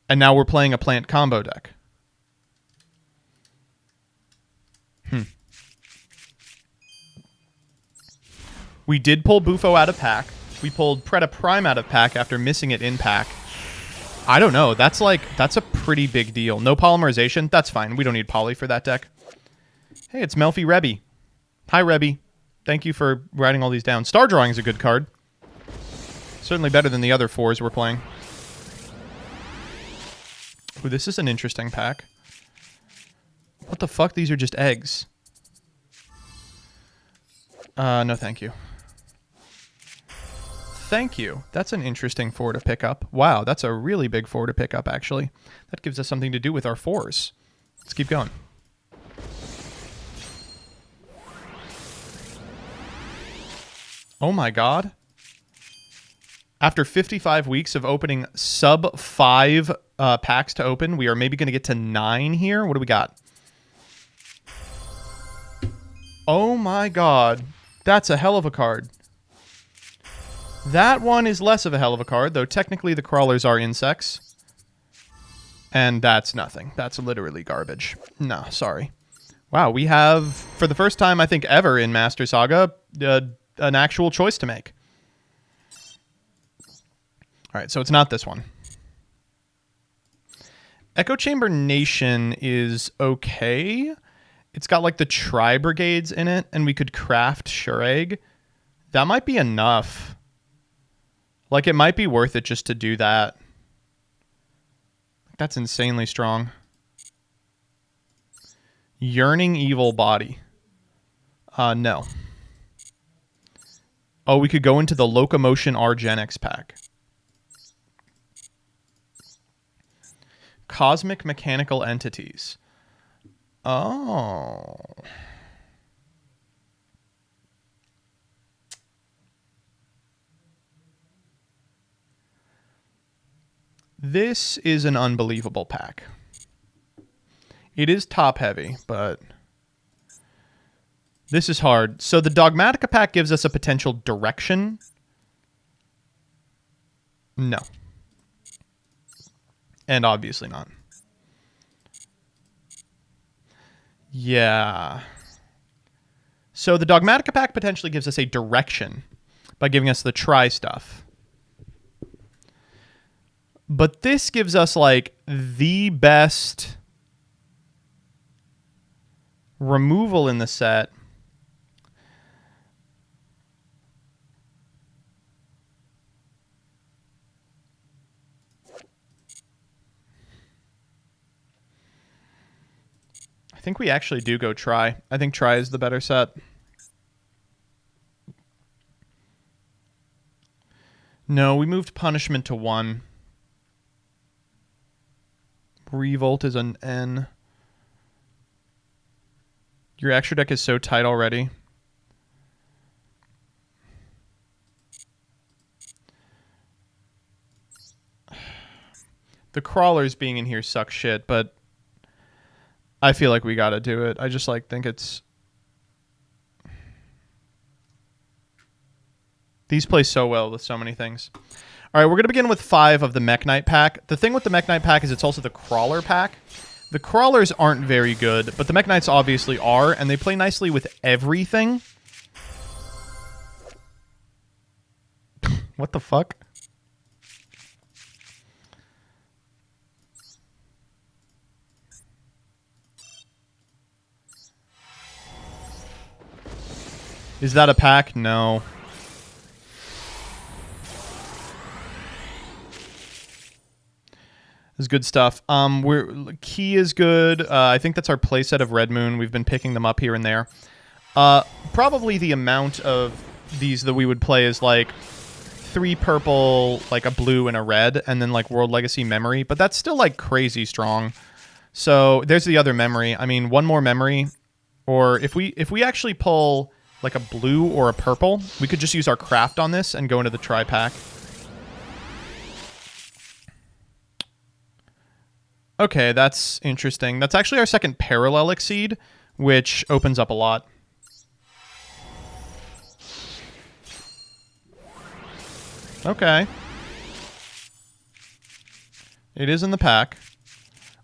And now we're playing a plant combo deck. We did pull Bufo out of pack. We pulled Preda Prime out of pack after missing it in pack. I don't know. That's a pretty big deal. No polymerization. That's fine. We don't need poly for that deck. Hey, it's Melfi Rebby. Hi, Rebby. Thank you for writing all these down. Star Drawing is a good card. Certainly better than the other 4s we're playing. Ooh, this is an interesting pack. What the fuck? These are just eggs. No thank you. Thank you. That's an interesting 4 to pick up. Wow, that's a really big 4 to pick up, actually. That gives us something to do with our 4s. Let's keep going. Oh my god. After 55 weeks of opening sub 5 packs to open, we are maybe going to get to 9 here. What do we got? Oh my god. That's a hell of a card. That one is less of a hell of a card, though technically the crawlers are insects. And that's nothing. That's literally garbage. No, sorry. Wow, we have, for the first time I think ever in Master Saga, an actual choice to make. All right, so it's not this one. Echo Chamber Nation is okay. It's got like the Tri-Brigades in it, and we could craft Shureg. That might be enough. Like, it might be worth it just to do that. That's insanely strong. Yearning Evil Body. No. Oh, we could go into the Locomotion Argenix pack. Cosmic Mechanical Entities. Oh. This is an unbelievable pack. It is top heavy, but this is hard. So the Dogmatica pack gives us a potential direction. No. And obviously not. Yeah. So the Dogmatica pack potentially gives us a direction by giving us the try stuff. But this gives us, like, the best removal in the set. I think we actually do go try. I think try is the better set. No, we moved punishment to 1. Revolt is an N. Your extra deck is so tight already. The crawlers being in here suck shit, but I feel like we gotta do it. I just think it's... These play so well with so many things. All right, we're going to begin with 5 of the Mech Knight pack. The thing with the Mech Knight pack is it's also the Crawler pack. The Crawlers aren't very good, but the Mech Knights obviously are, and they play nicely with everything. What the fuck? Is that a pack? No. This is good stuff. Key is good. I think that's our playset of Red Moon. We've been picking them up here and there. Probably the amount of these that we would play is like 3 purple, like a blue and a red, and then like World Legacy Memory. But that's still like crazy strong. So there's the other memory. I mean, 1 more memory, or if we actually pull like a blue or a purple, we could just use our craft on this and go into the tri-pack. Okay, that's interesting. That's actually our second Parallel Exceed, which opens up a lot. Okay. It is in the pack.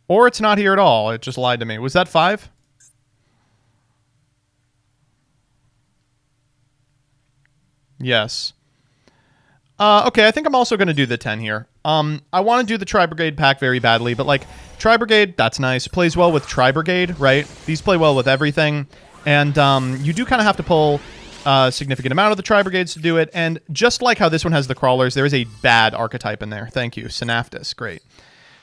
Or it's not here at all. It just lied to me. Was that 5? Yes. Okay, I think I'm also going to do the 10 here. I want to do the Tri-Brigade pack very badly, but like, Tri-Brigade, that's nice. Plays well with Tri-Brigade, right? These play well with everything. And you do kind of have to pull a significant amount of the Tri-Brigades to do it. And just like how this one has the Crawlers, there is a bad archetype in there. Thank you. Synaptus, great.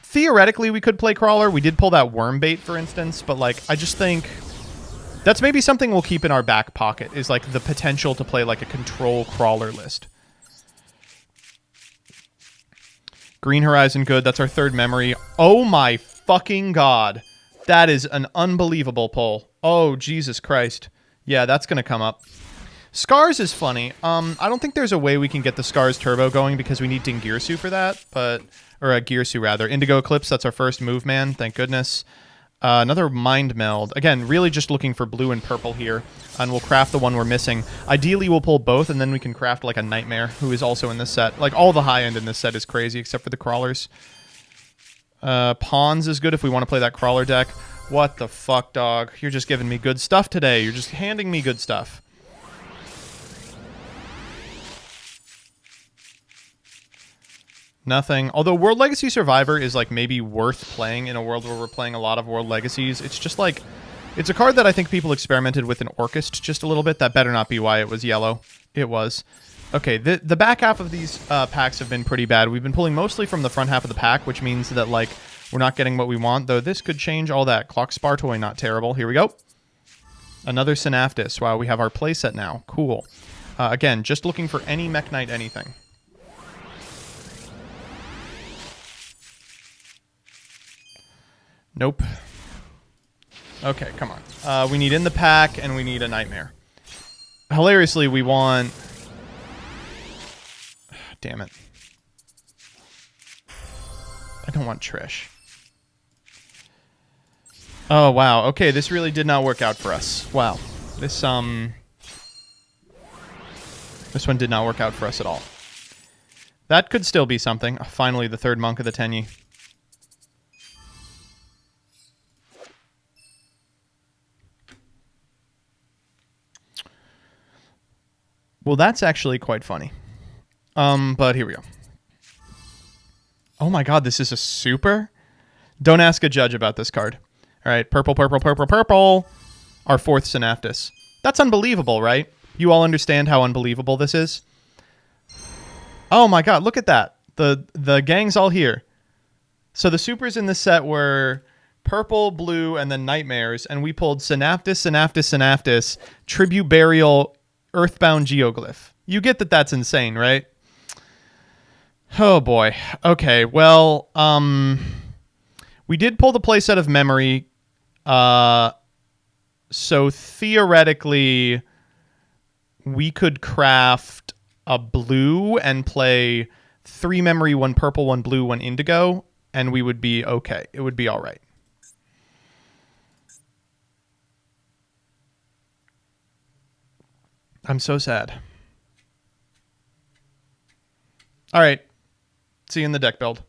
Theoretically, we could play Crawler. We did pull that Worm Bait, for instance, but like, I just think... That's maybe something we'll keep in our back pocket, is like the potential to play like a control Crawler list. Green Horizon, good. That's our 3rd memory. Oh my fucking god. That is an unbelievable pull. Oh, Jesus Christ. Yeah, that's going to come up. Scars is funny. I don't think there's a way we can get the Scars Turbo going because we need Dingirsu for that, but... Or Girsu, rather. Indigo Eclipse, that's our first move, man. Thank goodness. Another Mind Meld. Again, really just looking for blue and purple here. And we'll craft the one we're missing. Ideally, we'll pull both, and then we can craft like a Nightmare, who is also in this set. Like, all the high end in this set is crazy, except for the Crawlers. Pawns is good if we want to play that Crawler deck. What the fuck, dog? You're just giving me good stuff today. You're just handing me good stuff. Nothing. Although World Legacy Survivor is like maybe worth playing in a world where we're playing a lot of World Legacies. It's just like, it's a card that I think people experimented with in Orchest just a little bit. That better not be why it was yellow. It was. Okay, the back half of these packs have been pretty bad. We've been pulling mostly from the front half of the pack, which means that like we're not getting what we want, though this could change all that. Clock Spartoy, not terrible. Here we go. Another Synaptus. Wow, we have our playset now. Cool. Again, just looking for any Mech Knight anything. Nope. Okay, come on. We need in the pack, and we need a Nightmare. Hilariously, we want... Damn it. I don't want Trish. Oh, wow. Okay, this really did not work out for us. Wow. This one did not work out for us at all. That could still be something. Finally, the third monk of the Tenyi. Well, that's actually quite funny. But here we go. Oh my god, this is a super? Don't ask a judge about this card. All right, purple, purple, purple, purple. Our fourth Synaptus. That's unbelievable, right? You all understand how unbelievable this is? Oh my god, look at that. The gang's all here. So the supers in this set were purple, blue, and then Nightmares, and we pulled Synaptus, Synaptus, Synaptus, Tribute Burial, Earthbound Geoglyph. You get that that's insane, right? Oh boy. Okay, well, we did pull the playset of Memory. So theoretically, we could craft a blue and play 3 Memory, 1 purple, 1 blue, 1 indigo, and we would be okay. It would be all right. I'm so sad. All right. See you in the deck build.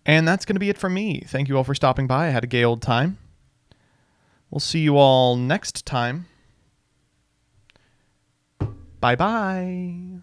And that's going to be it from me. Thank you all for stopping by. I had a gay old time. We'll see you all next time. Bye-bye.